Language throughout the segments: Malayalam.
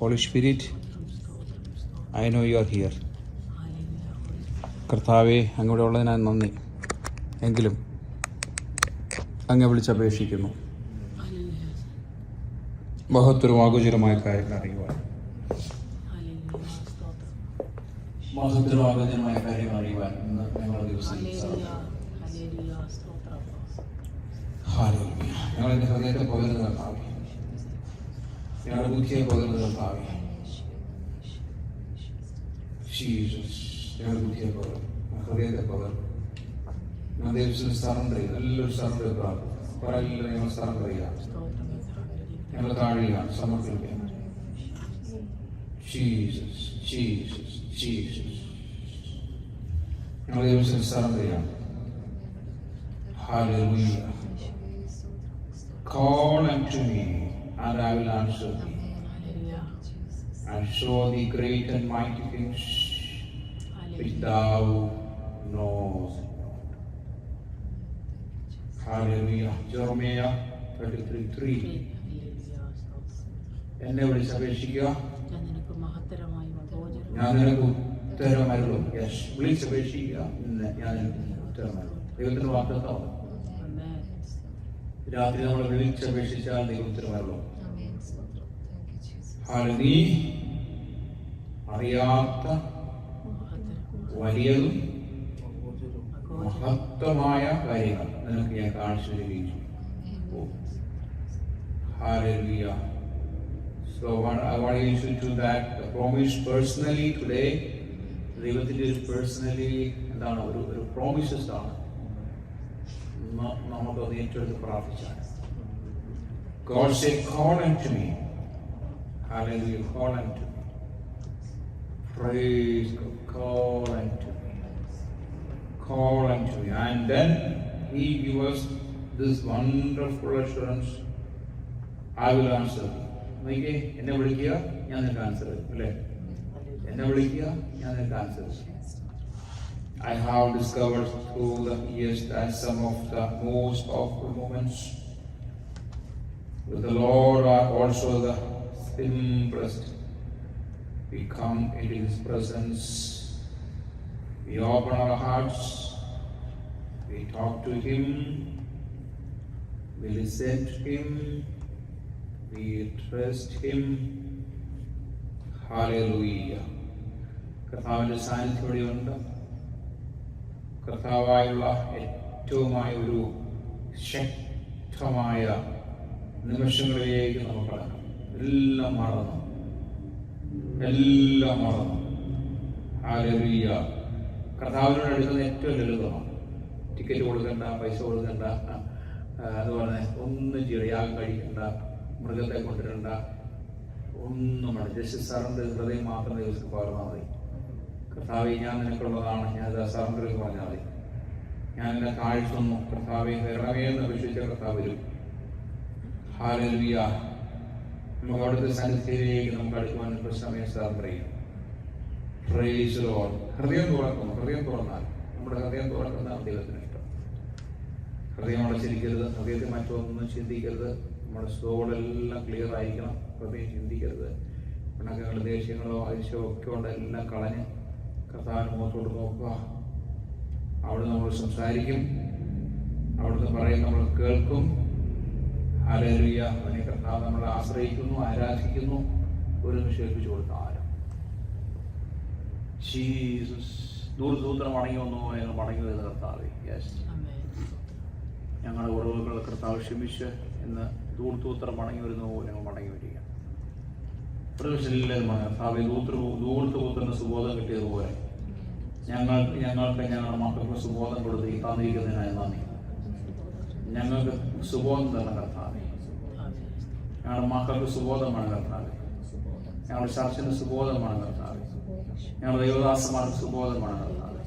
Holy Spirit, I know you are here. കർത്താവെ, അങ്ങോട്ട് ഉള്ളതിനാൽ നന്ദി. എങ്കിലും അങ്ങ് വിളിച്ചപേക്ഷിക്കുന്നു മഹത്വവും ആഗോചരമായ കാര്യങ്ങൾ അറിയുവാൻ. മഹത്വമായ കാര്യങ്ങൾ അറിയുവാൻ ഇന്ന് ഞങ്ങളുടെ ദിവസം ഞങ്ങളെൻ്റെ ഹൃദയത്തെ പകർന്നു കർത്താവേ, ഞങ്ങളുടെ ബുദ്ധിയെ പകർന്നു കർത്താവേ, ഞങ്ങളുടെ ബുദ്ധിയെ പകർന്നു, ഹൃദയത്തെ പകർന്നു. ഞങ്ങൾ ദൈവത്തിന് സറണ്ടർ ചെയ്യുക, എല്ലാവരും സറണ്ടർ പറയില്ല. ഞങ്ങൾ സറണ്ടർ ചെയ്യുക, ഞങ്ങൾ താഴുക, സമർപ്പിക്കുക. ജീസസ് ജീസസ് ജീസസ് ഞങ്ങൾ ദൈവത്തിന് സറണ്ടർ ചെയ്യാം. Hallelujah. Call unto me, and I will answer thee, and show thee great and mighty things which thou knowest. Hallelujah. Jeremiah 33:3. എന്നെ വിളിച്ചപേക്ഷിക്കുക, ഞാൻ നിനക്ക് ഉത്തരമരുളും. വിളിച്ചപേക്ഷിക്കുക, ഞാൻ ഉത്തരമരുളും. ദൈവത്തിന് വാഗ്ദത്തമാണ്. രാത്രി നമ്മൾ വിളിച്ചപേക്ഷിച്ചാൽ ദൈവത്തിനുമല്ലോ. നീ അറിയാത്ത വലിയതും മഹത്വമായ കാര്യങ്ങൾ നിനക്ക് ഞാൻ കാണിച്ചു തരികയും ചെയ്യും. Hallelujah. So I want you to do that. The promise personally today. ദൈവത്തിന്റെ പേഴ്സണലി എന്താണ് ഒരു പ്രോമിസസ് ആണ്. നമുക്ക് ഏറ്റെടുത്ത് പ്രാർത്ഥിച്ചാൽ God said, call unto me. Hallelujah. Call unto me. Praise God. Call unto me. Call unto me. And then He gives us this wonderful assurance, I will answer you. നോക്കിയേ, എന്നെ വിളിക്കുക, ഞാൻ നിനക്ക് ആൻസർ തരും. അല്ലേ? എന്നെ വിളിക്കുക, ഞാൻ നിനക്ക് ആൻസർ തരും. I have discovered through the years that some of the most powerful moments with the Lord are also the simplest. We come into His presence, we open our hearts, we talk to Him, we listen to Him, we trust Him. Hallelujah. കർത്താവിൻ്റെ സാന്നിധ്യം ഇവിടെയുണ്ട്. കർത്താവായുള്ള ഏറ്റവുമായ ഒരു ശക്തമായ നിമിഷങ്ങളിലേക്ക് നമുക്ക് കടക്കാം. എല്ലാം മറന്നു. ഹല്ലേലൂയ. കർത്താവിനോട് അടുക്കുന്നത് ഏറ്റവും ലളിതമാണ്. ടിക്കറ്റ് കൊടുക്കണ്ട, പൈസ കൊടുക്കണ്ട, അതുപോലെ ഒന്നും ചെയ്യണം, യാഗം കഴിക്കണ്ട, മൃഗത്തെ കൊണ്ടുവരണ്ട, ഒന്നും വേണ്ട. ജസ്റ്റ് സറണ്ടർ ഹൃദയം മാത്രം ദിവസം പകർന്നാൽ മതി. കർത്താവെ, ഞാൻ നിനക്കുള്ളതാണ്, ഞാനത് സറണ്ടറിൽ പറഞ്ഞാൽ മതി. ഞാൻ എന്നെ താഴ്ത്തുന്നു, കർത്താവെ വരണമേ എന്ന് അപേക്ഷിച്ച കർത്താവ് വരും. ഹല്ലേലൂയ. നമുക്ക് അവിടുത്തെ സന്നിധിയിലേക്ക് നമുക്ക് അടുക്കുവാൻ സമയം സറണ്ടർ ചെയ്യും. Price the Lord. ഹൃദയം തുറക്കുന്നു. ഹൃദയം തുറന്നാൽ നമ്മുടെ ഹൃദയം തുറക്കുന്നതാണ് ദൈവത്തിന് ഇഷ്ടം. ഹൃദയം അടച്ചിരിക്കരുത്, ഹൃദയത്തിൽ മറ്റൊന്നും ചിന്തിക്കരുത്. നമ്മുടെ സോളെല്ലാം ക്ലിയർ ആയിരിക്കണം. ഹൃദയം ചിന്തിക്കരുത്. പിണക്കങ്ങളോ ദേഷ്യങ്ങളോ അതിശയോ ഒക്കെ കൊണ്ട് എല്ലാം കളഞ്ഞ് കർത്താവിന് മുഖത്തോട്ട് നോക്കുക. അവിടെ നമ്മൾ സംസാരിക്കും, അവിടുന്ന് പറയും, നമ്മൾ കേൾക്കും. ഹല്ലേലൂയ. അവനെ കർത്താവ് നമ്മളെ ആശ്രയിക്കുന്നു, ആരാധിക്കുന്നു. ഒരു നിമിഷം ഏൽപ്പിച്ചു കൊടുത്ത ആരം ജീസസ്. ദൂരസൂത്രം മടങ്ങി വന്നോ ഞങ്ങൾ മടങ്ങി വരുന്ന കർത്താവേ, യെസ്, ഞങ്ങളുടെ ഉറവുകൾ കർത്താവ് ക്ഷമിച്ച് എന്ന് ദൂർത്തൂത്രം മടങ്ങി വരുന്നോ ഞങ്ങൾ മടങ്ങി വരിക. പ്രവേശനം കർത്താവെ, ദൂർത്തൂത്രന് സുബോധം കിട്ടിയതുപോലെ ഞങ്ങൾക്ക് ഞങ്ങളുടെ മക്കൾക്ക് സുബോധം കൊടുത്ത് തന്നിരിക്കുന്നതിനായി നന്ദി. ഞങ്ങൾക്ക് സുബോധം തരണം കർത്താവെ. ഞങ്ങളുടെ മക്കൾക്ക് സുബോധമാണ് കർത്താവെ. ഞങ്ങളുടെ ചർച്ചിന് സുബോധമാണ് കർത്താവെ. ഞങ്ങളുടെ ദൈവദാസന്മാർക്ക് സുബോധമാണ് കർത്താവെ.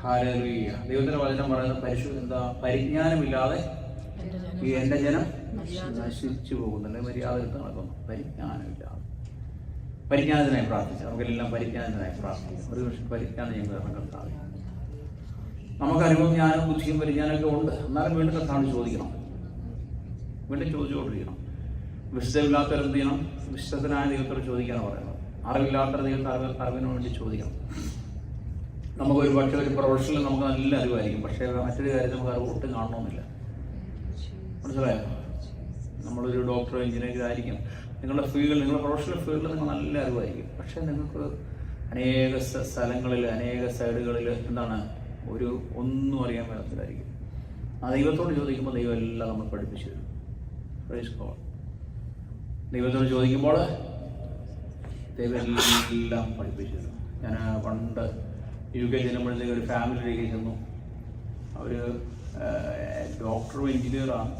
ഹല്ലേലൂയ. ദൈവത്തിന്റെ വചനം പറയുന്ന പരിജ്ഞാനമില്ലാതെ ഈ എൻ്റെ ജനം നശിച്ചു പോകുന്നുണ്ട്. മര്യാദ നടക്കുന്നു. പരിജ്ഞാനമില്ലാതെ. പരിജ്ഞാനത്തിനായി പ്രാർത്ഥിച്ചു. നമുക്കെല്ലാം പരിജ്ഞാനത്തിനായി പ്രാർത്ഥിക്കാം. ഒരു പക്ഷേ പരിജ്ഞാനം ഞങ്ങൾ കർത്താവെ. നമുക്ക് അറിവും ജ്ഞാനവും ബുദ്ധിയും പരിജ്ഞാനമൊക്കെ ഉണ്ട്. എന്നാലും വീണ്ടും കർത്താവിനോട് ചോദിക്കണം. വീണ്ടും ചോദിച്ചുകൊണ്ടിരിക്കണം. വിശുദ്ധമില്ലാത്തവർ എന്ത് ചെയ്യണം? വിശുദ്ധനായ ദൈവത്തോട് ചോദിക്കാനാണ് പറയുന്നത്. അറിവില്ലാത്ത ദൈവത്തെ അറിവിന് വേണ്ടി ചോദിക്കണം. നമുക്കൊരു പക്ഷേ ഒരു പ്രൊഫഷനിൽ നമുക്ക് നല്ല അറിവായിരിക്കും, പക്ഷേ മറ്റൊരു കാര്യത്തിൽ നമുക്ക് അറിവ് ഒട്ടും കാണണമെന്നില്ല. മനസ്സിലായോ? നമ്മളൊരു ഡോക്ടറോ എഞ്ചിനീയർ ആയിരിക്കും, നിങ്ങളുടെ ഫീൽഡിൽ, നിങ്ങളുടെ പ്രൊഫഷണൽ ഫീൽഡിൽ നിങ്ങൾ നല്ല അറിവായിരിക്കും, പക്ഷേ നിങ്ങൾക്ക് അനേക സ്ഥലങ്ങളിൽ, അനേക സൈഡുകളിൽ എന്താണ് ഒന്നും അറിയാൻ മേലത്തിലായിരിക്കും. ആ ദൈവത്തോട് ചോദിക്കുമ്പോൾ ദൈവം എല്ലാം നമ്മൾ പഠിപ്പിച്ചു തരും. Praise God. ദൈവത്തോട് ചോദിക്കുമ്പോൾ ദൈവം എല്ലാം പഠിപ്പിച്ചു തരും. ഞാൻ പണ്ട് UK ചെല്ലുമ്പോഴത്തേക്ക് ഒരു ഫാമിലിയിലേക്ക് ചെന്നു. അവർ ഡോക്ടറും എഞ്ചിനീയറാണ്.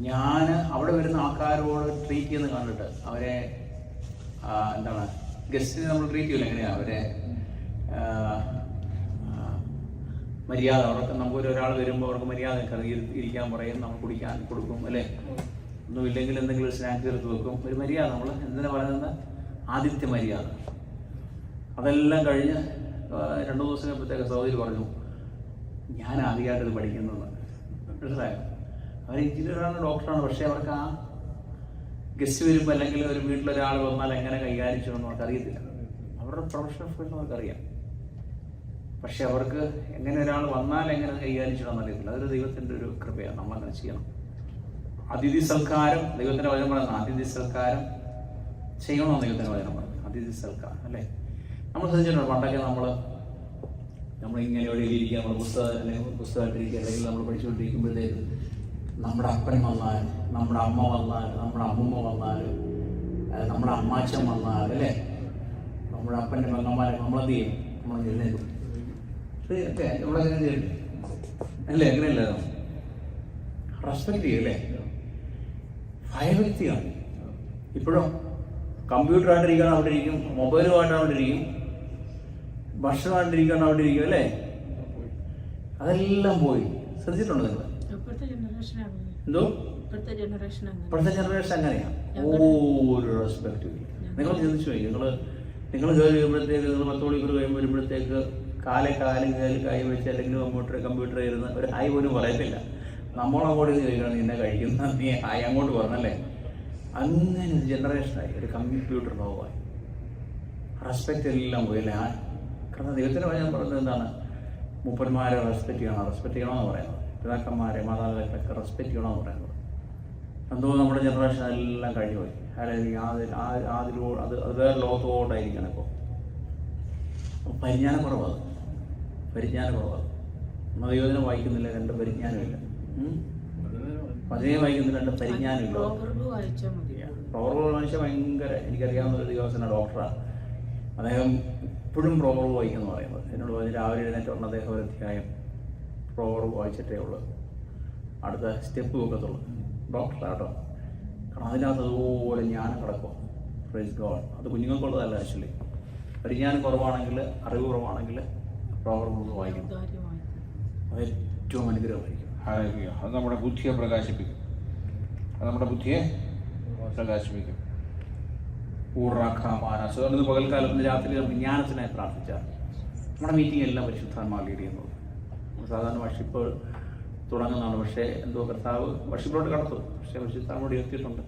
ഞാൻ അവിടെ വരുന്ന ആൾക്കാരോട് ട്രീറ്റ് ചെയ്യുന്നത് കണ്ടിട്ട് അവരെ എന്താണ് ഗസ്റ്റിനെ നമ്മൾ ട്രീറ്റ് ചെയ്യില്ല, എങ്ങനെയാണ് അവരെ മര്യാദ. അവർക്ക് ഒരാൾ വരുമ്പോൾ അവർക്ക് മര്യാദ ഇരിക്കാൻ പറയും, നമ്മൾ കുടിക്കാൻ കൊടുക്കും, അല്ലേ? ഒന്നുമില്ലെങ്കിൽ എന്തെങ്കിലും ഒരു സ്നാക്സ് എടുത്ത് വെക്കും. ഒരു മര്യാദ, നമ്മൾ എന്തിനാ പറയുന്നത്? ആദിത്യ മര്യാദ. അതെല്ലാം കഴിഞ്ഞ് 2 ദിവസം കഴിഞ്ഞപ്പോഴത്തേക്ക് സഹോദരി പറഞ്ഞു, ഞാൻ ആദ്യമായിട്ടത് പഠിക്കുന്നത്. മനസ്സിലായോ? അവർ എഞ്ചിനീയറാണ്, ഡോക്ടറാണ്, പക്ഷേ അവർക്ക് ആ ഗസ്റ്റ് വരുമ്പോൾ അല്ലെങ്കിൽ ഒരു വീട്ടിലൊരാൾ വന്നാൽ എങ്ങനെ കൈകാര്യം ചെയ്യണമെന്ന് അവർക്കറിയത്തില്ല. അവരുടെ പ്രൊഫഷണൽ ഫീൽഡ് അവർക്കറിയാം, പക്ഷെ അവർക്ക് എങ്ങനെ ഒരാൾ വന്നാൽ എങ്ങനെ കൈകാര്യം ചെയ്യണമെന്ന് അറിയത്തില്ല. അതൊരു ദൈവത്തിൻ്റെ ഒരു കൃപയാണ്, നമ്മളങ്ങനെ ചെയ്യണം. അതിഥി സൽക്കാരം, ദൈവത്തിൻ്റെ വചനം പറയുന്നത് അതിഥി സൽക്കാരം ചെയ്യണമെന്ന് ദൈവത്തിൻ്റെ വചനം പറയുന്നത്. അതിഥി സൽക്കാരം, അല്ലേ? നമ്മൾ ശ്രദ്ധിച്ചിട്ടുണ്ട്, പണ്ടൊക്കെ നമ്മളിങ്ങനെ എവിടെയിരിക്കുക, നമ്മൾ പുസ്തകമായിട്ടിരിക്കുക, അല്ലെങ്കിൽ നമ്മൾ പഠിച്ചുകൊണ്ടിരിക്കുമ്പോഴത്തേക്ക് നമ്മുടെ അപ്പൻ വന്നാൽ, നമ്മുടെ അമ്മ വന്നാൽ, നമ്മുടെ അമ്മൂമ്മ വന്നാൽ, നമ്മുടെ അമ്മാച്ചൻ വന്നാൽ, അല്ലേ, നമ്മുടെ അപ്പൻ്റെ പെങ്ങന്മാരെ നമ്മളെന്ത് ചെയ്യും? നമ്മൾ എഴുന്നേൽക്കും. ഒക്കെ നമ്മളെങ്ങനെ ചെയ്യണ്ടേ? അല്ലേ? അങ്ങനെയല്ലേ? റെസ്പെക്ട് ചെയ്യും, അല്ലേ? ഭയഭക്തിയാണ്. ഇപ്പോഴും കമ്പ്യൂട്ടറായിട്ടിരിക്കണം അവിടെ ഇരിക്കും, മൊബൈലുമായിട്ട് അവിടെ ഇരിക്കും, ഭക്ഷണമായിട്ടിരിക്കണം അവിടെ ഇരിക്കും, അല്ലേ? അതെല്ലാം പോയി. ശ്രദ്ധിച്ചിട്ടുണ്ടോ നിങ്ങൾ? എന്തോ ഇപ്പോഴത്തെ ജനറേഷൻ അങ്ങനെയാണ്. ഒരു റെസ്പെക്റ്റും ഇല്ല. നിങ്ങൾ ചിന്തിച്ചു പോയി, നിങ്ങൾ കയറി വരുമ്പോഴത്തേക്ക്, നിങ്ങൾ 10 മണിക്കൂർ കഴിയുമ്പോൾ വരുമ്പോഴത്തേക്ക് കാലം കൈ വെച്ച് അല്ലെങ്കിൽ കമ്പ്യൂട്ടർ ഇരുന്ന് ഒരു ഹായ് പോലും പറയത്തില്ല. നമ്മളങ്ങോട്ട് ചോദിക്കണം, നിന്നെ കഴിക്കുന്ന, നീ ഹായ് അങ്ങോട്ട് പറഞ്ഞല്ലേ? അങ്ങനെ ഒരു ജനറേഷനായി, ഒരു കമ്പ്യൂട്ടർ ലോകമായി. റെസ്പെക്റ്റ് എല്ലാം പോയി, അല്ലേ? കാരണം ദൈവത്തിൻ്റെ വചനം പറയുന്നത് എന്താണ്? മൂപ്പന്മാരെ റെസ്പെക്റ്റ് ചെയ്യണമെന്ന് പറയുന്നത്, പിതാക്കന്മാരെ മാതാപിതാക്കളൊക്കെ റെസ്പെക്റ്റ് ചെയ്യണമെന്ന് പറയുന്നത്. എന്തോ നമ്മുടെ ജനറേഷൻ എല്ലാം കഴിഞ്ഞു പോയി. അല്ലെങ്കിൽ അത് വേറെ ലോകത്തോട്ടായിരിക്കണം. ഇപ്പോൾ പരിജ്ഞാനക്കുറവാണ്. ദൈവത്തിനെ വായിക്കുന്നില്ല, 2 പരിജ്ഞാനമില്ല. 10 വായിക്കുന്നില്ല, 2 പരിജ്ഞാനമില്ല. പ്രോവർബ് വായിച്ചാൽ ഭയങ്കര, എനിക്കറിയാവുന്ന ഒരു ദിവസം ഡോക്ടറാണ്, അദ്ദേഹം ഇപ്പോഴും പ്രോവർബ് വായിക്കുന്നു പറയുന്നത്. എന്നോട് പറഞ്ഞ് രാവിലെ എഴുന്നേറ്റ് അദ്ദേഹം ഒരു അധ്യായം പ്രോവർബ് വായിച്ചിട്ടേ ഉള്ളൂ അടുത്ത സ്റ്റെപ്പ് വെക്കത്തുള്ളൂ. ഡോക്ടറാട്ടോ. കാരണം അതിനകത്ത് അതുപോലെ ജ്ഞാനം കിടക്കും. Praise God. അത് കുഞ്ഞുങ്ങൾക്കുള്ളതല്ല. ആക്ച്വലി പരിജ്ഞാനം കുറവാണെങ്കിൽ, അറിവ് കുറവാണെങ്കിൽ പ്രോവർബ് വായിക്കണം. അത് ഏറ്റവും അനുഗ്രഹമായിരിക്കും. അത് നമ്മുടെ ബുദ്ധിയെ പ്രകാശിപ്പിക്കും. ൂറാഖാമാനസ് പകൽക്കാലത്ത് രാത്രി നമുക്ക് ജ്ഞാനത്തിനായി പ്രാർത്ഥിച്ചാൽ നമ്മുടെ മീറ്റിംഗ് എല്ലാം പരിശുദ്ധാത്മാ ലീഡ് ചെയ്യുന്നത്. സാധാരണ വർഷിപ്പ് തുടങ്ങുന്നതാണ്, പക്ഷേ എന്തോ കർത്താവ് വർഷിപ്പിലോട്ട് കടത്തും. പക്ഷേ പരിശുദ്ധാത്മാവോട് എത്തിയിട്ടുണ്ട്.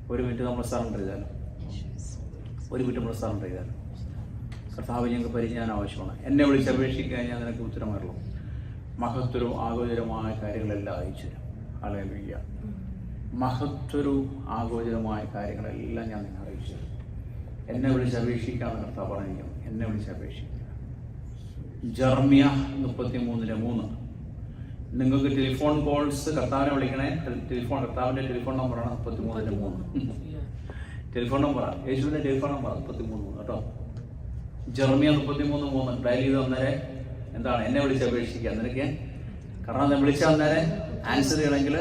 1 മിനിറ്റ് നമ്മൾ സറണ്ടർ ചെയ്താലും, 1 മിനിറ്റ് നമ്മൾ സറണ്ടർ ചെയ്താലും, കർത്താവ് ഞങ്ങൾക്ക് പരിജ്ഞാനം ആവശ്യമാണ്. എന്നെ വിളിച്ച് അപേക്ഷിക്കാൻ ഞാൻ നിനക്ക് ഉത്തരമരുള്ളൂ. മഹത്വരവും ആഗോചരമായ കാര്യങ്ങളെല്ലാം അയച്ചു തരും. ഹല്ലേലൂയ. മഹത്വരവും ആഗോചരമായ കാര്യങ്ങളെല്ലാം ഞാൻ നിന്നെ അറിയിച്ചു തരും. എന്നെ വിളിച്ച് അപേക്ഷിക്കാമെന്ന് കർത്താവ് പറഞ്ഞിരിക്കുന്നു. എന്നെ വിളിച്ച് അപേക്ഷിക്കുക. ജെറമ്യ 33:3. നിങ്ങൾക്ക് ടെലിഫോൺ കോൾസ് കർത്താവിനെ വിളിക്കണേ. കർത്താവിൻ്റെ ടെലിഫോൺ നമ്പറാണ് 33:3. ടെലിഫോൺ നമ്പറാണ്, യേശുവിൻ്റെ ടെലിഫോൺ നമ്പറാണ് 33 കേട്ടോ. ജെറമ്യ 33:3 ഡയൽ ചെയ്ത് അന്നേരം എന്താണ്? എന്നെ വിളിച്ച് അപേക്ഷിക്കുക. നിനക്ക് കാരണം വിളിച്ച അന്നേരം ആൻസർ ചെയ്യണമെങ്കിൽ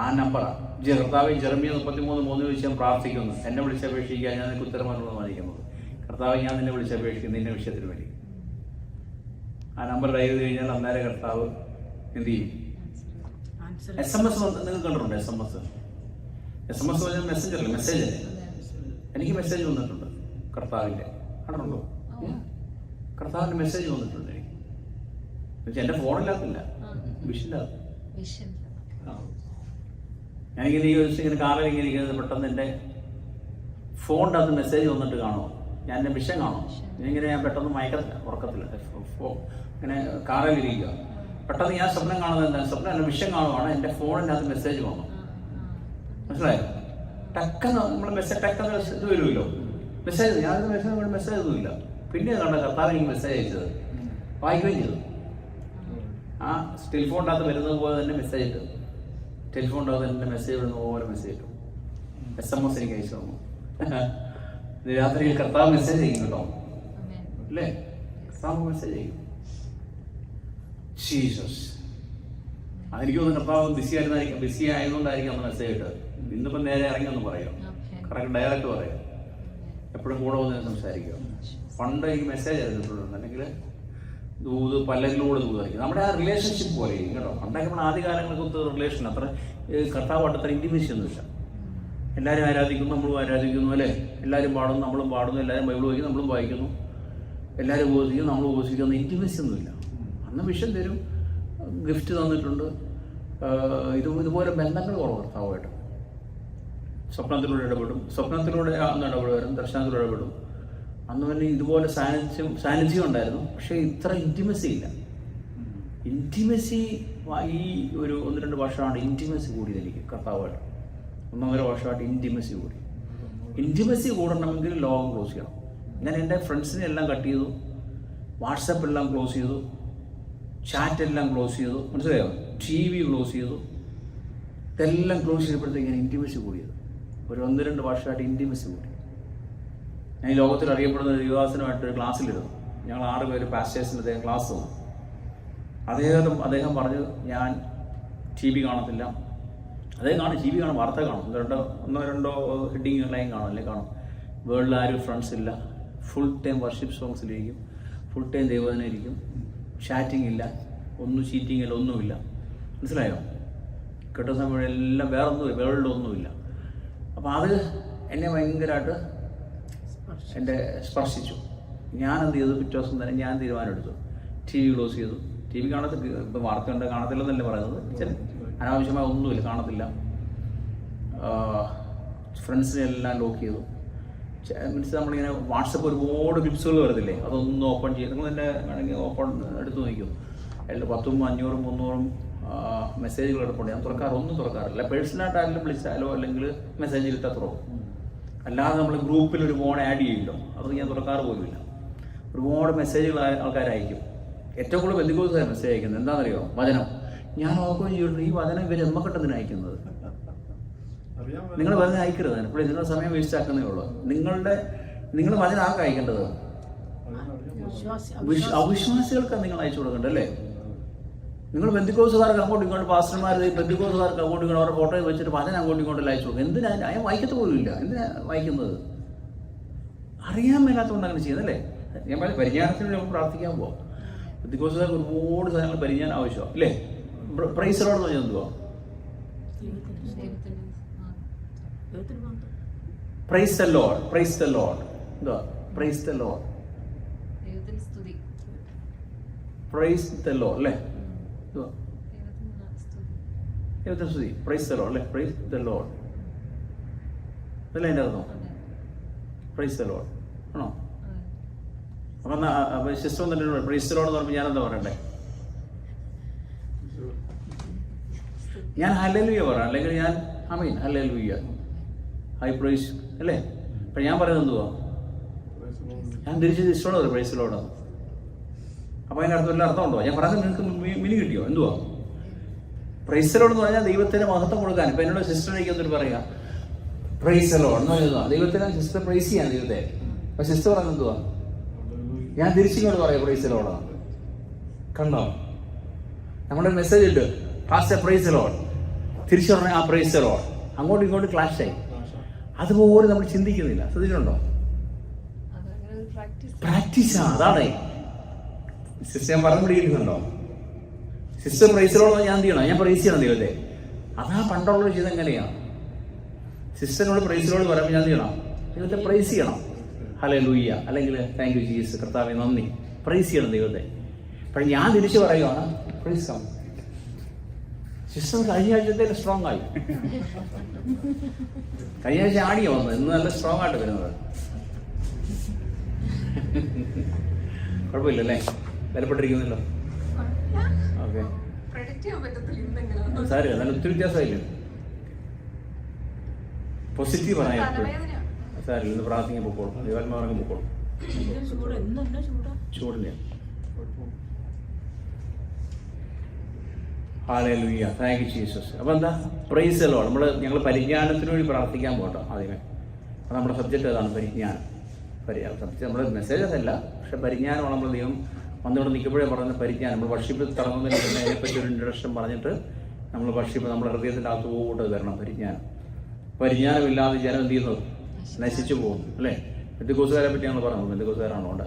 ആ നമ്പറാണ്. കർത്താവ് ജെറമ്യ 33:3 വെച്ച് ഞാൻ പ്രാർത്ഥിക്കുന്നു, എന്നെ വിളിച്ച് അപേക്ഷിക്കുക, ഞാൻ നിനക്ക് ഉത്തരമരുള്ളൂ വായിക്കുന്നത്. കർത്താവ് ഞാൻ നിന്നെ വിളിച്ച് അപേക്ഷിക്കുന്നു നിന്റെ വിഷയത്തിന് വേണ്ടി. ആ നമ്പർ ഡയൽ ചെയ്ത് കഴിഞ്ഞാൽ അന്നേരം കർത്താവ് എന്ത് ചെയ്യും? SMS നിങ്ങൾ കണ്ടിട്ടുണ്ടോ? SMS പറഞ്ഞാൽ മെസ്സഞ്ചറല്ലേ, മെസ്സേജ് അല്ലേ? എനിക്ക് മെസ്സേജ് വന്നിട്ടുണ്ട് കർത്താവിൻ്റെ. കണ്ടിട്ടുണ്ടോ? കർത്താവിൻ്റെ മെസ്സേജ് വന്നിട്ടുണ്ട് എനിക്ക്. എൻ്റെ ഫോണില്ലാത്തില്ല, വിഷനില്ലാത്ത. ഞാനിങ്ങനെ ഈ ദിവസം ഇങ്ങനെ കാറിൽ ഇങ്ങനെ ഇരിക്കുന്നത് പെട്ടെന്ന് എൻ്റെ ഫോണിൻ്റെ അകത്ത് മെസ്സേജ് വന്നിട്ട് കാണുമോ, ഞാൻ എൻ്റെ മിഷൻ കാണും. ഇങ്ങനെ ഞാൻ പെട്ടെന്ന് മയക്കത്തില്ല, ഉറക്കത്തില്ല, ഇങ്ങനെ കാറിൽ ഇരിക്കുക. പെട്ടെന്ന് ഞാൻ സ്വപ്നം കാണുന്നത് എന്താ, സ്വപ്നം എൻ്റെ മിഷൻ കാണുവാണ്, എൻ്റെ ഫോണിൻ്റെ അകത്ത് മെസ്സേജ് വന്നു. മനസ്സിലായോ? ടക്കെന്ന് നമ്മൾ മെസ്സേജ് ടക്കെന്ന് ഇത് വരുമല്ലോ, മെസ്സേജ്. ഞാനൊരു മെസ്സേജ് ഒന്നുമില്ല. പിന്നെ കണ്ട കർത്താവ് എനിക്ക് മെസ്സേജ് അയച്ചത്, വായിക്കുകയും ചെയ്തു. ആ ടെലിഫോണിൻ്റെ അകത്ത് വരുന്നത് പോലെ തന്നെ മെസ്സേജ് ഇട്ടു. ടെലിഫോണിൻ്റെ അകത്ത് എൻ്റെ മെസ്സേജ് വരുന്ന പോലെ മെസ്സേജ് ഇട്ടു. SMS എനിക്ക് അയച്ചു തന്നു. രാത്രിയിൽ കർത്താവ് മെസ്സേജ് ചെയ്യും കേട്ടോ, അല്ലേ? കർത്താവ് മെസ്സേജ് ചെയ്യും. ജീസസ്. അതെനിക്ക് തോന്നുന്നു കർത്താവ് ബിസി ആയതുകൊണ്ടായിരിക്കും അന്ന് മെസ്സേജ് ഇട്ടത്. ഇന്നിപ്പം നേരെ ഇറങ്ങി ഒന്ന് പറയാം, കറക്റ്റ് ഡയറക്റ്റ് പറയാം, എപ്പോഴും കൂടെ വന്ന് സംസാരിക്കുക. പണ്ട് എനിക്ക് മെസ്സേജ് അയച്ചിട്ടുണ്ട്, അല്ലെങ്കിൽ പല്ലകിലൂടെ ദൂതായിരിക്കും. നമ്മുടെ ആ റിലേഷൻഷിപ്പ് പോലെ ഇരിക്കും കേട്ടോ. പണ്ടൊക്കെ നമ്മൾ ആദ്യ കാലങ്ങൾക്കൊത്ത് റിലേഷൻ അത്ര കർത്താവായിട്ട് അത്ര ഇൻറ്റിമസി ഒന്നുമില്ല. എല്ലാവരും ആരാധിക്കുന്നു, നമ്മളും ആരാധിക്കുന്നു, അല്ലേ? എല്ലാവരും പാടുന്നു, നമ്മളും പാടുന്നു. എല്ലാവരും ബൈബിൾ വായിക്കുന്നു, നമ്മളും വായിക്കുന്നു. എല്ലാവരും ഉപസിക്കുന്നു, നമ്മളും ഉപസിക്കുന്നു. ഇൻറ്റിമസി ഒന്നുമില്ല. അന്ന് വിഷം തരും, ഗിഫ്റ്റ് തന്നിട്ടുണ്ട്. ഇതുപോലെ ബന്ധങ്ങൾ കുറവ് കർത്താവായിട്ട്. സ്വപ്നത്തിലൂടെ ഇടപെടും, സ്വപ്നത്തിലൂടെ അന്ന് ഇടപെടും, ദർശനത്തിലൂടെ ഇടപെടും. അന്ന് തന്നെ ഇതുപോലെ സാന്നിധ്യം ഉണ്ടായിരുന്നു. പക്ഷേ ഇത്ര ഇൻറ്റിമസി ഇല്ല. ഇൻറ്റിമസി ഈ ഒരു 1-2 വർഷമാണ് ഇൻറ്റിമസി കൂടിയത് എനിക്ക് കർത്താവായിട്ട്. 1-1.5 വർഷമായിട്ട് ഇൻറ്റിമസി കൂടി. ഇൻറ്റിമസി കൂടണമെങ്കിൽ ലോകം ക്ലോസ് ചെയ്യണം. ഞാൻ എൻ്റെ ഫ്രണ്ട്സിനെ എല്ലാം കട്ട് ചെയ്തു, വാട്സപ്പ് എല്ലാം ക്ലോസ് ചെയ്തു, ചാറ്റ് എല്ലാം ക്ലോസ് ചെയ്തു, മനസ്സിലായോ? TV ക്ലോസ് ചെയ്തു. ഇതെല്ലാം ക്ലോസ് ചെയ്തപ്പോഴത്തേക്കാണ് ഇൻറ്റിമസി കൂടിയത്. ഒരു 1-2 വർഷമായിട്ട് ഇൻറ്റിമസി കൂടി. ഞാൻ ഈ ലോകത്തിൽ അറിയപ്പെടുന്ന യുവാസനമായിട്ടൊരു ക്ലാസ്സിലിരുന്നു. ഞങ്ങൾ 6 പേര് പാസ്റ്റേഴ്സിന് അദ്ദേഹം ക്ലാസ് തന്നു. അദ്ദേഹം പറഞ്ഞു, ഞാൻ TV കാണത്തില്ല. അദ്ദേഹം കാണും, TV കാണും, വാർത്ത കാണും, 1-2 ഹെഡിങ് ലൈൻ കാണും, അല്ലേ കാണും. വേൾഡിൽ ആരും ഫ്രണ്ട്സ് ഇല്ല, ഫുൾ ടൈം വർഷിപ്പ് സോങ്സിലിരിക്കും, ഫുൾ ടൈം ദൈവത്തിനെ ഇരിക്കും, ചാറ്റിംഗ് ഇല്ല, ഒന്നും ചീറ്റിംഗ് ഇല്ല, ഒന്നുമില്ല. മനസ്സിലായോ? കിട്ടുന്ന സമയം എല്ലാം വേൾഡിലൊന്നുമില്ല. അപ്പോൾ അത് എന്നെ ഭയങ്കരമായിട്ട് എൻ്റെ സ്പർശിച്ചു. ഞാനെന്ത് ചെയ്തു, പിറ്റേ ദിവസം തന്നെ ഞാൻ തീരുമാനമെടുത്തു, TV ക്ലോസ് ചെയ്തു. TV കാണത്തില്ല, ഇപ്പം വാർത്തയുണ്ട്, കാണത്തില്ലെന്നല്ലേ പറയുന്നത്. അനാവശ്യമായ ഒന്നുമില്ല, കാണത്തില്ല. ഫ്രണ്ട്സിനെ എല്ലാം ലോക്ക് ചെയ്തു. മീൻസ് നമ്മളിങ്ങനെ വാട്സപ്പ് ഒരുപാട് ക്ലിപ്സുകൾ വരുന്നില്ലേ, അതൊന്നും ഓപ്പൺ ചെയ്യും. നിങ്ങൾ തന്നെ വേണമെങ്കിൽ ഓപ്പൺ എടുത്ത് നോക്കും. 400, 500, 300 മെസ്സേജുകൾ എടുപ്പുണ്ട്. ഞാൻ ഒന്നും തുറക്കാറില്ല. പേഴ്സണലായിട്ട് ആരെങ്കിലും വിളിച്ചാലോ അല്ലെങ്കിൽ മെസ്സേജ് ഇട്ടത്രോ. അല്ലാതെ നമ്മൾ ഗ്രൂപ്പിൽ ഒരു ഫോൺ ആഡ് ചെയ്യുമല്ലോ, അത് ഞാൻ തുറക്കാറ് പോലുമില്ല. ഒരുപാട് മെസ്സേജുകൾ ആൾക്കാർ അയക്കും. ഏറ്റവും കൂടുതൽ ബന്ധുക്കോസാണ് മെസ്സേജ് അയക്കുന്നത്. എന്താണെന്നറിയോ? വചനം. ഞാൻ നോക്കുകയും ചെയ്യുന്നു, ഈ വചനം ഇവർ എമ്മക്കെട്ടതിന് അയക്കുന്നത്. നിങ്ങൾ വചനം അയക്കരുത്, എപ്പോഴും നിങ്ങളുടെ സമയം വേസ്റ്റ് ആക്കുന്നേ ഉള്ളൂ. നിങ്ങൾ വചനം ആർക്കാ അയക്കേണ്ടത്? അവിശ്വാസികൾക്കാണ് നിങ്ങൾ അയച്ചു കൊടുക്കേണ്ടത്, അല്ലേ? നിങ്ങൾ ബന്ധുക്കോസുകാർക്ക് അങ്ങോട്ടും ഇങ്ങോട്ട്, പാസ്റ്റർമാർ ബന്ധുക്കോസുകാർക്ക് അങ്ങോട്ടും ഇങ്ങോട്ട് അവരുടെ ഫോട്ടോ വെച്ചിട്ട് വചനം അങ്ങോട്ടും ഇങ്ങോട്ടും അയച്ചു കൊടുക്കും. എന്തിനാ? അയാൾ വായിക്കത്ത് പോലും ഇല്ല. എന്തിനാ വായിക്കുന്നത്? അറിയാൻ മേലാത്തതുകൊണ്ട് അങ്ങനെ ചെയ്യുന്നല്ലേ? ഞാൻ പറഞ്ഞ പരിജ്ഞാനത്തിന് നമുക്ക് പ്രാർത്ഥിക്കാൻ പോവാം. ബന്ധുക്കോസുകാർക്ക് ഒരുപാട് സാധനങ്ങൾ പരിജ്ഞാനം ആവശ്യമാണ്, അല്ലേ? പ്രൈസറോടെന്ന് പറഞ്ഞാൽ എന്തുവാ? Praise the lord, praise the lord. എന്തുവാ? Praise the lord, praise the lord, അല്ലേ? എന്തുവാ? ദൈവത്തിന് സ്തുതി, പ്രൈസ് ദ ലോർഡ്, അല്ലേ? പ്രൈസ് ദ ലോർഡ് അതല്ലേ എൻ്റെ അർത്ഥം? പ്രൈസ് ദ ലോർഡ് ആണോ? അപ്പം സിസ്റ്റർ തന്നെ പ്രൈസ് ദ ലോർഡ് എന്ന് പറയുമ്പോൾ ഞാനെന്താ പറയണ്ടേ? ഞാൻ ഹല്ലേലൂയ പറയാം, അല്ലെങ്കിൽ ഞാൻ ആമീൻ ഹല്ലേലൂയ, ഹൈ പ്രൈസ്, അല്ലേ? അപ്പം ഞാൻ പറയുന്നത് എന്തുവാ? ഞാൻ തിരിച്ച് സിസ്റ്ററോട് പറയും പ്രൈസ് ദ ലോർഡ്. അപ്പോൾ അതിൻ്റെ അർത്ഥം എല്ലാ അർത്ഥമുണ്ടോ? ഞാൻ പറയുന്നത് നിങ്ങൾക്ക് മിനി കിട്ടിയോ? എന്തുവാ പ്രൈസ് ദ ലോർഡ് എന്ന് പറഞ്ഞാൽ? ദൈവത്തിന് മഹത്വം കൊടുക്കാൻ. ഇപ്പം എന്നോട് സിസ്റ്ററിലേക്ക് ഒന്നിട്ട് പറയുക പ്രൈസ് ദ ലോർഡ് എന്ന് പറഞ്ഞാൽ ദൈവത്തിന്, സിസ്റ്റർ പ്രൈസ് ചെയ്യാൻ ദൈവത്തെ. അപ്പം സിസ്റ്റർ പറയുന്നത് എന്തുവാ? ഞാൻ തിരിച്ചിങ്ങോട്ട് പറയാം പ്രൈസ് ദ ലോർഡ്. കണ്ടോ? നമ്മുടെ മെസ്സേജ് ഉണ്ട്, പാസ്റ്റർ പ്രൈസ് ദ ലോർഡ്. തിരിച്ചു പറഞ്ഞാൽ ആ പ്രൈസ് ദ ലോർഡ്. അങ്ങോട്ടും ഇങ്ങോട്ടും ക്ലാഷായി. അതുപോലെ നമ്മൾ ചിന്തിക്കുന്നില്ല. ശ്രദ്ധിച്ചിട്ടുണ്ടോ? പ്രാക്ടീസാ. അതാണ് സിസ്റ്റർ ഞാൻ പറഞ്ഞു പിടിക്കുന്നുണ്ടോ? സിസ്റ്റർ പ്രൈസ് ദ ലോർഡ് ഞാൻ എന്ത് ചെയ്യണം? ഞാൻ പ്രൈസ് ചെയ്യണം ദൈവത്തെ. അതാ പണ്ടുള്ള ചെയ്ത് എങ്ങനെയാണ്? സിസ്റ്ററിനോട് പ്രൈസ് ദ ലോർഡ് പറയുമ്പോൾ ഞാൻ എന്ത് ചെയ്യണം? ദൈവത്തെ പ്രൈസ് ചെയ്യണം. ഹല്ലേലൂയ, അല്ലെങ്കിൽ താങ്ക് യു ജീസസ്, കർത്താവേ നന്ദി, പ്രൈസ് ചെയ്യണം ദൈവത്തെ. പക്ഷെ ഞാൻ തിരിച്ചു പറയുകയാണ് പ്രൈസ് കം. സിസ്റ്റർ കഴിഞ്ഞ ആഴ്ചത്തേക്ക് സ്ട്രോങ് ആയി. കഴിഞ്ഞ ആഴ്ച ആടിയോ വന്നത്, ഇന്ന് നല്ല സ്ട്രോങ് ആയിട്ട് വരുന്നത്. കുഴപ്പമില്ലല്ലേ, വിലപ്പെട്ടിരിക്കുന്നല്ലോ. ഓക്കെ, സാരില്ല, നല്ല ഒത്തിരി വ്യത്യാസമായില്ലേ. പോസിറ്റീവ് പറയാൻ സാരില്ല, ഇന്ന് പ്രാർത്ഥിക്കാൻ പൊക്കോളും, ദൈവാത്മാർക്കും പൊക്കോളും. ചൂടില്ല. ഹല്ലേലൂയ, താങ്ക് യു ജീസസ്. അപ്പോൾ എന്താ, പ്രൈസ് ദി ലോർഡ്. ഞങ്ങൾ പരിജ്ഞാനത്തിന് വേണ്ടി പ്രാർത്ഥിക്കാൻ പോകട്ടോ ആദ്യമേ. അത് നമ്മുടെ സബ്ജക്റ്റ് അതാണ്, പരിജ്ഞാനം. സബ്ജക്റ്റ് നമ്മുടെ മെസ്സേജ് അതല്ല, പക്ഷെ പരിജ്ഞാനമാണ്. നമ്മൾ ദൈവം വന്നുകൊണ്ട് നിൽക്കുമ്പോഴേ പറയുന്ന പരിജ്ഞാനം. നമ്മൾ വർഷിപ്പിൽ തുടങ്ങുന്നതിന് മുന്നേ അതിനെപ്പറ്റി ഒരു ഇൻട്രഡക്ഷൻ പറഞ്ഞിട്ട് നമ്മൾ വർഷിപ്പ് നമ്മുടെ ഹൃദയത്തിൻ്റെ അകത്ത് പോകട്ട് വരണം. പരിജ്ഞാനമില്ലാതെ ജനം എന്ത് ചെയ്യുന്നത്, നശിച്ചു പോകും അല്ലേ. പെന്തിക്കോസുകാരെ പറ്റി ഞങ്ങൾ പറഞ്ഞു, പെന്തിക്കോസുകാരാണോ ഉണ്ട്.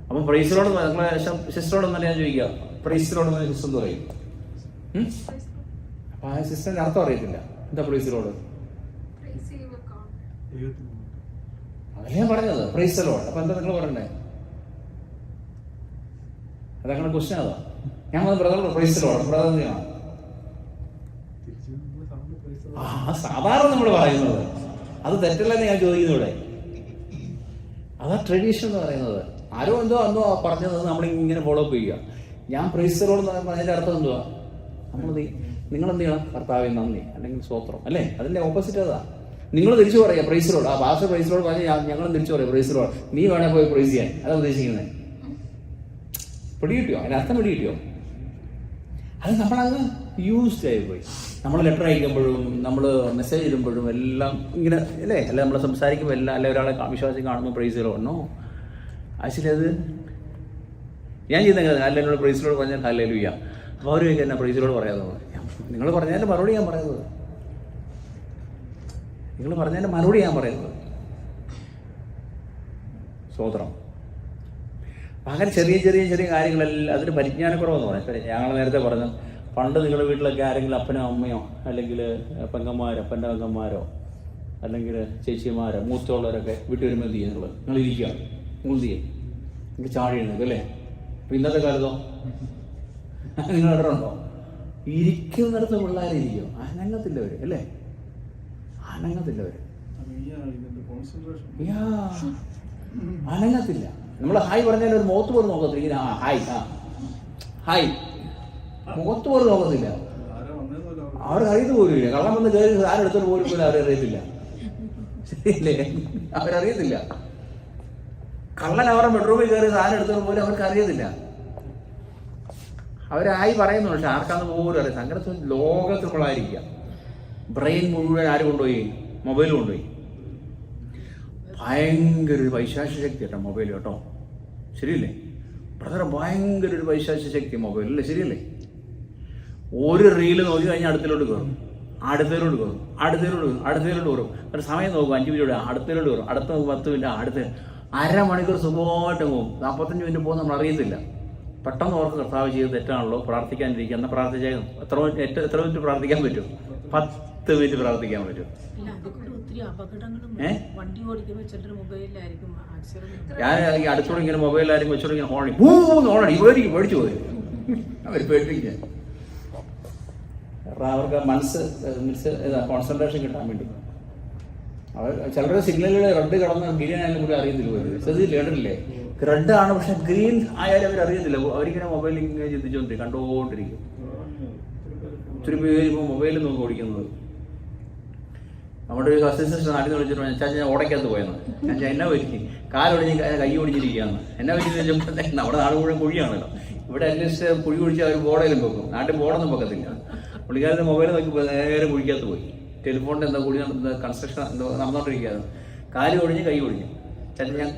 അപ്പം പ്രൈസിലോട് നമ്മളെ സിസ്റ്ററോടൊന്നല്ല ഞാൻ ചോദിക്കുക, പ്രൈസിലോടൊന്ന് സിസ്റ്റർ എന്ന് പറയും. അപ്പൊ ആ സിസ്റ്ററിന്റെ അർത്ഥം അറിയത്തില്ല. എന്താ പ്രൈസിലോട്? അതല്ലേ ഞാൻ പറഞ്ഞത്, പ്രൈസിലോട്. അപ്പൊ എന്താ നിങ്ങൾ പറയണ്ടേ? അതങ്ങനെ ക്വസ്റ്റ്യൻ അതാ. ഞാൻ ബ്രദർ പ്രൈസിലോട്, ബ്രദർ എന്തിനാണ് സാധാരണ നമ്മൾ പറയുന്നത്? അത് തെറ്റല്ലെന്ന് ഞാൻ ചോദിക്കുന്നു ഇവിടെ. അതാ ട്രഡീഷൻ എന്ന് പറയുന്നത്. ആരോ എന്തോ പറഞ്ഞത് നമ്മളിങ്ങനെ ഫോളോ അപ്പ് ചെയ്യുക. ഞാൻ പ്രൈസിലോട് എന്ന് പറഞ്ഞതിന്റെ അർത്ഥം എന്തുവാ? നിങ്ങൾ എന്ത് ചെയ്യണം? കർത്താവേ നന്ദി, അല്ലെങ്കിൽ സ്തോത്രം അല്ലേ. അതിന്റെ ഓപ്പോസിറ്റ് അതാ. നിങ്ങൾ തിരിച്ചു പറയുക പ്രൈസിലോട്. ആ ഭാഷ പ്രൈസിലോട് പറഞ്ഞാൽ ഞങ്ങളും തിരിച്ചു പറയാം പ്രൈസിലോട്. നീ വേണേ പോയി പ്രൈസ് ചെയ്യാൻ. അതാ ഉദ്ദേശിക്കുന്നത്. പിടികിട്ടിയോ? അതിന്റെ അർത്ഥം പിടികിട്ടിയോ? അത് നമ്മളത് യൂസ്ഡ് ആയിപ്പോയി. നമ്മൾ ലെറ്റർ അയക്കുമ്പോഴും നമ്മൾ മെസ്സേജ് ഇടുമ്പോഴും എല്ലാം ഇങ്ങനെ അല്ലേ, അല്ലെ നമ്മൾ സംസാരിക്കുമ്പോൾ എല്ലാം, അല്ലെ ഒരാളെ വിശ്വാസം കാണുമ്പോൾ പ്രൈസിലോടണോ. ആക്ച്വലി അത് ഞാൻ ചെയ്യുന്ന അല്ല, എന്നോട് പ്രൈസിലോട് പറഞ്ഞാൽ ഹല്ലേലൂയ. അപ്പോൾ അവർ എന്നെ പ്രൈസിലോട് പറയാതെ, നിങ്ങൾ പറഞ്ഞതിൻ്റെ മറുപടി ഞാൻ പറയുന്നത്. നിങ്ങൾ പറഞ്ഞതിൻ്റെ മറുപടി ഞാൻ പറയുന്നത് സ്തോത്രം. അങ്ങനെ ചെറിയ ചെറിയ ചെറിയ കാര്യങ്ങളെല്ലാം അതിന് പരിജ്ഞാനക്കുറവെന്ന് പറയാം. ഞങ്ങൾ നേരത്തെ പറഞ്ഞു, പണ്ട് നിങ്ങളുടെ വീട്ടിലൊക്കെ ആരെങ്കിലും അപ്പനോ അമ്മയോ അല്ലെങ്കിൽ പെങ്ങന്മാരോ, അപ്പൻ്റെ പെങ്ങന്മാരോ അല്ലെങ്കിൽ ചേച്ചിമാരോ മൂത്തുള്ളവരൊക്കെ വീട്ടിൽ വരുമ്പോൾ എന്ത് ചെയ്യും? നിങ്ങൾ ഇരിക്കുക, മൂന്തിയെ നിങ്ങൾക്ക് ചാടി എഴുന്നേക്കും അല്ലേ. അപ്പം ഇന്നത്തെ കാലത്തോ നിങ്ങൾ ഇടറുണ്ടോ? ഇരിക്കുന്നിടത്ത് പിള്ളേരിരിക്കും, അനങ്ങത്തില്ലവർ അല്ലേ, അനങ്ങത്തില്ലവർ, അനങ്ങത്തില്ല. നമ്മൾ ഹായ് പറഞ്ഞാൽ ഒരു മുഖത്ത് പോലും നോക്കത്തില്ല. ഇങ്ങനെ ഹായ് ഹായ് മുഖത്ത് പോലും നോക്കത്തില്ല. അവർക്ക് അറിയത്ത് പോലും ഇല്ല. കള്ളം വന്ന് കയറി ആരെടുത്തോട്ട് പോലും പോലും അവരറിയത്തില്ല. ശരിയല്ലേ? അവരറിയത്തില്ല. കള്ളൻ അവരുടെ ബെഡ്റൂമിൽ കയറി സാധനം എടുത്തോട്ട് പോലും അവർക്ക് അറിയത്തില്ല. അവരായി പറയുന്നു, പക്ഷെ ആർക്കാന്ന് പോലും അറിയാം. സങ്കടത്തിൽ ലോകത്തിൽ നമ്മളായിരിക്കുക. ബ്രെയിൻ മുഴുവൻ ആര് കൊണ്ടുപോയി? മൊബൈൽ കൊണ്ടുപോയി. ഭയങ്കര ഒരു പൈശാചിക ശക്തി കേട്ടോ മൊബൈൽ കേട്ടോ. ശരിയല്ലേ ബ്രദറെ? ഭയങ്കര ഒരു പൈശാചിക ശക്തി മൊബൈൽ അല്ലേ? ശരിയല്ലേ? ഒരു റീല് നോക്കി കഴിഞ്ഞാൽ അടുത്തിലോട്ട് കയറും, അടുത്തതിലോട്ട് കയറും, അടുത്തതിലോട്ട് കയറും. ഒരു സമയം നോക്കും, 5 മിനിറ്റ് അടുത്തതിലോട്ട് കയറും, അടുത്ത 10 മിനിറ്റ്, അടുത്ത അരമണിക്കൂർ സുഖമായിട്ട് പോകും. 45 മിനിറ്റ് പോകും, നമ്മൾ അറിയത്തില്ല. പെട്ടെന്ന് ഓർക്ക് കർത്താവ് ചെയ്ത് തെറ്റാണല്ലോ, പ്രാർത്ഥിക്കാനിരിക്കുക. എന്നാൽ പ്രാർത്ഥിച്ചാൽ എത്ര മിനിറ്റ് പ്രാർത്ഥിക്കാൻ പറ്റും? 10 മിനിറ്റ് പ്രാർത്ഥിക്കാൻ പറ്റും. ഞാൻ ഈ അടുത്തോടെ ഇങ്ങനെ മൊബൈലായിരിക്കും വെച്ചോണ്ട് ഇങ്ങനെ ഹോണടി പേടിച്ചു പോയി. അവർ പേടിപ്പിക്കുക. അവർക്ക് മനസ്സ് കോൺസെൻട്രേഷൻ കിട്ടാൻ വേണ്ടി. അവർ ചിലരുടെ സിഗ്നലുകൾ റെഡ് കടന്ന് ഗ്രീൻ ആയാലും കൂടി അറിയത്തില്ല പോലും. ശ്രദ്ധിച്ചില്ല, കേട്ടില്ലേ? റെഡ് ആണ്, പക്ഷെ ഗ്രീൻ ആയാലും അവർ അറിയത്തില്ല. അവരിങ്ങനെ മൊബൈൽ ഇങ്ങനെ ചിന്തിച്ചോണ്ടിരിക്കും, കണ്ടുകൊണ്ടിരിക്കും. ഒത്തിരി പേര് ഇപ്പോൾ മൊബൈലിൽ നോക്കി ഓടിക്കുന്നത്. നമ്മുടെ ഒരു കസിൻ സിസ്റ്റർ നാട്ടിൽ നിന്ന് വിളിച്ചിട്ട് ഞാൻ ഓടയ്ക്കകത്ത് പോയെന്ന്. ഞാൻ എന്നാ പറ്റി? കാലൊടിഞ്ഞ് കൈ ഒടിഞ്ഞിരിക്കുകയാണ്. എന്നാ പറ്റി ചോദിച്ചപ്പോഴത്തേക്ക് നമ്മുടെ നാട് മുഴുവൻ കുഴിയാണല്ലോ. ഇവിടെ അന്വേഷിച്ച് കുഴി കുഴിച്ച് അവർ ബോർഡേലും വെക്കും. നാട്ടിൽ ബോർഡൊന്നും വെക്കത്തില്ല. പുള്ളിക്കാരൻ്റെ മൊബൈൽ നോക്കി നേരെ കുഴിക്കകത്ത് പോയി. ടെലിഫോണിൻ്റെ എന്താ കൂടി കൺസ്ട്രക്ഷൻ എന്തോ നടന്നുകൊണ്ടിരിക്കുകയാണ്. കാല് ഒടിഞ്ഞ് കൈ ഒടിഞ്ഞു. ചേട്ടൻ ഞാൻ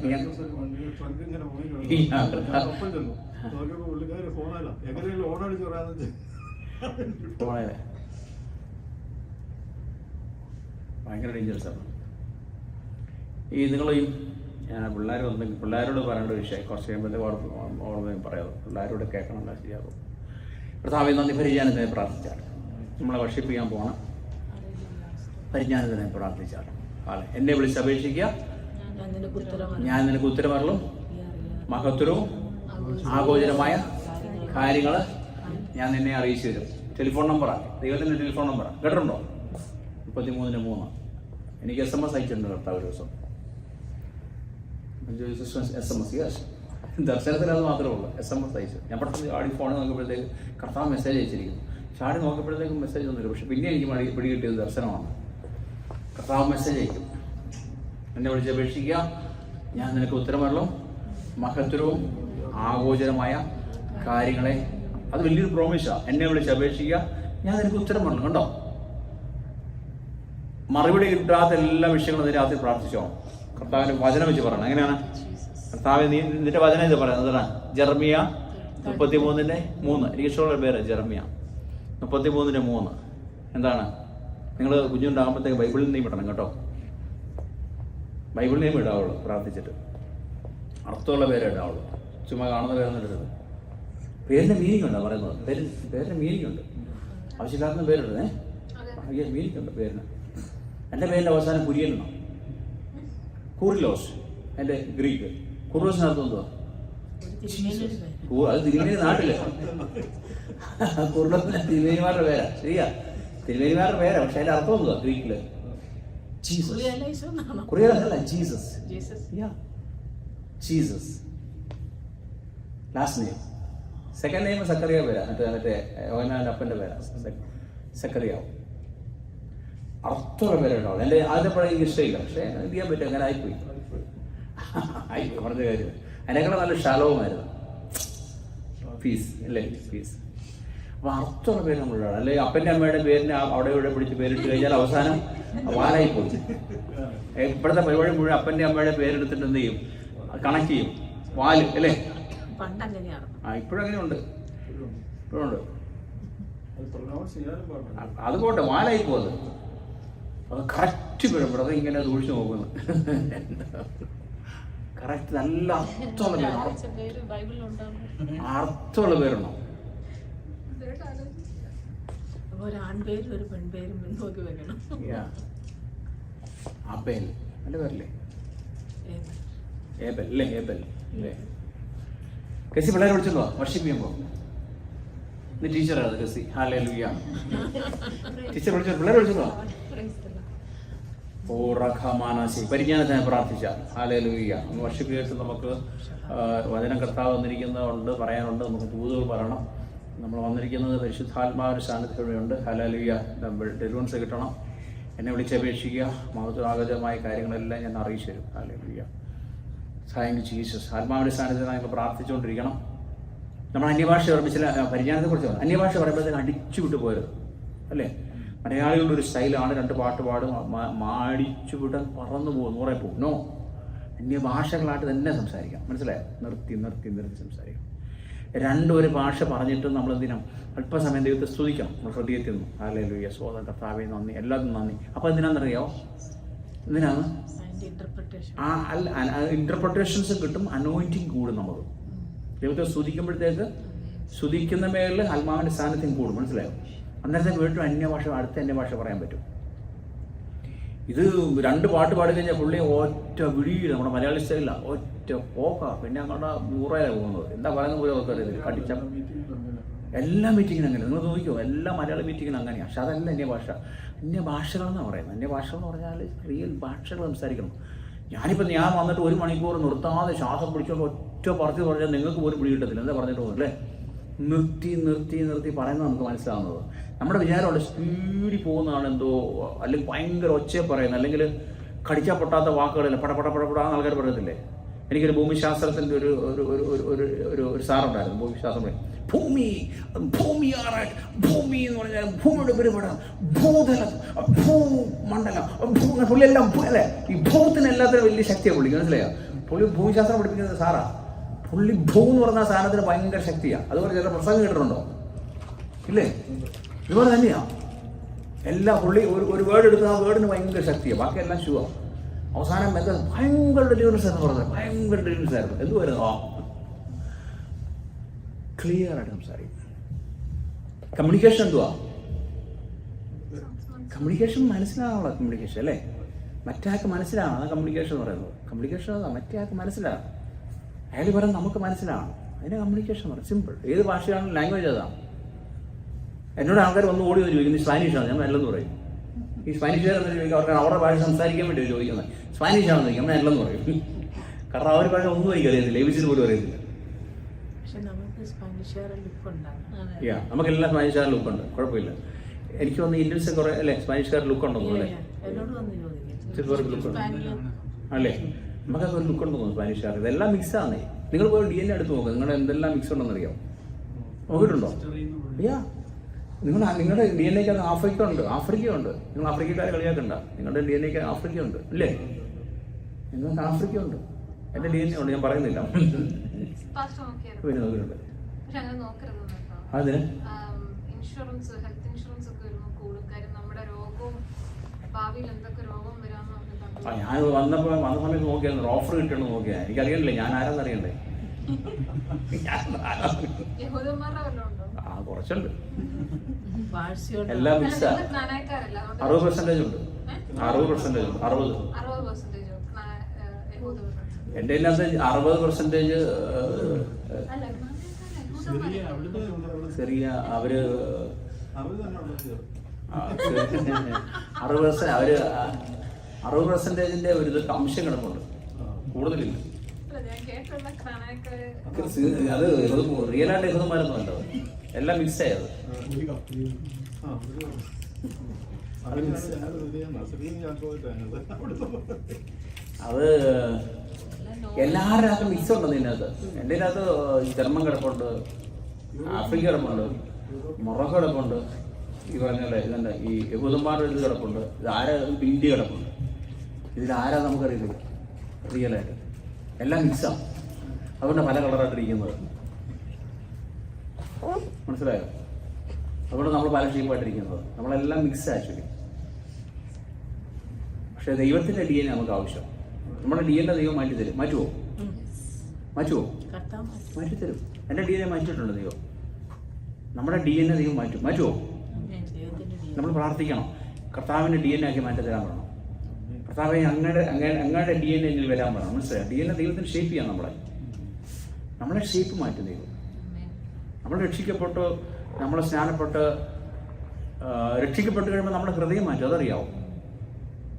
ഭയങ്കര ഡേഞ്ചറസ് ആണ്. ഈ നിങ്ങൾ ഞാൻ പിള്ളേർ വന്നെങ്കിൽ പിള്ളേരോട് പറയേണ്ട ഒരു വിഷയം കുറച്ച് കഴിയുമ്പോഴത്തേക്ക് പറയാം. പിള്ളേരോട് കേൾക്കണം, ശരിയാകും. കർത്താവേ നന്ദി. പരിജ്ഞാനത്തിനെ പ്രാർത്ഥിച്ചാൽ നമ്മളെ വർഷിപ്പിക്കാൻ പോകണം. പരിജ്ഞാനത്തിനെ പ്രാർത്ഥിച്ചാൽ എന്നെ വിളിച്ച് അപേക്ഷിക്കുക, ഞാൻ നിനക്ക് ഉത്തരമരുളും. മഹത്വവും ആഗോചരമായ കാര്യങ്ങൾ ഞാൻ നിന്നെ അറിയിച്ചു തരും. ടെലിഫോൺ നമ്പറാണ്, ദൈവത്തിൻ്റെ ടെലിഫോൺ നമ്പറാണ്. കേട്ടിട്ടുണ്ടോ? 33-3. എനിക്ക് SMS അയച്ചിട്ടുണ്ട് കർത്താവ് ഒരു ദിവസം. SMS, യെസ്, ദർശനത്തിൽ അത് മാത്രമേ ഉള്ളൂ. SMS അയച്ചു. ഞാൻ പെട്ടെന്ന് ചാടി ഫോണിൽ നോക്കിയപ്പോഴത്തേക്ക് കർത്താവ് മെസ്സേജ് അയച്ചിരിക്കുന്നു. ചാടി നോക്കിയപ്പോഴത്തേക്കും മെസ്സേജ് ഒന്നുമില്ല. പക്ഷെ പിന്നെ എനിക്ക് പിടി കിട്ടിയത് ദർശനമാണ്. കർത്താവ് മെസ്സേജ് അയക്കും, എന്നെ വിളിച്ചപേക്ഷിക്കുക, ഞാൻ നിനക്ക് ഉത്തരമരുളും, മഹത്തരവും ആഗോചരമായ കാര്യങ്ങളെ. അത് വലിയൊരു പ്രോമിസാണ്. എന്നെ വിളിച്ചപേക്ഷിക്കുക, ഞാൻ നിനക്ക് ഉത്തരമരുളും. കണ്ടോ? മറുപടി കിട്ടാത്ത എല്ലാ വിഷയങ്ങളും രാത്രി പ്രാർത്ഥിച്ചോ. കർത്താവിൻ്റെ വചനം വെച്ച് പറയണം. എങ്ങനെയാണ് കർത്താവ് നിന്റെ വചനം ഇത് പറയുന്നത്? ജെറമിയ 33:3. എനിക്ക് ഇഷ്ടമുള്ള പേര് ജെറമിയ 33:3. എന്താണ്? നിങ്ങൾ കുഞ്ഞുണ്ടാകുമ്പോഴത്തേക്ക് ബൈബിളിൽ നിന്നും ഇടണം കേട്ടോ. ബൈബിളിൽ നിന്നും ഇടാവുള്ളൂ. പ്രാർത്ഥിച്ചിട്ട് അർത്ഥമുള്ള പേരെ ഇടാവുള്ളൂ. ചുമ്മാ കാണുന്ന പേരൊന്നും ഇടരുത്. പേരിൻ്റെ മീനിങ് ഉണ്ടോ പറയുന്നത്? പേരിൻ്റെ മീനിങ് ഉണ്ട്. ആവശ്യമില്ലാത്ത പേരിടുന്നേ. മീനിങ് ഉണ്ട് പേരിന്. എൻ്റെ പേരിൻ്റെ അവസാനം കുര്യനാണ്. കൂറിലോസ് എൻ്റെ ഗ്രീക്ക്. കുറിലോസിനർത്ഥം എന്തുവാ? അത് തിരുമേനി നാട്ടില്. കുറിലോസിന് തിരുമേനിമാരുടെ പേരാ. ശരിയാ, തിരുമേനിമാരുടെ പേരാ. പക്ഷെ അതിൻ്റെ അർത്ഥം എന്തുവാ ഗ്രീക്കില്? ജീസസ്. കുറിയല്ല, Jesus. Jesus last name. Second name Zachariah പേരാ. മറ്റേ യോഹന്നാന്റെ അപ്പൻ്റെ പേരാ സക്കറിയാവും. അർത്ഥമുള്ള പേരുണ്ടാവും. എൻ്റെ ആദ്യത്തെ പഴയ എനിക്ക് ഇഷ്ടമില്ല, പക്ഷേ എന്ത് ചെയ്യാൻ പറ്റും, അങ്ങനെ ആയിപ്പോയി. പറഞ്ഞ കാര്യം അതിനേക്കാളും നല്ല ശാലവുമായിരുന്നു. ഫീസ് അല്ലേ, ഫീസ്. അപ്പോൾ അർത്ഥമുള്ള പേര് നമ്മളിടാണ്. അല്ലെങ്കിൽ അപ്പൻ്റെ അമ്മയുടെ പേരിന് അവിടെ ഇവിടെ പിടിച്ച് പേരിട്ട് കഴിഞ്ഞാൽ അവസാനം വാലായിപ്പോയി. ഇപ്പോഴത്തെ പരിപാടി മുഴുവൻ അപ്പൻ്റെ അമ്മയുടെ പേരെടുത്തിട്ട് എന്ത് ചെയ്യും? കണക്ട് ചെയ്യും. വാല് അല്ലേ? ഇപ്പോഴും അങ്ങനെയുണ്ട്, ഇപ്പോഴുണ്ട്. അത് പോട്ടെ, വാലായി പോകുന്നത്. അത് കറക്റ്റ് പേരും ബ്രദർ ഇങ്ങനെ ദൂഷിച്ച് നോക്കുന്നു. കറക്റ്റ് നല്ല അർത്ഥമുള്ള പേര്, അർത്ഥമുള്ള പേരുണ്ടോ? അബേൽ നല്ല പേരല്ലേ? ഏബൽ അല്ലേ? ഏബൽ അല്ലേ? കെസി പിള്ളേരെ വിളിച്ചോ വർഷിപ്പ് ചെയ്യുമ്പോ? ഇത് ടീച്ചറാണ് കെസി. ഹല്ലേലൂയ. ടീച്ചർ വിളിച്ചോ, പിള്ളേരെ വിളിച്ചോ? പരിജ്ഞാനത്തിനെ പ്രാർത്ഥിച്ച. ഹല്ലേലൂയ. വർഷിപ്പ് കേട്ട് നമുക്ക് വചനം കർത്താവ് വന്നിരിക്കുന്നതുകൊണ്ട് പറയാനുണ്ട്. നമുക്ക് ദൂതുകൾ പറയണം. നമ്മൾ വന്നിരിക്കുന്നത് പരിശുദ്ധാത്മാവിന്റെ സാന്നിധ്യമുണ്ട്. ഹല്ലേലൂയ. ഡെലിവൻസ് കിട്ടണം. എന്നെ വിളിച്ചപേക്ഷിക്കുക. മഹത്വാഗതമായ കാര്യങ്ങളെല്ലാം ഞാൻ അറിയിച്ചു തരും. ഹല്ലേലൂയ. Thank you Jesus. ആത്മാവിന്റെ സാന്നിധ്യം നമ്മൾ പ്രാർത്ഥിച്ചുകൊണ്ടിരിക്കണം. നമ്മൾ അന്യഭാഷ ഓർമ്മിച്ചില്ല. പരിജ്ഞാനത്തെക്കുറിച്ച് പറഞ്ഞു. അന്യഭാഷ പറയുമ്പോഴത്തേക്ക് അടിച്ചു വിട്ട് പോയത് അല്ലേ? മലയാളികളുടെ ഒരു സ്റ്റൈലാണ്. 2 പാട്ട് പാടും, മാടിച്ചു വിടാൻ പറന്നു പോകും, നൂറെ പോകും. നോ, അന്യഭാഷകളായിട്ട് തന്നെ സംസാരിക്കാം. മനസ്സിലായോ? നിർത്തി നിർത്തി നിർത്തി സംസാരിക്കാം. 2 ഭാഷ പറഞ്ഞിട്ട് നമ്മൾ എന്തിനാ അല്പസമയം ദൈവത്തെ സ്തുതിക്കണം. നമ്മൾ ഹൃദയത്തിൽ നിന്ന് ഹല്ലേലൂയ, സ്വതന്ത്ര കർത്താവേ നന്ദി, എല്ലാത്തിനും നന്ദി. അപ്പോൾ എന്തിനാണെന്നറിയാമോ? എന്തിനാണ്? ഇന്റർപ്രിട്ടേഷൻസ് കിട്ടും, അനോയിന്റിങ് കൂടും. നമ്മൾ ദൈവത്തെ സ്തുതിക്കുമ്പോഴത്തേക്ക് സ്തുതിക്കുന്ന മേളിൽ ആത്മാവിന്റെ സാന്നിധ്യം കൂടും. മനസ്സിലായോ? അന്നേരത്തേക്ക് വീണ്ടും അന്യഭാഷ, അടുത്ത അന്യഭാഷ പറയാൻ പറ്റും. ഇത് 2 പാട്ട് പാടി കഴിഞ്ഞാൽ പുള്ളി ഒറ്റ വിടിയില്ല. നമ്മുടെ മലയാളി സ്റ്റൈലില്ല, ഒറ്റ പോക്കാ. പിന്നെ അങ്ങോട്ട് 100 പോകുന്നത്. എന്താ പറയുന്നത് പോലും അവർക്കറിയില്ല. കടിച്ച എല്ലാ മീറ്റിങ്ങിനും അങ്ങനെ. നിങ്ങൾ നോക്കിയോ, എല്ലാ മലയാളി മീറ്റിങ്ങിനും അങ്ങനെയാണ്. പക്ഷെ അതല്ല അന്യഭാഷ. അന്യഭാഷകളെന്നാണ് പറയുന്നത്. അന്യഭാഷകൾ എന്ന് പറഞ്ഞാൽ റിയൽ ഭാഷകൾ സംസാരിക്കണം. ഞാൻ വന്നിട്ട് 1 മണിക്കൂർ നിർത്താതെ ശ്വാസം പിടിച്ചുകൊണ്ട് ഒറ്റ പറഞ്ഞാൽ നിങ്ങൾക്ക് പോലും പിടി കിട്ടത്തില്ല. എന്താ പറഞ്ഞിട്ട് പോകുന്നത് അല്ലേ? നിർത്തി നിർത്തി നിർത്തി പറയുന്നത് നമുക്ക് മനസ്സിലാവുന്നത്. നമ്മുടെ വിചാരമുണ്ട് സ്പീഡിൽ പോകുന്നതാണ് എന്തോ, അല്ലെങ്കിൽ ഭയങ്കര ഒച്ചയെ പറയുന്നത്, അല്ലെങ്കിൽ കടിച്ചാൽ പൊട്ടാത്ത വാക്കുകളില്ല, പടപടപടപടാന്ന് ആൾക്കാർ പറയത്തില്ലേ? എനിക്കൊരു ഭൂമിശാസ്ത്രത്തിൻ്റെ ഒരു സാറുണ്ടായിരുന്നു. ഭൂമിശാസ്ത്രം ഭൂമി എന്ന് പറഞ്ഞാൽ ഭൂമിയുടെ പരിപാടാണ്, ഭൂതലം, ഭൂമണ്ഡലം, പുള്ളിയെല്ലാം അല്ലേ? ഈ ഭൂത്തിന് എല്ലാത്തിനും വലിയ ശക്തിയാണ് പുള്ളിക്ക്. മനസ്സിലായോ? പുള്ളി ഭൂമിശാസ്ത്രം പഠിപ്പിക്കുന്നത് സാറാ. പുള്ളി ഭൂ എന്ന് പറഞ്ഞ സാധനത്തിന് ഭയങ്കര ശക്തിയാണ്. അതുപോലെ ചില പ്രസംഗം കേട്ടിട്ടുണ്ടോ? ഇല്ലേ? ഇതുപോലെ തന്നെയാണ്. എല്ലാ പുള്ളി ഒരു വേർഡ് എടുക്കുന്ന ആ വേർഡിന് ഭയങ്കര ശക്തിയാണ്, ബാക്കിയെല്ലാം ഷുവാണ്. അവസാനം എന്താ ഭയങ്കര ഡെലിവറൻസ് എന്ന് പറഞ്ഞത്, ഭയങ്കര ഡെലിവറൻസ് ആയിരുന്നു. എന്തുവായിരുന്നു? ക്ലിയർ ആയിട്ട് സംസാരിക്കും. കമ്മ്യൂണിക്കേഷൻ എന്തുവാ? കമ്മ്യൂണിക്കേഷൻ മനസ്സിലാകാനുള്ള കമ്മ്യൂണിക്കേഷൻ അല്ലേ? മറ്റേയാൾക്ക് മനസ്സിലാവണം. അതാണ് കമ്മ്യൂണിക്കേഷൻ എന്ന് പറയുന്നത്. കമ്മ്യൂണിക്കേഷൻ അതാ, മറ്റേയാൾക്ക് മനസ്സിലാകണം. അയാൾ പറയുന്നത് നമുക്ക് മനസ്സിലാവണം. അതിനെ കമ്മ്യൂണിക്കേഷൻ പറയും. സിമ്പിൾ. ഏത് ഭാഷയാണെങ്കിലും ലാംഗ്വേജ് അതാണ്. എന്നോട് ആൾക്കാർ വന്ന് ഓടി വന്ന് ചോദിക്കുന്നത് സ്പാനിഷാണ്, ഞാൻ നല്ലതെന്ന് പറയും. ഈ സ്പാനിഷുകാരെന്ന് ചോദിക്കുക, അവർക്ക് അവരുടെ ഭാഷ സംസാരിക്കാൻ വേണ്ടി ചോദിക്കുന്നത് സ്പാനിഷാണെന്ന് ചോദിക്കും, നമ്മൾ നല്ലതെന്ന് പറയും. കാരണം അവർ ഭാഷ ഒന്നും എനിക്ക് അറിയത്തില്ല, എബിസിന് പോലും അറിയത്തില്ല. നമുക്കെല്ലാം സ്പാനിഷുകാരുടെ ലുക്കുണ്ട്, കുഴപ്പമില്ല. എനിക്ക് വന്ന് ഇന്ത്യൻസ് കുറെ അല്ലേ സ്പാനിഷുകാരുടെ ലുക്കുണ്ടോ അല്ലേ? അല്ലേ, നമുക്കൊക്കെ ഒരു ലുക്കുണ്ടെന്ന് തോന്നുന്നു സ്പാനിഷുകാർ. ഇതെല്ലാം മിക്സാണ്. നിങ്ങൾ പോയി DNA എടുത്ത് നോക്കുക, നിങ്ങളുടെ എന്തെല്ലാം മിക്സ് ഉണ്ടെന്ന് അറിയാം. നോക്കിയിട്ടുണ്ടോ? നിങ്ങളുടെ DNA ആഫ്രിക്ക ഉണ്ട്. നിങ്ങൾ ആഫ്രിക്കക്കാരെ കളിയാക്കണ്ട. നിങ്ങളുടെ DNA ആഫ്രിക്ക ഉണ്ട് അല്ലേ? നിങ്ങൾക്ക് ആഫ്രിക്ക ഉണ്ട്. എന്റെ DNA ഉണ്ട്, ഞാൻ പറയുന്നില്ല. പിന്നെ നോക്കിയിട്ടുണ്ട്. അതിന് ഞാൻ വന്ന സമയത്ത് നോക്കിയായിരുന്നു, ഓഫർ കിട്ടണം നോക്കിയാ. എനിക്കറിയണ്ടേ ഞാൻ ആരാന്നറിയണ്ടേ? കുറച്ചുണ്ട്, എല്ലാം മിക്സാ. 60% ഉണ്ട്. 60%. എന്റെ അതിനകത്ത് 60% ചെറിയ അവര് 60% ഒരു ഇത് അംശം കിടപ്പുണ്ട്, കൂടുതലില്ല. അത് റിയലായിട്ട് യഹൂദന്മാരൊന്നും അല്ല, എല്ലാം മിക്സ് ആയത്. അത് എല്ലാവരുടെ അകത്ത് മിക്സ് ഉണ്ടെന്ന് ഇതിനകത്ത്. എൻ്റെ അകത്ത് ജർമ്മൻ കിടപ്പുണ്ട്, ആഫ്രിക്ക കിടപ്പുണ്ട്, മൊറോക്കോ കിടപ്പുണ്ട്, ഈ പറഞ്ഞ ഇതുണ്ട്, ഈ യഹൂദന്മാരുടെ ഇത് കിടപ്പുണ്ട്, ഇതാരാ ഇന്ത്യ കിടപ്പുണ്ട്. ഇതിലാരാ നമുക്കറിയില്ല റിയലായിട്ട്, എല്ലാം മിക്സാണ്. അതുകൊണ്ട് പല കളറായിട്ടിരിക്കുന്നത് മനസ്സിലായോ? അതുകൊണ്ട് നമ്മൾ പല ഷേപ്പായിട്ടിരിക്കുന്നത്, നമ്മളെല്ലാം മിക്സ് ആക്ച്വലി. പക്ഷെ ദൈവത്തിൻ്റെ DNA നമുക്ക് ആവശ്യം. നമ്മുടെ DNA ദൈവം മാറ്റിത്തരും. മാറ്റുമോ? മാറ്റിത്തരും. എൻ്റെ DNA മാറ്റിയിട്ടുണ്ട് ദൈവം. നമ്മുടെ DNA ദൈവം മാറ്റുമോ? നമ്മൾ പ്രാർത്ഥിക്കണം, കർത്താവിൻ്റെ DNA ആക്കി മാറ്റി തരാൻ പറയണം. കർത്താവെ അങ്ങയുടെ DNA എന്നിൽ വരാൻ പറയണം. മനസ്സിലായോ? DNA ദൈവത്തിന് ഷേപ്പ് ചെയ്യാം. നമ്മളെ ഷേപ്പ് മാറ്റും ദൈവം. നമ്മൾ രക്ഷിക്കപ്പെട്ട്, നമ്മൾ സ്നാനപ്പെട്ട് രക്ഷിക്കപ്പെട്ട് കഴിയുമ്പോൾ നമ്മുടെ ഹൃദയം മാറ്റും. അതറിയാവും.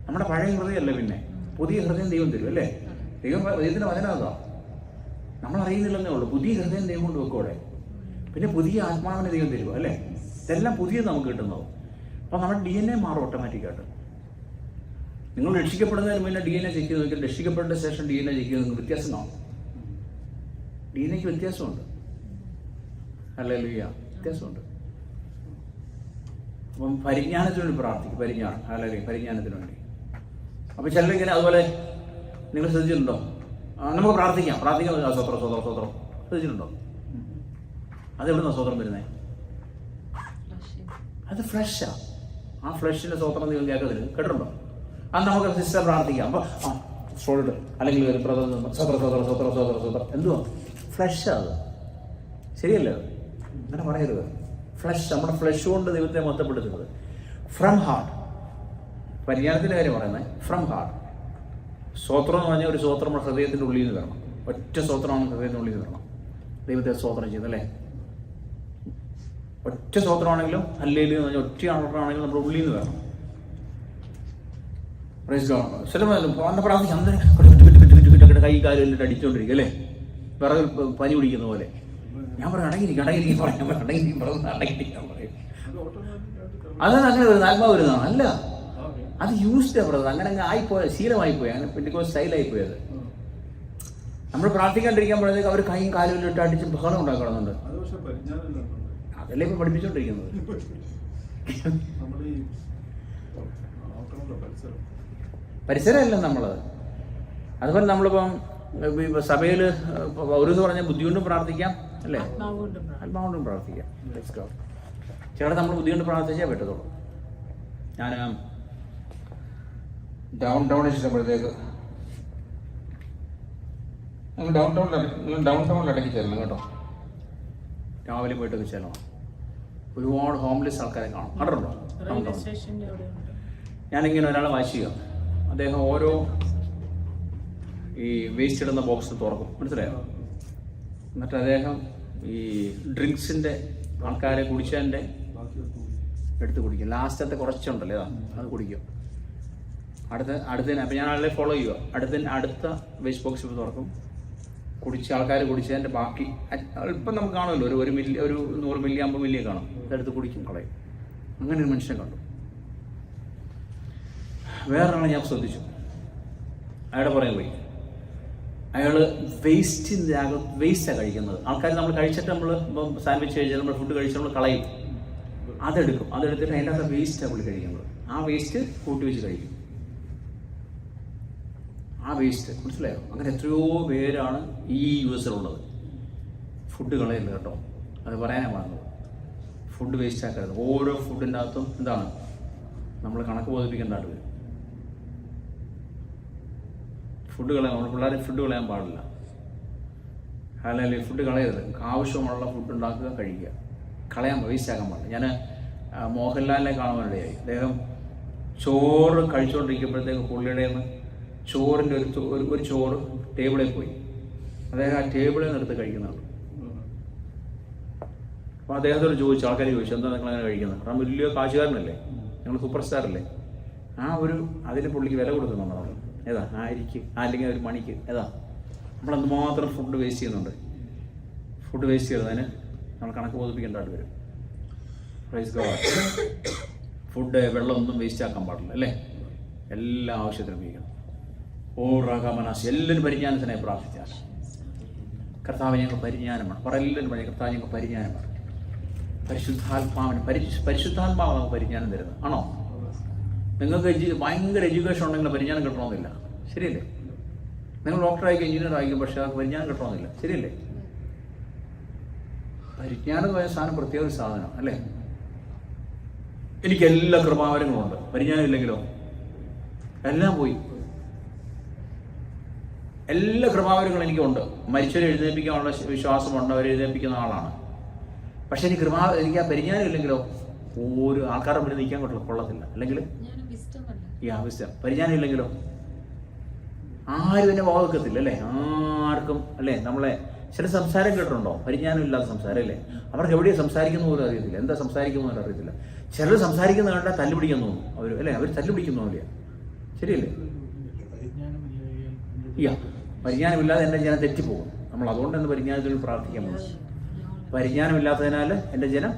നമ്മുടെ പഴയ ഹൃദയമല്ല, പിന്നെ പുതിയ ഹൃദയം ദൈവം തരും അല്ലേ? ദൈവത്തിൻ്റെ വചനതാ, നമ്മൾ അറിയുന്നില്ലെന്നേ ഉള്ളൂ. പുതിയ ഹൃദയം ദൈവം കൊണ്ട് വെക്കും അവിടെ. പിന്നെ പുതിയ ആത്മാവിനെ ദൈവം തരും അല്ലേ? ഇതെല്ലാം പുതിയത് നമുക്ക് കിട്ടുന്നത്. അപ്പോൾ നമ്മുടെ DNA മാറും ഓട്ടോമാറ്റിക്കായിട്ട്. നിങ്ങൾ രക്ഷിക്കപ്പെടുന്നതിന് മുന്നേ DNA ചെക്ക് ചെയ്ത് നോക്കിയാൽ രക്ഷിക്കപ്പെട്ട ശേഷം DNA ചെക്ക് ചെയ്ത് നിങ്ങൾക്ക് വ്യത്യാസം കാണും. DNAക്ക് വ്യത്യാസമുണ്ട്. ഹല്ലേലൂയ, വ്യത്യാസമുണ്ട്. അപ്പം പരിജ്ഞാനത്തിന് വേണ്ടി പ്രാർത്ഥിക്കും. പരിജ്ഞാനത്തിന് വേണ്ടി. അപ്പം ചിലരിങ്ങനെ അതുപോലെ നിങ്ങൾ ശ്രദ്ധിച്ചിട്ടുണ്ടോ? നമുക്ക് പ്രാർത്ഥിക്കാം സ്വത്രം ശ്രദ്ധിച്ചിട്ടുണ്ടോ? അതെവിടുന്ന സ്വത്രം വരുന്നത്? അത് ഫ്ലഷാ. ആ ഫ്ലഷിന്റെ സ്വത്രം നിങ്ങൾ കേട്ടിട്ടുണ്ടോ? അത് നമുക്ക് സിസ്റ്റർ പ്രാർത്ഥിക്കാം. അപ്പോൾ അല്ലെങ്കിൽ സ്വത്രം എന്തുവാ? ഫ്ലഷാ അത്. ശരിയല്ലേ? അങ്ങനെ പറയരുത്. ഫ്ലഷ്, നമ്മുടെ ഫ്ലഷ് കൊണ്ട് ദൈവത്തെ മൊത്തപ്പെടുത്തുന്നത്. From heart. പരിജ്ഞാനത്തിൻ്റെ കാര്യം പറയുന്നത് ഫ്രം ഹാർട്ട്. സ്തോത്രം എന്ന് പറഞ്ഞാൽ ഒരു സ്തോത്രം നമ്മുടെ ഹൃദയത്തിൻ്റെ ഉള്ളിൽ നിന്ന് വരണം. ഒറ്റ സ്തോത്രമാണ് ഹൃദയത്തിൻ്റെ ഉള്ളിൽ നിന്ന് വരണം. ദൈവത്തെ സ്തോത്രം ചെയ്യുന്നല്ലേ? ഒറ്റ സ്തോത്രമാണെങ്കിലും ഹല്ലേലൂയ എന്ന് പറഞ്ഞാൽ ഒറ്റ ആണെങ്കിലും നമ്മുടെ ഉള്ളിൽ നിന്ന് വരണം. ചില പ്രാർത്ഥിച്ച് കൈ കാലിട്ട് അടിച്ചുകൊണ്ടിരിക്കും അല്ലേ? വിറക് പനി പിടിക്കുന്ന പോലെ. ഞാൻ പറയും അടങ്ങിയിരിക്കും പറയാൻ പറയും. അതാണ് അങ്ങനെ വരുന്നത്, ആത്മാവ് വരുന്നതാണ്. അല്ല, അത് യൂസ്ഡ് പറയുന്നത്. അങ്ങനെ ആയിപ്പോയ, ശീലമായിപ്പോയി, അങ്ങനെ പെന്തിക്കോസ്ത് സ്റ്റൈലായിപ്പോയത്. നമ്മൾ പ്രാർത്ഥിക്കാണ്ടിരിക്കാൻ പറയുന്നത് അവർ കൈയും കാലും ഇട്ട് അടിച്ച് ബഹളം ഉണ്ടാക്കണമെന്നുണ്ട്. അതല്ലേ ഇപ്പൊ പഠിപ്പിച്ചോണ്ടിരിക്കുന്നത്. പരിസരമല്ല നമ്മളത്. അതുപോലെ നമ്മളിപ്പം സഭയിൽ ഒരു പറഞ്ഞാൽ ബുദ്ധി കൊണ്ടും പ്രാർത്ഥിക്കാം അല്ലേ? ആത്മാവുകൊണ്ടും പ്രാർത്ഥിക്കാം. ചിലത് നമ്മൾ ബുദ്ധി കൊണ്ട് പ്രാർത്ഥിച്ചേ പറ്റത്തുള്ളൂ. ഞാൻ ഡൗൺ ഇഷ്ടപ്പെടുത്തേക്ക് നിങ്ങൾ ഡൗൺ ടൗണിൽ ഇടയ്ക്ക് ചെല്ലണം കേട്ടോ. രാവിലെ പോയിട്ടൊക്കെ ചെല്ലണം. ഒരുപാട് ഹോംലെസ് ആൾക്കാരെ കാണും. കണ്ടിട്ടുണ്ടോ? ഞാനിങ്ങനെ ഒരാളെ വാശിക്കുക. അദ്ദേഹം ഓരോ ഈ വേസ്റ്റ് ഇടുന്ന ബോക്സ് തുറക്കും, മനസ്സിലായോ? എന്നിട്ട് അദ്ദേഹം ഈ ഡ്രിങ്ക്സിൻ്റെ ആൾക്കാരെ കുടിച്ചതിൻ്റെ എടുത്ത് കുടിക്കും. ലാസ്റ്റത്തെ കുറച്ചുണ്ടല്ലോ അത് കുടിക്കും. അടുത്തതിന് അപ്പം ഞാൻ ആളെ ഫോളോ ചെയ്യുക. അടുത്ത വേസ്റ്റ് ബോക്സ് തുറക്കും, കുടിച്ച് ആൾക്കാർ കുടിച്ചതിൻ്റെ ബാക്കി ഇപ്പം നമുക്ക് കാണുമല്ലോ, ഒരു മില്ലി, ഒരു 100 മില്ലി 50 മില്ലി കാണും, അതെടുത്ത് കുടിക്കും, കളയും. അങ്ങനെ ഒരു മനുഷ്യനെ കണ്ടു. വേറൊരാളെ ഞാൻ ശ്രദ്ധിച്ചു. അയാളുടെ പുറകെ പോയി. അയാൾ വേസ്റ്റാണ് കഴിക്കുന്നത്. ആൾക്കാർ നമ്മൾ കഴിച്ചിട്ട്, നമ്മൾ ഇപ്പം സാൻഡ്വിച്ച് കഴിച്ചാൽ നമ്മൾ ഫുഡ് കഴിച്ചാൽ നമ്മൾ കളയും, അതെടുത്തിട്ട് അതിൻ്റെ അകത്ത് വേസ്റ്റാണ് പുള്ളി കഴിക്കുന്നത്. ആ വേസ്റ്റ് കൂട്ടി വെച്ച് കഴിക്കും. ആ വേസ്റ്റ് മനസ്സിലായോ? അങ്ങനെ എത്രയോ പേരാണ് ഈ US-ലുള്ളത്. ഫുഡ് കളയരുത് കേട്ടോ, അത് പറയാനാണ് പറഞ്ഞത്. ഫുഡ് വേസ്റ്റ് ആക്കരുത്. ഓരോ ഫുഡിൻ്റെ അകത്തും എന്താണ് നമ്മൾ കണക്ക് ബോധിപ്പിക്കേണ്ടതായിട്ട് വരും. ഫുഡ് കളയാൻ, നമ്മൾ പിള്ളേരെ ഫുഡ് കളയാൻ പാടില്ല. അല്ലെങ്കിൽ ഫുഡ് കളയരുത്. ആവശ്യമുള്ള ഫുഡ് ഉണ്ടാക്കുക, കഴിക്കുക, കളയാൻ വേസ്റ്റ് ആക്കാൻ പാടില്ല. ഞാൻ മോഹൻലാലിനെ കാണുവാനിടയായി. അദ്ദേഹം ചോറ് കഴിച്ചുകൊണ്ടിരിക്കുമ്പോഴത്തേക്ക് പുള്ളിയുടെ ചോറിൻ്റെ ഒരു ചോറ് ടേബിളിൽ പോയി. അദ്ദേഹം ആ ടേബിളിൽ നിന്ന് എടുത്ത് കഴിക്കുന്നതാണ്. അപ്പോൾ അദ്ദേഹത്തോട് ചോദിച്ചു, ആൾക്കാർ ചോദിച്ചു, എന്താ നിങ്ങൾ അങ്ങനെ കഴിക്കുന്നത്? കാരണം വലിയ കാശുകാരനല്ലേ, നിങ്ങൾ സൂപ്പർ സ്റ്റാറല്ലേ. അതിന് പുള്ളിക്ക് വില കൊടുക്കുന്നുണ്ട് നമ്മൾ. ഏതാ ആയിരിക്കും, അല്ലെങ്കിൽ ഒരു മണിക്ക് ഏതാ നമ്മളെന്തുമാത്രം ഫുഡ് വേസ്റ്റ് ചെയ്യുന്നുണ്ട്. ഫുഡ് വേസ്റ്റ് ചെയ്യുന്നതിന് നമ്മൾ കണക്ക് ബോധിപ്പിക്കേണ്ടതായിട്ട് വരും. Praise God. ഫുഡ്, വെള്ളമൊന്നും വേസ്റ്റ് ആക്കാൻ പാടില്ല അല്ലേ. എല്ലാ ആവശ്യത്തിനും ഉപയോഗിക്കണം. ഓറാകാമനാശ് എല്ലാവരും പരിജ്ഞാനത്തിനായി പ്രാർത്ഥിച്ചാൽ കർത്താവ് ഞങ്ങൾക്ക് പരിജ്ഞാനമാണ്. എല്ലാവരും പറഞ്ഞു കർത്താവ് ഞങ്ങൾക്ക് പരിജ്ഞാനമാണ്. പരിശുദ്ധാത്മാവ് നമുക്ക് പരിജ്ഞാനം തരുന്നത് ആണോ? നിങ്ങൾക്ക് ഭയങ്കര എഡ്യൂക്കേഷൻ ഉണ്ടെങ്കിൽ പരിജ്ഞാനം കിട്ടണമെന്നില്ല, ശരിയല്ലേ? നിങ്ങൾ ഡോക്ടറായിരിക്കും, എഞ്ചിനീയർ ആയിരിക്കും, പക്ഷേ അത് പരിജ്ഞാനം കിട്ടണമെന്നില്ല, ശരിയല്ലേ? പരിജ്ഞാനം എന്ന് പറയുന്ന സാധനം പ്രത്യേക ഒരു സാധനം അല്ലേ. എനിക്ക് എല്ലാ കൃപാവരങ്ങളും ഉണ്ട്, പരിജ്ഞാനം ഇല്ലെങ്കിലോ എല്ലാം പോയി. എല്ലാ കൃപാവരങ്ങളും എനിക്കുണ്ട്. മരിച്ചവരെ എഴുന്നേൽപ്പിക്കാനുള്ള വിശ്വാസമുണ്ട്, അവരെ എഴുന്നേൽപ്പിക്കുന്ന ആളാണ്. പക്ഷെ എനിക്ക് ആ പരിജ്ഞാനം ഇല്ലെങ്കിലോ ഒരു ആൾക്കാരുടെ മുന്നിൽ നിൽക്കാൻ കൊള്ളത്തില്ല. അല്ലെങ്കിൽ പരിജ്ഞാനം ഇല്ലെങ്കിലോ ആരും എന്നെ വാക്കത്തില്ല അല്ലേ, ആർക്കും അല്ലേ. നമ്മളെ ചില സംസാരം കേട്ടിട്ടുണ്ടോ? പരിജ്ഞാനം ഇല്ലാത്ത സംസാരം അല്ലേ. അവർക്ക് എവിടെയാണ് സംസാരിക്കുന്ന പോലും അറിയത്തില്ല, എന്താ സംസാരിക്കുന്ന പോലും അറിയത്തില്ല. ചിലർ സംസാരിക്കുന്ന കണ്ടാൽ തല്ലുപിടിക്കാൻ തോന്നും അവർ അല്ലേ, അവർ തല്ലുപിടിക്കുന്ന പോലെയാണ്, ശരിയല്ലേ? പരിജ്ഞാനമില്ലാതെ എൻ്റെ ജനം തെറ്റിപ്പോകും. നമ്മൾ അതുകൊണ്ട് തന്നെ പരിജ്ഞാനത്തിൽ പ്രാർത്ഥിക്കാൻ പോകും. പരിജ്ഞാനമില്ലാത്തതിനാൽ എൻ്റെ ജനം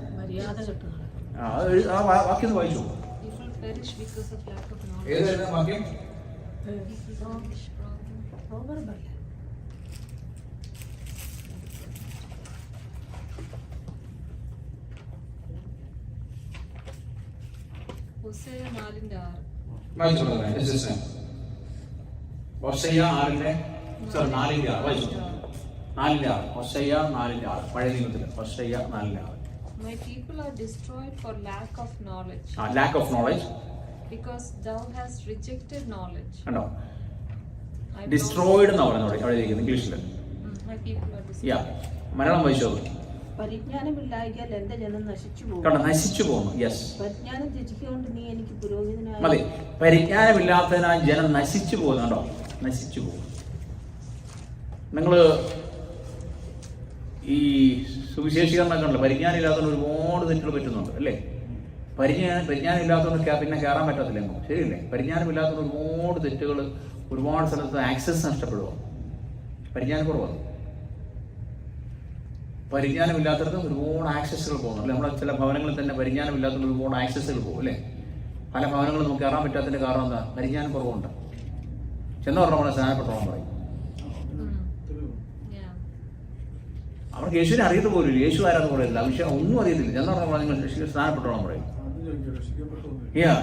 ആ വാക്യം വായിച്ചു. വാക്യം ഹോശേയ 4:6. ഹോശേയ 4:6 ഹോശേയ 4:6 പഴയ നിയമത്തിൽ Hosea 4:6. My people are destroyed for lack of knowledge. Lack of knowledge. Because thou hast rejected knowledge. കണ്ടോ? ഡിസ്ട്രോയിഡ് എന്നാണ് പറയുന്നത് അവിടെ ഇംഗ്ലീഷിൽ. My people are destroyed. Malayalam വായിച്ചോ? പരിജ്ഞാനമില്ലായ്കയാൽ എന്റെ ജനം നശിച്ചു പോകും. കണ്ടോ, നശിച്ചു പോകുന്നു. യെസ്, പരിജ്ഞാനം ത്യജിക്കൊണ്ട് നീ എനിക്ക് പുരോഹിതനായി. മതി. പരിജ്ഞാനമില്ലാത്തതിനാൽ ജനം നശിച്ചു പോകുന്നു. കണ്ടോ, നശിച്ചു പോകും. നിങ്ങൾ ഈ സുവിശേഷീകരണമൊക്കെ ഉണ്ടല്ലോ, പരിജ്ഞാനം ഇല്ലാത്തതുകൊണ്ട് ഒരുപാട് തെറ്റുകൾ പറ്റുന്നുണ്ട് അല്ലേ. പരിജ്ഞാനം ഇല്ലാത്തതുകൊണ്ട് പിന്നെ കയറാൻ പറ്റത്തില്ല എങ്ങോ, ശരിയല്ലേ? പരിജ്ഞാനം ഇല്ലാത്തതുകൊണ്ട് ഒരുപാട് തെറ്റുകൾ, ഒരുപാട് സ്ഥലത്ത് ആക്സസ് നഷ്ടപ്പെടുക, പരിജ്ഞാനക്കുറവാണ്. പരിജ്ഞാനമില്ലാത്തവർക്ക് ഒരുപാട് ആക്സസുകൾ പോകുന്നു അല്ലേ. നമ്മുടെ ചില ഭവനങ്ങളിൽ തന്നെ പരിജ്ഞാനമില്ലാത്തതുകൊണ്ട് ഒരുപാട് ആക്സസുകൾ പോകും അല്ലേ. പല ഭവനങ്ങളും നമുക്ക് കയറാൻ പറ്റാത്തതിൻ്റെ കാരണം എന്താ? പരിജ്ഞാനം കുറവുണ്ട്. ചെന്ന് പറഞ്ഞ സ്നാനപ്പെട്ടോളം പറയും. അവർക്ക് യേശുവിനെ അറിയത്ത് പോലും ഇല്ല, യേശു ആരാന്ന് പറയില്ല, വിഷയം ഒന്നും അറിയത്തില്ല. ചെന്ന് പറഞ്ഞാൽ നിങ്ങൾ സ്നാനപ്പെട്ടോളം പറയും.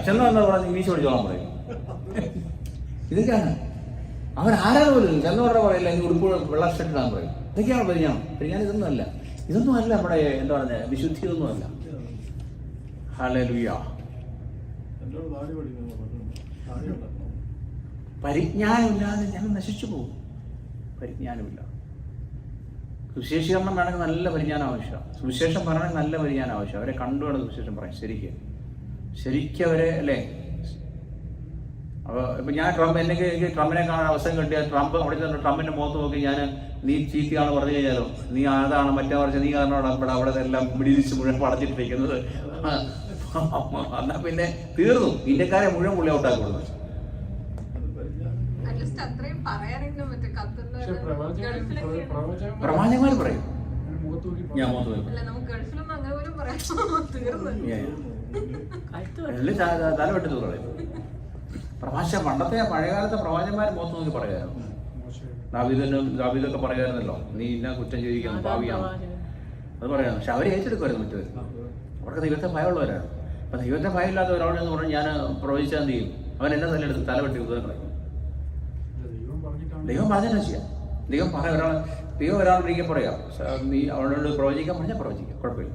ചെന്ന് പറഞ്ഞാൽ പറഞ്ഞാൽ ഇംഗ്ലീഷ് പഠിച്ചോളാൻ പറയും. ഇതൊക്കെയാണ് അവൻ ആരാന്ന് പോലും ചെന്ന് പറഞ്ഞ പറയില്ല, എനിക്ക് ഉടുപ്പ് വെള്ള ഷർട്ട് ഇടാൻ പറയും. ഇതൊക്കെയാണ് പരിജ്ഞാനം. പരിജ്ഞാനം ഇതൊന്നും അല്ല, ഇതൊന്നും അല്ല നമ്മുടെ എന്താ പറയുക വിശുദ്ധി, ഇതൊന്നും അല്ല. ഹല്ലേലൂയ. പരിജ്ഞാനമില്ലാതെ ഞാൻ നശിച്ചു പോകും. പരിജ്ഞാനമില്ല. സുവിശേഷീകരണം വേണമെങ്കിൽ നല്ല പരിജ്ഞാനം ആവശ്യമാണ്. സുവിശേഷം പറയണമെങ്കിൽ നല്ല പരിജ്ഞാനം ആവശ്യം. അവരെ കണ്ടുവേണം സുവിശേഷം പറയാം. ശരിക്കും അവരെ അല്ലേ. അപ്പോൾ ഇപ്പം ഞാൻ എനിക്ക് ട്രംപിനെ കാണാൻ അവസരം കിട്ടിയാൽ ട്രംപ് അവിടെ ചെന്ന് ട്രംപിൻ്റെ മുഖത്ത് നോക്കി ഞാൻ നീ ചീത്തയാണ് പറഞ്ഞു കഴിഞ്ഞാലോ, നീ അതാണ് മറ്റേ പറഞ്ഞ നീ കാരണം അവിടെ എല്ലാം മിടിച്ച് മുഴുവൻ പടച്ചിട്ടിരിക്കുന്നത്, എന്നാൽ പിന്നെ തീർന്നു, ഇന്ത്യക്കാരെ മുഴുവൻ പുള്ളി ഔട്ടാക്കി കൊടുത്തു. At least അത്രയും പറയാനെങ്കിലും പറ്റും. പ്രവാചകന്മാർ പറയും, ഞാൻ മുഖത്ത് വരും. അല്ല, നമുക്ക് ഗൾഫിലൊന്നും അങ്ങനെ പോലും പറയാം. തീർന്നു. തല വെട്ടി തൂറയും പണ്ടത്തെ പഴയകാലത്തെ പ്രവാചകന്മാർ മുഖത്ത് നോക്കി പറയായിരുന്നു. ദാവീദൊക്കെ പറയായിരുന്നല്ലോ, നീ ഇന്ന കുറ്റം ചെയ്തിരിക്കുന്നു, ഭാവിയാണ്, അത് പറയാം. പക്ഷെ അവർ ഏറ്റെടുക്കുമായിരുന്നു മറ്റവർ. അവർക്ക് ദൈവത്തെ ഭയമുള്ളവരാണ്. അപ്പം ദൈവത്തെ ഭയമില്ലാത്ത ഒരാളെന്ന് പറഞ്ഞാൽ ഞാൻ പ്രവചിച്ചാൽ എന്ത് ചെയ്യും? അവൻ എന്നെ തല്ലെടുത്ത് തല വെട്ടി ഉദരം കളയും. ദൈവം പറഞ്ഞാൽ ചെയ്യാം. ദൈവം ഒരാളൊരിക്കൽ പറയാം, നീ അവളോട് പ്രവചിക്കാൻ പറഞ്ഞാൽ പ്രവചിക്കാം, കുഴപ്പമില്ല.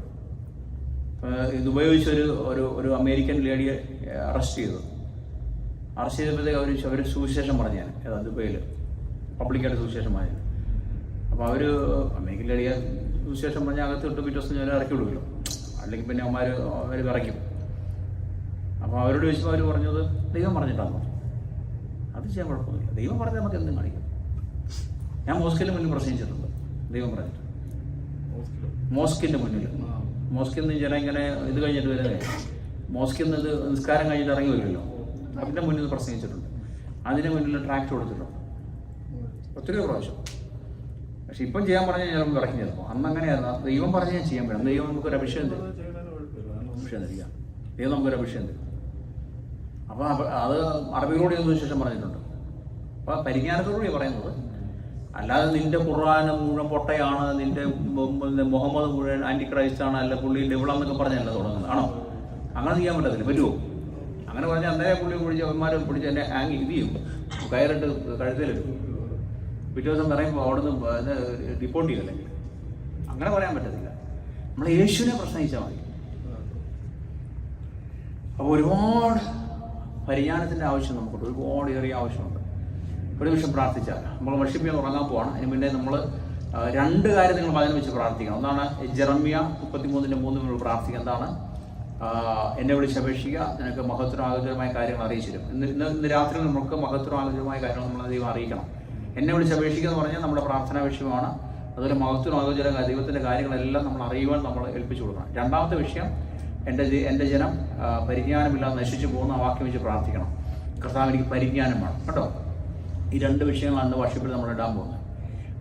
ഇതുപയോഗിച്ച് ഒരു അമേരിക്കൻ ലേഡിയെ അറസ്റ്റ് ചെയ്തപ്പോഴത്തേക്ക് അവർ സുവിശേഷം പറഞ്ഞു. ഏതാ ദുബൈയിൽ പബ്ലിക്കായിട്ട് സുവിശേഷം പറഞ്ഞു. അപ്പോൾ അവർ അമേരിക്കൻ ലേഡിയെ സുവിശേഷം പറഞ്ഞാൽ അകത്ത് ഇട്ട് പിറ്റേ ദിവസം ഞാൻ ഇറക്കി വിടുമല്ലോ, അല്ലെങ്കിൽ പിന്നെ അവർ വിറയ്ക്കും. അപ്പോൾ അവരോട് ചോദിച്ചപ്പോൾ അവർ പറഞ്ഞത് ദൈവം പറഞ്ഞിട്ടാണോ? അത് ചെയ്യാൻ കുഴപ്പമൊന്നുമില്ല, ദൈവം പറഞ്ഞാൽ നമുക്ക് എന്തും കാണിക്കും. ഞാൻ മോസ്കിൻ്റെ മുന്നിൽ പ്രസംഗിച്ചിട്ടുണ്ട്, ദൈവം പറഞ്ഞിട്ട്. മോസ്കിൻ്റെ മുന്നിൽ മോസ്കിൽ നിന്ന് ജനം ഇങ്ങനെ ഇത് കഴിഞ്ഞിട്ട് വരുന്നത്, മോസ്കിൽ നിന്ന് ഇത് നിസ്കാരം കഴിഞ്ഞിട്ട് ഇറങ്ങി വരുമല്ലോ, അതിൻ്റെ മുന്നിൽ നിന്ന് പ്രസംഗിച്ചിട്ടുണ്ട്. അതിൻ്റെ മുന്നിൽ ട്രാക്ട് കൊടുത്തിട്ടുണ്ട് ഒത്തിരി പ്രാവശ്യം. പക്ഷെ ഇപ്പം ചെയ്യാൻ പറഞ്ഞാൽ ഞാൻ ഇറക്കി ചിലപ്പോൾ. അന്ന് അങ്ങനെയായിരുന്നു. ദൈവം പറഞ്ഞാൽ ചെയ്യാൻ പറ്റും. ദൈവം നമുക്കൊരു അഭിഷേകം തരും, തരിക. ദൈവം നമുക്കൊരു അഭിഷേകം തരും. അപ്പോൾ അത് അറബികളോട് ശേഷം പറഞ്ഞിട്ടുണ്ട്. അപ്പോൾ പരിജ്ഞാനത്തോടുകൂടി പറയുന്നത്, അല്ലാതെ നിന്റെ ഖുർആൻ മുഴുവൻ പൊട്ടയാണ്, നിന്റെ മുഹമ്മദ് മുഴുവൻ ആൻറ്റി ക്രൈസ്റ്റാണ്, അല്ല പുള്ളി ഡെവിളാന്നൊക്കെ പറഞ്ഞല്ല തുടങ്ങുന്നത് ആണോ? അങ്ങനെ ചെയ്യാൻ പറ്റത്തില്ല. പറ്റുമോ? അങ്ങനെ പറഞ്ഞാൽ അന്നേരം പുള്ളി പിടിച്ച് എന്നെ ഇത് ചെയ്യും, കയറിട്ട് കഴുത്തിലിടും. പിറ്റേ ദിവസം പറയുമ്പോൾ അവിടെ നിന്ന് റിപ്പോർട്ട് ചെയ്യല്ലേ. അങ്ങനെ പറയാൻ പറ്റത്തില്ല. നമ്മൾ യേശുവിനെ പ്രസംഗിച്ചാൽ മതി. അപ്പോൾ ഒരുപാട് പരിജ്ഞാനത്തിൻ്റെ ആവശ്യം നമുക്കുണ്ട്, ഒരുപാട് ഏറിയ ആവശ്യമുണ്ട്. ഒരു നിമിഷം പ്രാർത്ഥിച്ചാൽ നമ്മൾ വർഷിപ്പ് ചെയ്യാൻ തുടങ്ങാൻ പോവാണ്. അതിന് മുന്നേ നമ്മൾ രണ്ട് കാര്യം നിങ്ങൾ വചനം വെച്ച് പ്രാർത്ഥിക്കണം. ഒന്നാണ് ജെറമ്യ 33:3 നമ്മൾ പ്രാർത്ഥിക്കുക. എന്താണ്? എന്നെ വിളിച്ചപേക്ഷിക്കുക, നിനക്ക് മഹത്വമാകരമായ കാര്യങ്ങൾ അറിയിച്ചിരും. ഇന്ന് രാത്രി നമുക്ക് മഹത്വമാകരമായ കാര്യങ്ങൾ നമ്മൾ ദൈവം അറിയിക്കണം. എന്നെ വിളിച്ചപേക്ഷിക്കുക എന്ന് പറഞ്ഞാൽ നമ്മുടെ പ്രാർത്ഥനാ വിഷയമാണ്. അതുപോലെ മഹത്വമാകര ദൈവത്തിൻ്റെ കാര്യങ്ങളെല്ലാം നമ്മൾ അറിയുവാൻ നമ്മൾ ഏൽപ്പിച്ചു കൊടുക്കണം. രണ്ടാമത്തെ വിഷയം, എൻ്റെ ജനം പരിജ്ഞാനമില്ലാതെ നശിച്ചു പോകുന്ന ആ വാക്യം വെച്ച് പ്രാർത്ഥിക്കണം. കർത്താവ് എനിക്ക് പരിജ്ഞാനം വേണം കേട്ടോ. ഈ രണ്ട് വിഷയങ്ങളാണ് വർഷിപ്പിൽ നമ്മൾ ഇടാൻ പോകുന്നത്.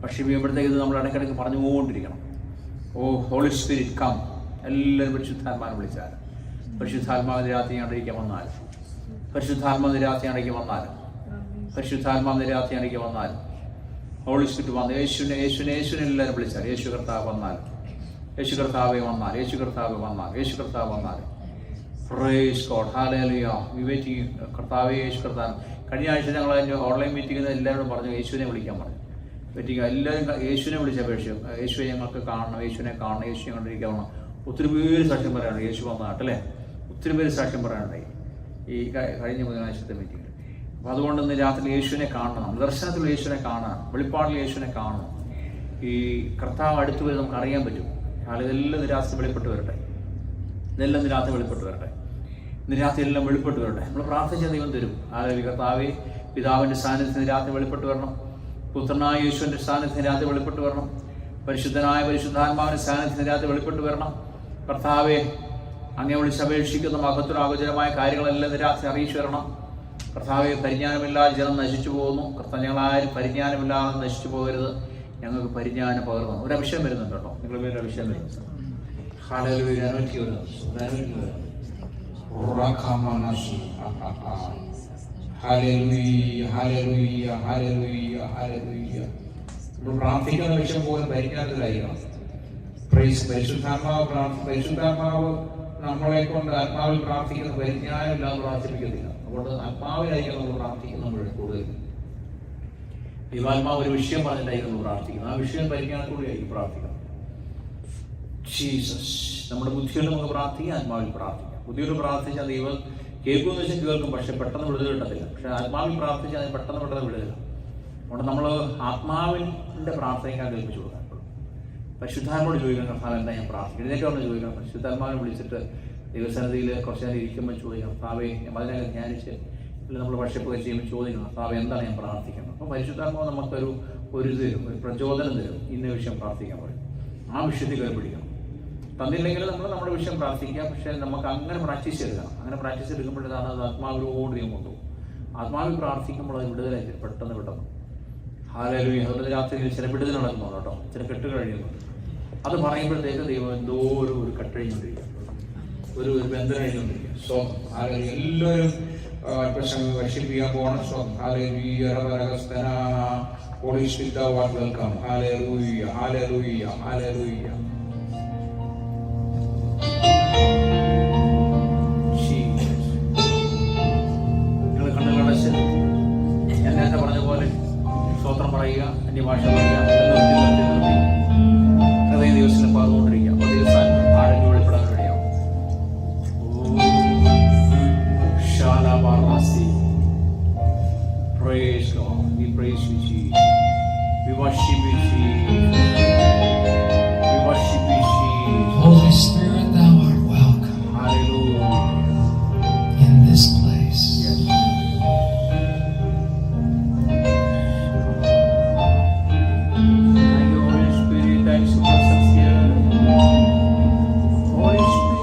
വർഷിപ്പ് ചെയ്യുമ്പോഴത്തേക്ക് ഇത് നമ്മൾ ഇടയ്ക്കിടയ്ക്ക് പറഞ്ഞുകൊണ്ടിരിക്കണം. ഓ ഹോളി സ്പിരിറ്റ് കം. എല്ലാവരും പരിശുദ്ധാത്മാവിനെ വിളിച്ചാൽ, പരിശുദ്ധാത്മാവിൻ്റെ രാത്രി അടയ്ക്കാൻ വന്നാലും, പരിശുദ്ധാത്മാവിൻ്റെ രാത്രി അടയ്ക്കാൻ വന്നാലും, പരിശുദ്ധാത്മാവിൻ്റെ രാത്രി അടയ്ക്കാൻ വന്നാലും, ഹോളി സ്പിരിറ്റ് വന്ന് യേശുവിനെ എല്ലാവരും വിളിച്ചാൽ, യേശു കർത്താവ് വന്നാൽ, യേശു കർത്താവെ വന്നാൽ, യേശു കർത്താവ് വന്നാൽ, യേശു കർത്താവ് വന്നാൽ. Praise God, hallelujah. കർത്താവെ യേശു കർത്താവ്. കഴിഞ്ഞ ആഴ്ച ഞങ്ങൾ അതിൻ്റെ ഓൺലൈൻ മീറ്റിങ്ങിൽ എല്ലാവരും പറഞ്ഞു യേശുവിനെ വിളിക്കാൻ പറഞ്ഞു. പറ്റിക്കുക എല്ലാവരും യേശുവിനെ വിളിച്ചപേക്ഷിച്ചു. യേശുവെ ഞങ്ങൾക്ക് കാണണം, യേശുവിനെ കാണണം, യേശു ഞങ്ങളിരിക്കണം. ഒത്തിരി പേര് സാക്ഷ്യം പറയാനുണ്ട് യേശു വന്നാട്ടല്ലേ. ഒത്തിരി പേര് സാക്ഷ്യം പറയാനുണ്ടായി ഈ കഴിഞ്ഞ ബുധനാഴ്ചത്തെ മീറ്റിങ്ങിൽ. അപ്പോൾ അതുകൊണ്ട് ഇന്ന് രാത്രി യേശുവിനെ കാണണം, ദർശനത്തിൽ യേശുവിനെ കാണണം, വെളിപ്പാടിൽ യേശുവിനെ കാണണം. ഈ കർത്താവ് അടുത്ത് വരെ നമുക്ക് അറിയാൻ പറ്റും. ഇതെല്ലാം നിരാശ വെളിപ്പെട്ട് വരട്ടെ, ഇതെല്ലാം നിരാശ വെളിപ്പെട്ട് വരട്ടെ, നിരാശ എല്ലാം വെളിപ്പെട്ട് വരട്ടെ. നമ്മൾ പ്രാർത്ഥിച്ച ദൈവം തരും. കർത്താവെ പിതാവിൻ്റെ സാന്നിധ്യത്തിന് രാത്രി വെളിപ്പെട്ട് വരണം, പുത്രനായ യേശുവിൻ്റെ സാന്നിധ്യത്തിന് രാത്രി വെളിപ്പെട്ട് വരണം, പരിശുദ്ധനായ പരിശുദ്ധാത്മാവിൻ്റെ സാന്നിധ്യത്തിന് രാത്രി വെളിപ്പെട്ട് വരണം. കർത്താവെ അങ്ങേ വിളിച്ചപേക്ഷിക്കുന്ന മഹത്വരാഗോചരമായ കാര്യങ്ങളെല്ലാം രാത്രി അറിയിച്ചു വരണം. കർത്താവെ പരിജ്ഞാനമില്ലാതെ ജനം നശിച്ചു പോകുന്നു. കർത്താവ് ഞങ്ങളാരും പരിജ്ഞാനമില്ലാതെ നശിച്ചു പോകരുത്, ഞങ്ങൾക്ക് പരിജ്ഞാനം പകർന്നു. ഒരു അഭിഷേകം വരുന്നുണ്ട് കേട്ടോ, നിങ്ങളുടെ പേര് അഭിഷേകം വരുന്നു. നമ്മൾ പ്രാർത്ഥിക്കുന്ന വിഷയം പോലും പരിജ്ഞാനത്തിലായിരിക്കണം. പരിശുദ്ധാത്മാവ് നമ്മളെ കൊണ്ട് ആത്മാവിൽ പ്രാർത്ഥിക്കുന്ന പരിജ്ഞാനമില്ലാതെ പ്രാർത്ഥിപ്പിക്കത്തില്ല. അതുകൊണ്ട് ആത്മാവിലായിരിക്കണം നമ്മൾ പ്രാർത്ഥിക്കുന്നത് കൂടുതൽ. ദൈവാത്മാവ് ഒരു വിഷയം പറഞ്ഞിട്ടായിരിക്കും നമ്മൾ പ്രാർത്ഥിക്കുന്നത്. ആ വിഷയം പരിജ്ഞാനത്തോടെയായിരിക്കും പ്രാർത്ഥിക്കണം. ജീസസ്. നമ്മുടെ ബുദ്ധിയിൽ നമുക്ക് പ്രാർത്ഥിക്കാം, ആത്മാവിൽ പ്രാർത്ഥിക്കാം. ബുദ്ധിയിൽ പ്രാർത്ഥിച്ചാൽ ദൈവം കേൾക്കുമെന്ന് വെച്ചാൽ കേൾക്കും, പക്ഷെ പെട്ടെന്ന് വിടുതൽ കിട്ടത്തില്ല. പക്ഷെ ആത്മാവിൽ പ്രാർത്ഥിച്ചാൽ അത് പെട്ടെന്ന് വിടുതലില്ല. അതുകൊണ്ട് നമ്മൾ ആത്മാവിൻ്റെ പ്രാർത്ഥനയ്ക്കാൻ കേൾപ്പിച്ചു കൊടുക്കാൻ. പരിശുദ്ധാത്മാവോട് ചോദിക്കണം, കർത്താവ് എന്താ ഞാൻ പ്രാർത്ഥിക്കണം. ഇതിനേക്കാണ് ചോദിക്കണം. പരിശുദ്ധാത്മാവിനെ വിളിച്ചിട്ട് ദൈവസന്നിധിയിൽ കുറച്ച് നേരം ഇരിക്കുമ്പോൾ ചോദിക്കണം, കർത്താവെ അതിനെ ധ്യാനിച്ച് അല്ലെങ്കിൽ നമ്മൾ വർഷിപ്പൊക്കെ ചെയ്യുമ്പോൾ ചോദിക്കണം, കർത്താവ് എന്താണ് ഞാൻ പ്രാർത്ഥിക്കുന്നത്. അപ്പോൾ പരിശുദ്ധാത്മാവ് നമുക്കൊരു ഇത് തരും, ഒരു പ്രചോദനം തരും. ഇന്ന വിഷയം പ്രാർത്ഥിക്കാൻ പറയും. ആ വിഷയത്തിൽ കയറി പിടിക്കണം. തന്നില്ലെങ്കിൽ നമ്മൾ നമ്മുടെ വിഷയം പ്രാർത്ഥിക്കുക. പക്ഷേ നമുക്ക് അങ്ങനെ പ്രാക്ടീസ് എടുക്കണം. അങ്ങനെ പ്രാക്ടീസ് എടുക്കുമ്പോഴാണ് അത് ആത്മാവിനോട് ദൈവം കൊണ്ടുപോകും. ആത്മാവിൽ പ്രാർത്ഥിക്കുമ്പോൾ അത് വിടുതലായി പെട്ടെന്ന്. ഹല്ലേലൂയ. അതുകൊണ്ട് രാത്രിയിൽ ചില വിടുതൽ നടക്കുന്നുണ്ട് കേട്ടോ, ചില കെട്ട് കഴിയുന്നുണ്ട്. അത് പറയുമ്പോഴത്തേക്ക് ദൈവം എന്തോ ഒരു കെട്ടഴിഞ്ഞുകൊണ്ടിരിക്കുക, ഒരു ബന്ധം കഴിഞ്ഞുകൊണ്ടിരിക്കുക. So hallelujah. എല്ലാവരും അല്പസമയം വർഷിപ്പിക്കാൻ പോകണം. So hallelujah. Holy spirit thou art welcome. Hallelujah, hallelujah, hallelujah. നിങ്ങൾ കണ്ണുകളടച്ച് ഞാൻ നേരത്തെ പറഞ്ഞ പോലെ സ്തോത്രം പറയുക, അന്യഭാഷ പറയുക, നിർത്തി ഹൃദയ ദിവസത്തിൽ പറഞ്ഞുകൊണ്ടിരിക്കുക. അപ്പോൾ ദിവസം ആഴങ്ങൾ വെളിപ്പെടാൻ കഴിയാവും. Praise God. We praise you, Jesus. We worship you, Jesus. We worship you, Jesus. Holy Spirit, thou art welcome Hallelujah. in this place. Yes. Thank you, Holy Spirit. Thanks for presence here. Holy Spirit.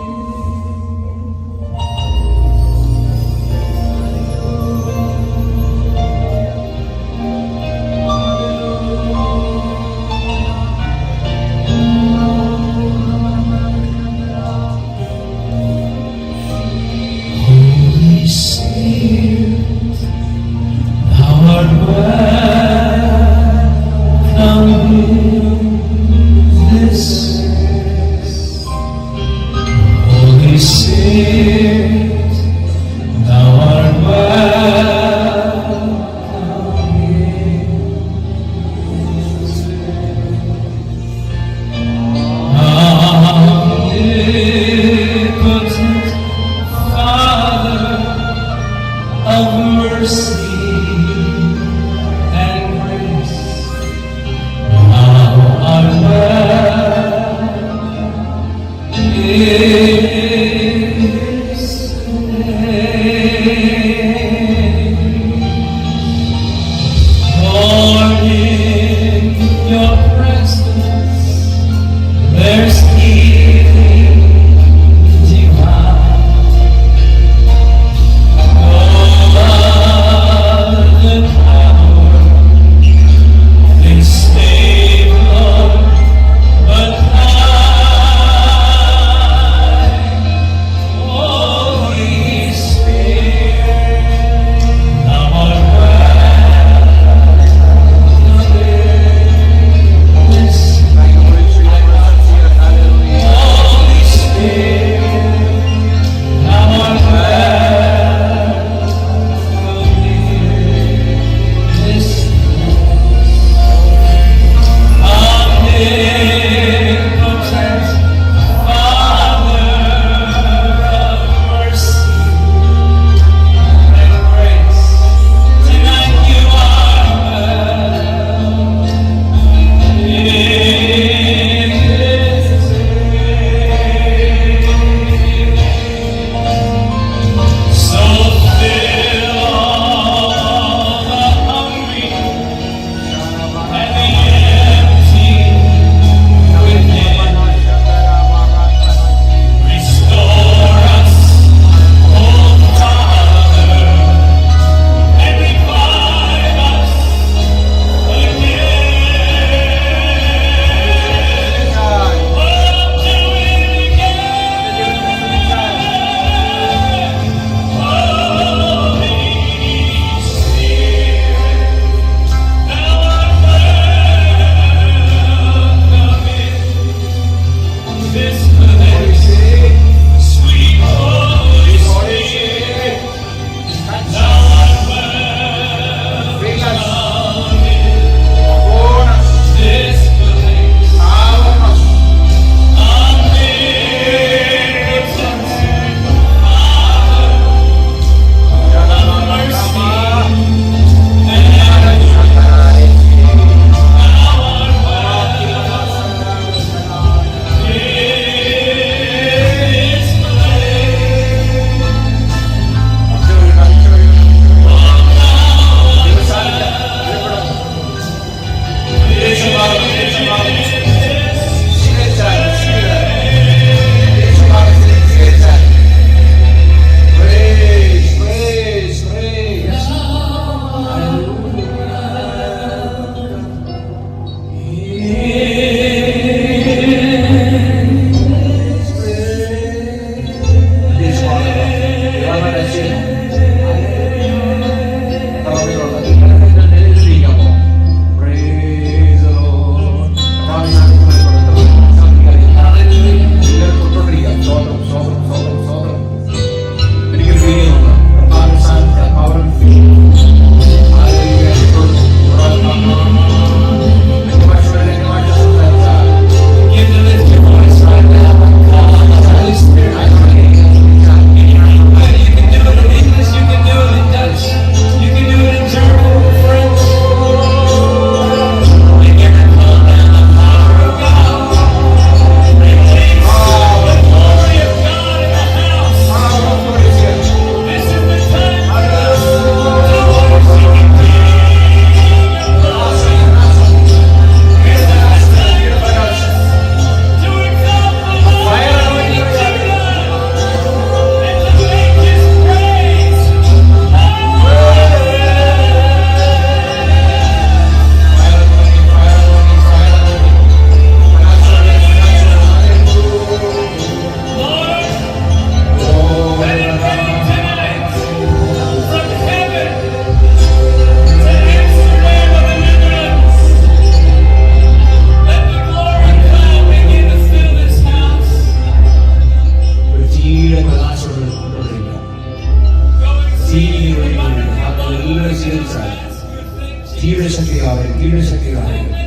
ശക്തി കാണിക്കുന്നു.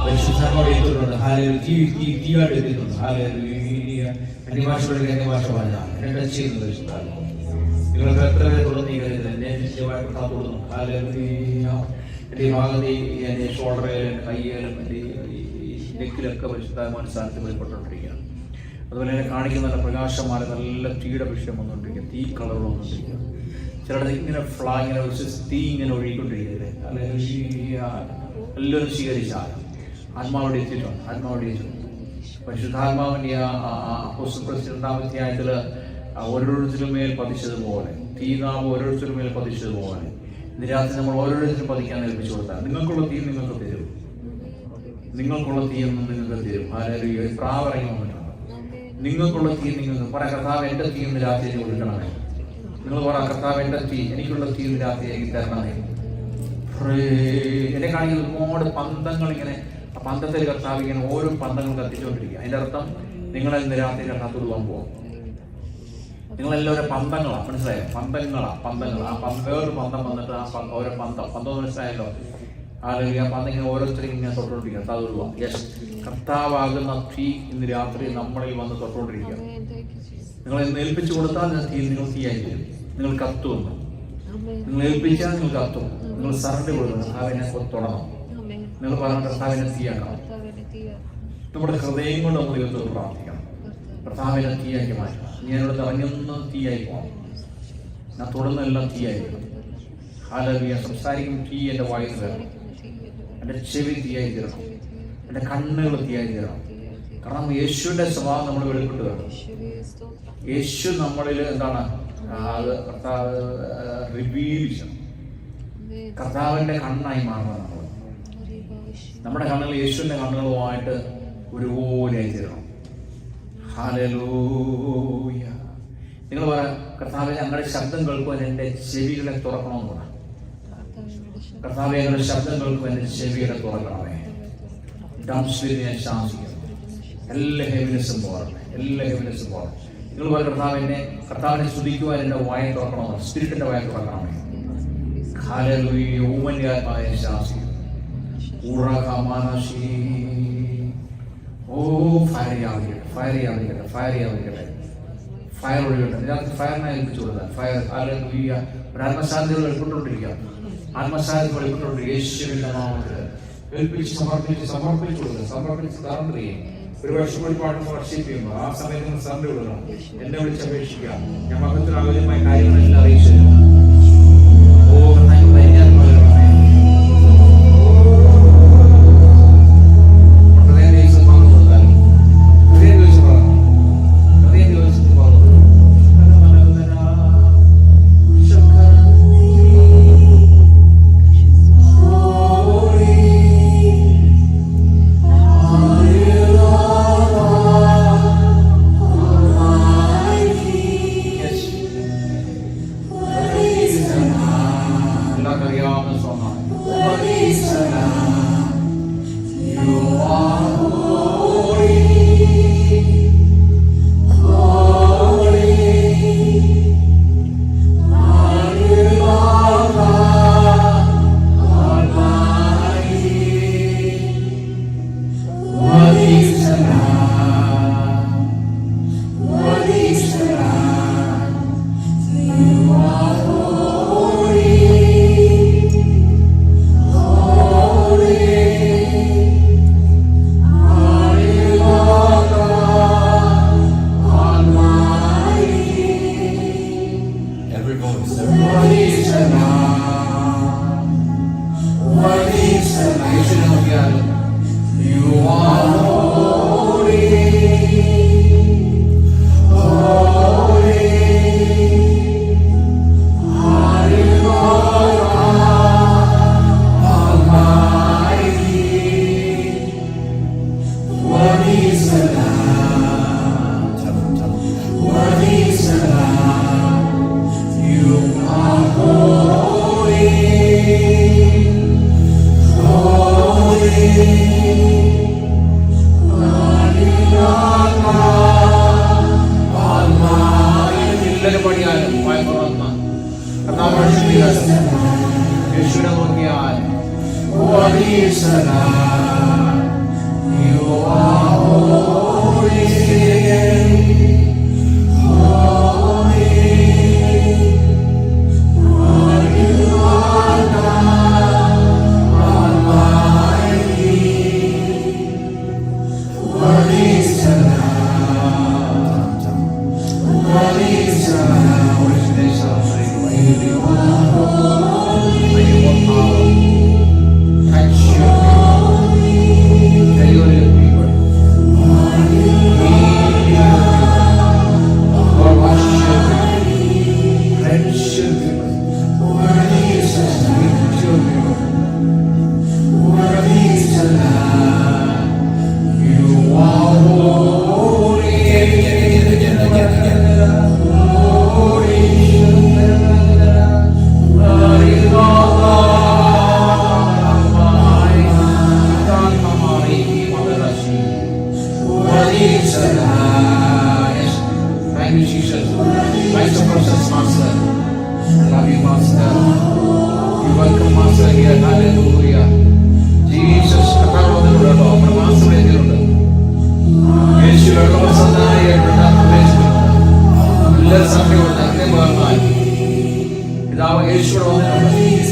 പരിശുദ്ധാത്മാവ് എത്തുന്നുണ്ട്. തീയായിട്ട് എത്തുന്നുണ്ട്. അന്യഭാഷകളിൽ അന്യഭാഷ പറഞ്ഞാൽ എന്നെ ടച്ച് ചെയ്യുന്നത് പരിശുദ്ധാത്മാവ്. നിങ്ങൾക്ക് എത്ര പേര് തുടർന്ന് ഈ കാര്യത്തിൽ എന്നെ നിശ്ചയമായിട്ട് കാത്തുകൊടുക്കുന്നു. എൻ്റെ ഈ ഭാഗത്ത് എൻ്റെ ഷോൾഡറിലും എൻ്റെ കയ്യിലും എൻ്റെ ഈ നെക്കിലൊക്കെ പരിശുദ്ധാത്മാവിന്റെ സ്ഥാനത്ത് വെളിപ്പെട്ടുകൊണ്ടിരിക്കുകയാണ്. അതുപോലെ തന്നെ കാണിക്കുന്ന നല്ല പ്രകാശമായ നല്ല തീയുടെ വിഷയം വന്നുകൊണ്ടിരിക്കുക. തീ കളർ വന്നുകൊണ്ടിരിക്കുക. ചിലടത്ത് ഇങ്ങനെ ഇങ്ങനെ തീ ഇങ്ങനെ ഒഴുകിക്കൊണ്ടിരിക്കുന്നത്. അല്ലെങ്കിൽ എല്ലാവരും സ്വീകരിച്ചാൽ ആത്മാവിടെ എത്തിയിട്ടുണ്ട്. ആത്മാവിടെ എത്തിയിട്ടുണ്ട്. പരിശുദ്ധാത്മാവിൻ്റെ അപ്പോസ്തലപ്രവൃത്തി 2-ാം അധ്യായത്തിൽ ഓരോരുത്തരും മേൽ പതിച്ചതുപോലെ, തീനാവ് ഓരോരുത്തരും മേൽ പതിച്ചതുപോലെ ഇന്ന് രാത്രി നമ്മൾ ഓരോരുത്തരും പതിക്കാൻ ഏൽപ്പിച്ചു കൊടുത്താൽ നിങ്ങൾക്കുള്ള തീ നിങ്ങൾക്ക് തരും. നിങ്ങൾക്കുള്ള തീ എന്നും നിങ്ങൾക്ക് തരും. ഹല്ലേലൂയ. പ്രാവറങ്ങി വന്നിട്ടുണ്ട്. നിങ്ങൾക്കുള്ള തീ നിങ്ങൾക്ക് പറയാം. കർത്താവ് എൻ്റെ തീ ഇന്ന് രാത്രി കൊടുക്കണമേ. നിങ്ങൾ പറയാം, കർത്താവ് എൻ്റെ തീ, എനിക്കുള്ള തീ ഇന്ന് രാത്രി എനിക്ക് തരണമേ. എന്നെ കാണിക്കുന്ന ഒരുപാട് പന്തങ്ങൾ ഇങ്ങനെ, ആ പന്തത്തിൽ കർത്താവ് ഇങ്ങനെ ഓരോ പന്തങ്ങൾ കത്തിച്ചുകൊണ്ടിരിക്കുക. അതിൻ്റെ അർത്ഥം നിങ്ങളെ ഇന്ന് രാത്രി കർത്താവ് പോകാൻ പോകും. നിങ്ങളെല്ലാവരും പന്തങ്ങളാണ്, മനസ്സിലായോ? പന്തങ്ങളാ. ആ വേറൊരു പന്തം വന്നിട്ട് ആ ഓരോ പന്തം മനസ്സിലായല്ലോ. അല്ലെങ്കിൽ ആ പന്തം ഇങ്ങനെ ഓരോരുത്തരും ഇങ്ങനെ തൊട്ടുകൊണ്ടിരിക്കുക. കർത്താവ് യെസ്, കർത്താവാകുന്ന തീ ഇന്ന് രാത്രി നമ്മളിൽ വന്ന് തൊട്ടുകൊണ്ടിരിക്കുക. നിങ്ങൾ ഏൽപ്പിച്ചു കൊടുത്താൽ നിങ്ങൾ തീയായി തരും. നിങ്ങൾ കത്തുമെന്ന് നിങ്ങൾ ഏൽപ്പിച്ചാൽ നിങ്ങൾ കത്തും. നിങ്ങൾ സറണ്ട് കൊടുക്കണം. കർത്താവിനെ തൊടണം. നിങ്ങൾ പറഞ്ഞ കർത്താവിനെ തീയാക്കണം. നമ്മുടെ ഹൃദയം കൊണ്ട് നമ്മൾ ദൈവത്തോട് പ്രാർത്ഥിക്കണം. കർത്താവിനെ തീയാക്കി മാറ്റണം. ഞാനിവിടെ ഇറങ്ങുന്ന തീയായി പോകണം. ഞാൻ തൊടുന്നെല്ലാം തീയായിരിക്കണം. ഹല്ലേലൂയ. സംസാരിക്കും തീ എൻ്റെ വായിൽ വരണം. എൻ്റെ ചെവി തീയായി തീരണം. എൻ്റെ കണ്ണുകൾ തീയായി തീരണം. കാരണം യേശുവിൻ്റെ സ്വഭാവം നമ്മൾ വെളിപ്പെട്ട് വരണം. യേശു നമ്മളിൽ എന്താണ് അത് കർത്താവ് റിവീൽ ചെയ്യണം. കർത്താവിൻ്റെ കണ്ണായി മാറണം. നമ്മുടെ കണ്ണുകൾ യേശുവിൻ്റെ കണ്ണുകളുമായിട്ട് ഒരുപോലെ ആയി തീരണം. ഹല്ലേലൂയ. നിങ്ങൾ പറയാം, കർത്താവെ ഞങ്ങളുടെ ശബ്ദം കേൾക്കുവാൻ എൻ്റെ ചെവികളെ തുറക്കണമെന്ന് പറയാം. കർത്താവെ ഞങ്ങളുടെ ശബ്ദം കേൾക്കുവാൻ എൻ്റെ ചെവികളെ തുറക്കണമേ. ഡംസ്ലിൽ ഞാൻ ശാസിക്കുന്നു. എല്ലാ ഹെവിനെസ്സും പോകണമേ. നിങ്ങൾ പറയും, കർത്താവിനെ സ്തുതിക്കുവാൻ എൻ്റെ വായ തുറക്കണമെന്ന്, സ്പിരിറ്റിൻ്റെ വായ തുറക്കണമേ. ഹല്ലേലൂയ. ഊമന്യാത്മായ ശാസിക്കുന്നു. ഫയർ ഒഴികട്ടെ. ഇതിനകത്ത് ഫയറിനെ ഏൽപ്പിച്ചു കൊടുത്താൽ ഫയർ. ഹല്ലേലൂയ. ഒരു ആത്മസാധ്യതകൾ വെളിപ്പെട്ടുകൊണ്ടിരിക്കുക. ആത്മസാധ്യത വെളിപ്പെട്ടുകൊണ്ടിരിക്കുക. യേശുവിന്റെ നാമത്തിൽ ഏൽപ്പിച്ച് സമർപ്പിച്ചു കൊടുക്കുക. സമർപ്പിച്ച് സറണ്ടർ ചെയ്യും. ഒരു വർഷം ഒരുപാട് വർഷിപ്പ് ചെയ്യുമ്പോൾ ആ സമയത്ത് നിങ്ങൾ സറണ്ടർ കൊടുക്കണം. എന്നെ വിളിച്ച് അപേക്ഷിക്കുക. ഞാൻ മഹത്തിൽ ആവശ്യമായ കാര്യങ്ങളെല്ലാം അറിയിച്ചു തരും.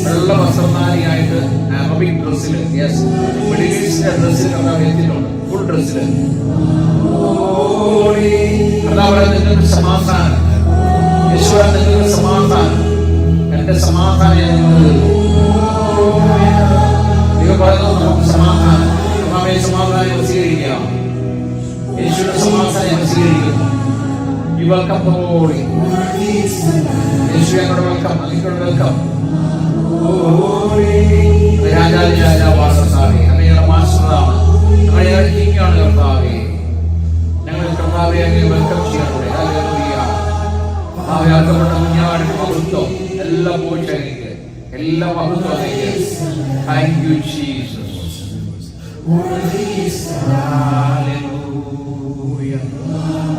വെള്ള വസ്ത്രധാരിയായിട്ട് അറബിക് ഡ്രസ്സിൽ മിഡിൽ ഈസ്റ്റിന്റെ ഡ്രസ്സിൽ എത്തിയിട്ടുണ്ട്. ഫുൾ ഡ്രസ്സിൽ നിങ്ങൾക്ക് സമാധാനം, യേശുവേ നിങ്ങൾക്ക് സമാധാനം, എന്റെ സമാധാനം ഞാൻ നിങ്ങൾക്ക് നമുക്ക് സമാധാനം, സമാധാനം സ്വീകരിക്കാം. യേശുവിന്റെ സമാധാനം സ്വീകരിക്കുന്നു. You welcome the Holy. യേശുവേ അങ്ങോട്ട് വെൽക്കം, അങ്ങോട്ട് വെൽക്കം. രാജാവായ കർത്താവേ, അങ്ങയുടെ മാസ്റ്ററാണ്, അങ്ങയുടെ കിങ്ങാണ് കർത്താവേ. ഞങ്ങൾ കർത്താവേ അങ്ങേ വെൽക്കം ചെയ്യണേ. ഹല്ലേലൂയ. ആകപ്പെട്ട കുഞ്ഞാടിന്റെ മഹത്വം എല്ലാം പോയിട്ട് എനിക്ക് എല്ലാ മഹത്വം എനിക്ക്. Thank you Jesus. Hallelujah.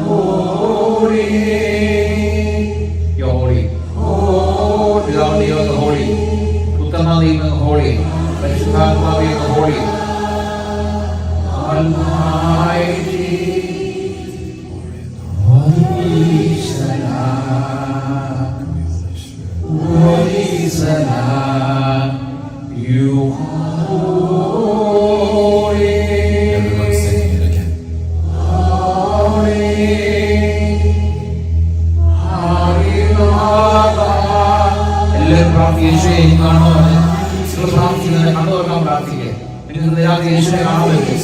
Holy, you're holy. Without you are holy. Uttamadi is holy. പരിശുദ്ധാത്മാവേ is holy. Almighty. Holy Salam. Holy Salam. You are holy. Everyone singing it again. എല്ലാവരും പ്രാർത്ഥിക്കുക. കാണോ പ്രാർത്ഥിക്കുന്നത് കണ്ടു തുറക്കാൻ പ്രാർത്ഥിക്കുക. നിങ്ങൾക്ക് യേശുവിനെ കാണാൻ പറ്റും.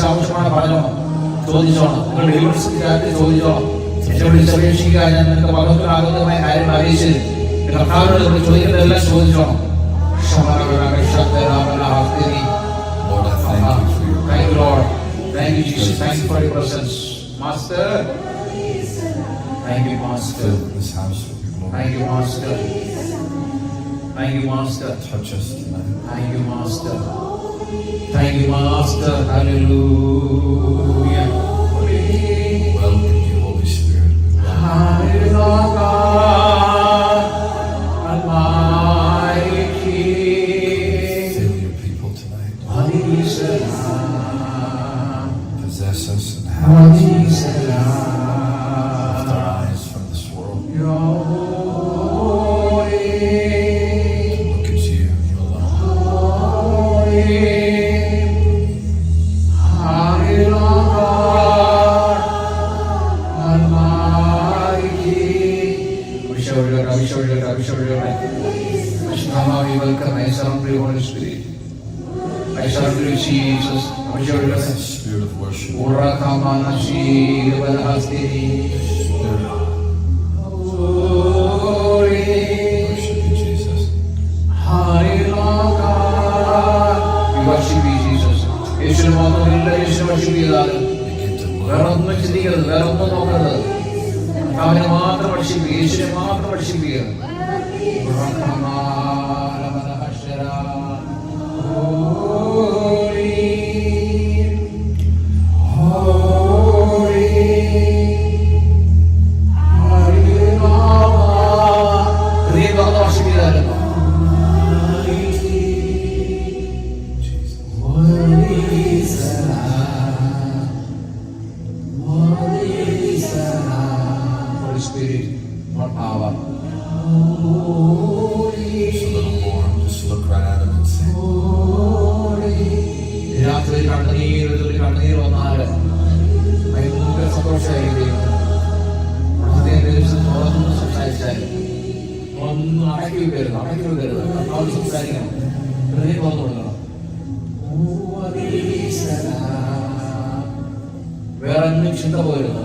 ആവശ്യമാണ് പറഞ്ഞോ, ചോദിച്ചോണം. നിങ്ങൾ യൂണിവേഴ്സിറ്റി ചോദിച്ചോണം. എന്നോട് അപേക്ഷിക്കുക, ഞാൻ നിങ്ങൾക്ക് മഹത്വമാകുന്നതുമായ കാര്യം അറിയിച്ചു. കർത്താവിനോട് നിങ്ങൾ ചോദിക്കുന്നതെല്ലാം ചോദിച്ചോണം. Thank you, Lord. Thank you, Jesus. Thank you for your presence, Master. Thank you, Master. This house will be glorified. Thank you, Master. Thank you, Master. Touch us tonight. Thank you, Master. Thank you, Master. Hallelujah. Welcome you, Holy Spirit. Hallelujah. Almighty. Fill your people tonight. Possess us and have us. Lift our eyes from this world. Look at you and you alone. I surrender to Jesus. Spirit of worship. Worship you, Jesus. Hallelujah. worship you, Jesus. യേശുവിനെ മാത്രം എല്ലാ യേശുവിനെ worship ചെയ്താലും വേറെ ഒന്നും ചിന്തിക്കരുത്, വേറെ ഒന്നും നോക്കരുത്. അവനെ മാത്രം worship ചെയ്യുക, യേശുവിനെ മാത്രം worship ചെയ്യുക. കണ്ണുനീർ വന്നാൽ ഭയങ്കര സന്തോഷമായിരിക്കും. തുറന്ന് സംസാരിച്ചാലും ഒന്നും അടക്കി വെക്കരുത്, അടക്കി വെക്കരുത്. അവൾ സംസാരിക്കണം, ഹൃദയം തുറന്നു കൊടുക്കണം. വേറെ ഒന്നും ചിന്ത പോരുന്നു.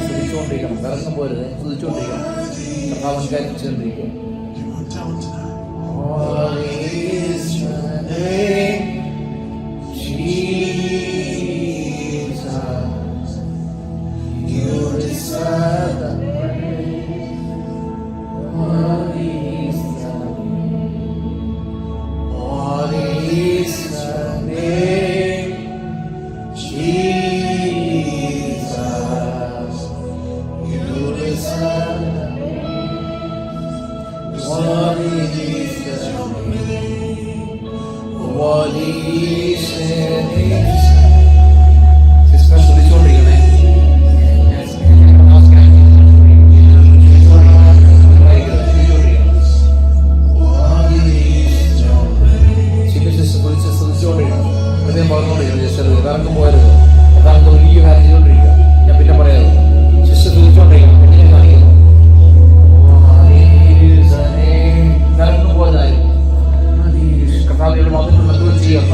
സ്തുതിച്ചുകൊണ്ടിരിക്കണം, കറങ്ങും പോരുത്, സ്തുതിച്ചുകൊണ്ടിരിക്കണം. കർത്താവ് കാര്യം ചെയ്തുകൊണ്ടിരിക്കും. കറങ്ങും പോരുത്. അതാണ് വലിയ കാര്യം ചെയ്തുകൊണ്ടിരിക്കുക. ഞാൻ പിന്നെ പറയാം. സിസ്റ്റർ സ്തുതിച്ചുകൊണ്ടിരിക്കണം. എങ്ങനെ കാണിക്കുന്നു? കറങ്ങും പോയതായി കർത്താവിനോട് വന്നിട്ടുള്ള ദൂരം ചെയ്യാം.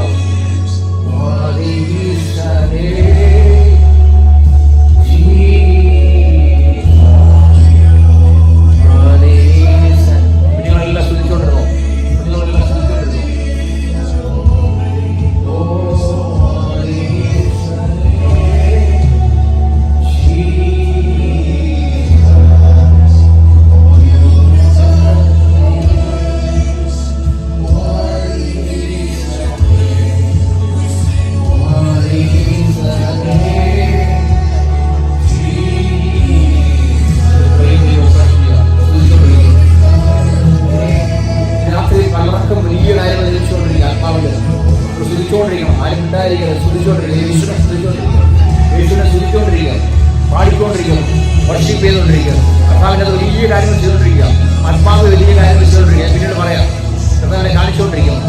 കുഞ്ഞുങ്ങളെല്ലാം സ്തുതിച്ചുകൊണ്ടിരുന്നു. കുഞ്ഞുങ്ങളെല്ലാം സ്തുതിച്ചുകൊണ്ടിരുന്നു. സ്തുതിച്ചുകൊണ്ടിരിക്കണം. ആരും ഉണ്ടായിരിക്കണം. സ്തുതിച്ചുകൊണ്ടിരിക്കണം. യേശുവിനെ സ്തുതിച്ചുകൊണ്ടിരിക്കണം. യേശുവിനെ സ്തുതിച്ചുകൊണ്ടിരിക്കുക, പാടിക്കൊണ്ടിരിക്കണം, വർഷിപ്പ് ചെയ്തുകൊണ്ടിരിക്കുക. കർത്താവിൻ്റെ അത് വലിയ കാര്യങ്ങൾ ചെയ്തുകൊണ്ടിരിക്കുക. ആത്മാവ് വലിയ കാര്യങ്ങൾ ചെയ്തുകൊണ്ടിരിക്കുക. പിന്നീട് പറയാം. കർത്താവിനെ കാണിച്ചുകൊണ്ടിരിക്കണം.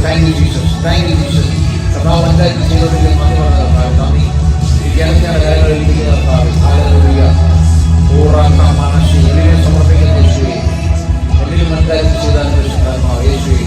Thank you, Jesus. Thank you, Jesus. കർത്താവ് എന്തായാലും ചെയ്തോണ്ടിരിക്കുന്ന നന്ദി പറഞ്ഞ കർത്താവ്, നന്ദി. ഈ ജനങ്ങളുടെ കാര്യങ്ങൾ ഏൽപ്പിക്കുന്ന കർത്താവ്, ഹല്ലേലൂയ. പൂർണ്ണ മനസ്സ് എല്ലാം സമർപ്പിക്കുന്ന യേശുവേ, എന്തെങ്കിലും എന്തായാലും ചെയ്താൽ പരിശുദ്ധാത്മാവ് യേശുവേ.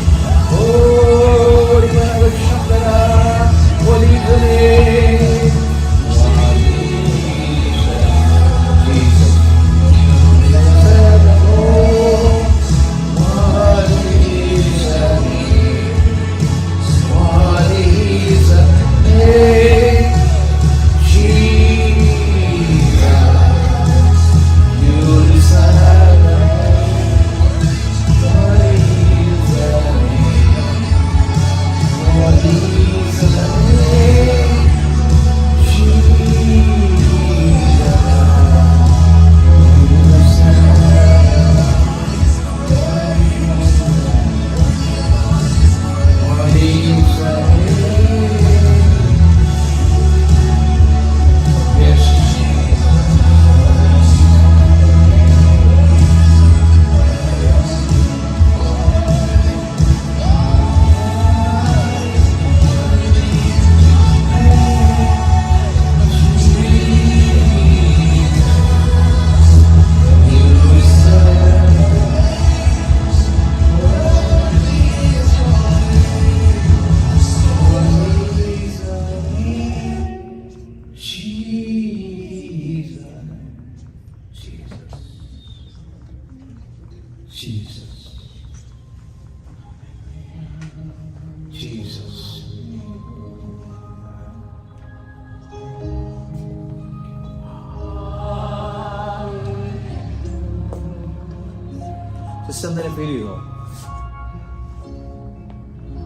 സിസ്റ്റം തന്നെ ഫീൽ ചെയ്തോ?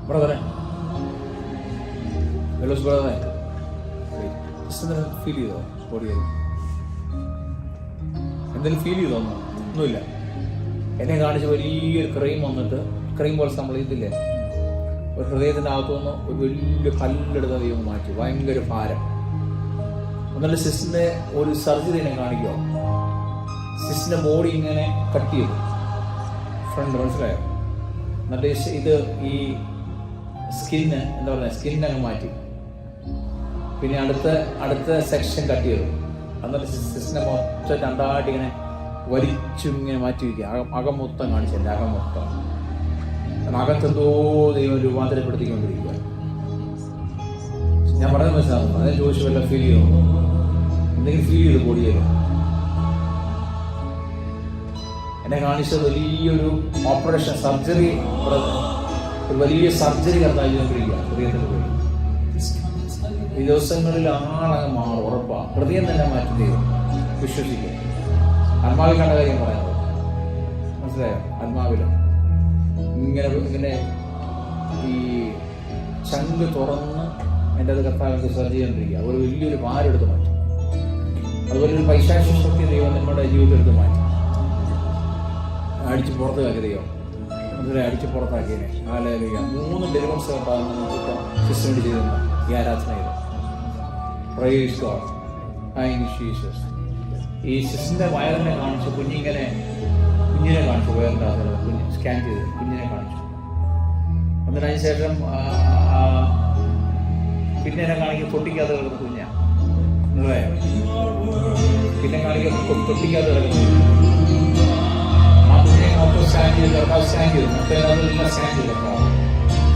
ബ്രദറെ, ബ്രദറെ, സിസ്റ്റം തന്നെ ഫീൽ ചെയ്തോ? ബോഡിയായി എന്തെങ്കിലും ഫീൽ ചെയ്തോന്നോ? ഒന്നുമില്ല. എന്നെ കാണിച്ച് വലിയൊരു ക്രീം വന്നിട്ട്, ക്രീം പോലെ നമ്മൾ ഇതില്ലേ, ഒരു ഹൃദയത്തിൻ്റെ അകത്തുനിന്ന് ഒരു വലിയ കല്ലെടുത്ത ദൈവം മാറ്റി, ഭയങ്കര ഭാരം. എന്നിട്ട് സിസ്റ്റിൻ്റെ ഒരു സർജറി എന്നെ കാണിക്കുക. സിസ്റ്റിൻ്റെ ബോഡി ഇങ്ങനെ കട്ട് ചെയ്തു, ഫ്രണ്ട്, മനസ്സിലായോ? എന്നിട്ട് ഇത് ഈ സ്കിന്ന് എന്താ പറയുക, സ്കിന്നങ്ങ് മാറ്റി. പിന്നെ അടുത്ത സെക്ഷൻ കട്ട് ചെയ്തു. എന്നിട്ട് സിസ്റ്റിനെ മൊത്തം രണ്ടായിട്ട് ഇങ്ങനെ വലിച്ചിങ്ങനെ മാറ്റി വയ്ക്കുക. അകം മൊത്തം കാണിച്ചെൻ്റെ അകം മൊത്തം. അകത്തെന്തോ ദൈവം രൂപാന്തരപ്പെടുത്തിക്കൊണ്ടിരിക്കുക. ഞാൻ പറയുന്നത് മനസ്സിലാകുന്നു. അതിനെ ചോദിച്ചു വല്ല ഫീൽ ചെയ്യുന്നു, എന്തെങ്കിലും ഫീൽ ചെയ്തു ബോഡിയിൽ? എന്നെ കാണിച്ചത് വലിയൊരു ഓപ്പറേഷൻ, സർജറി, ഒരു വലിയ സർജറി കർത്താവിക്കൊണ്ടിരിക്കുക ഹൃദയത്തിൻ്റെ പോയി. ഈ ദിവസങ്ങളിൽ ആളങ്ങ് മാറും, ഉറപ്പാണ്. ഹൃദയം തന്നെ മാറ്റി ദൈവം, വിശ്വസിക്കുക. ആത്മാവിൽ കണ്ട കാര്യം പറയുന്നത് മനസ്സിലായോ? ആത്മാവിലും ഇങ്ങനെ ഈ ചങ്ക് തുറന്ന് എൻ്റെ അത് കർത്താവിൻ്റെ സർജറി ചെയ്തുകൊണ്ടിരിക്കുക. ഒരു വലിയൊരു ഭാരെടുത്ത് മാറ്റി. അതുപോലെ ഒരു പൈശാചിക ശക്തി ദൈവം നമ്മുടെ ജീവിതത്തിൽ എടുത്ത് മാറ്റി, അടിച്ച് പുറത്താക്കി ദൈവം. അതിലെ അടിച്ച് പുറത്താക്കിയതിനെ ഹല്ലേലൂയ. 3 ഡെലിവറൻസ് സിസ്റ്റം ചെയ്തിരുന്ന ഈ ആരാധനയിൽ. Praise God. Thank you Jesus. ഈ സിസ്റ്ററിൻ്റെ വയറിനെ കാണിച്ചു, കുഞ്ഞിനെ കാണിച്ചു, വയറിൻ്റെ അകത്തുള്ള കുഞ്ഞ് സ്കാൻ ചെയ്ത് കുഞ്ഞിനെ കാണിച്ചു. എന്നിട്ട് അതിന് ശേഷം പിന്നെ എന്നെ കാണിക്കും തൊട്ടിക്കാതെ കിടക്കുന്ന കുഞ്ഞാണ്, പിന്നെ കാണിക്കും തൊട്ടിക്കാതെ കിടക്കുന്ന ആ കുഞ്ഞിനെ മൊത്തം സ്കാൻ ചെയ്ത് സ്കാൻ ചെയ്തു. മറ്റേതെല്ലാം സ്കാൻ ചെയ്തപ്പോൾ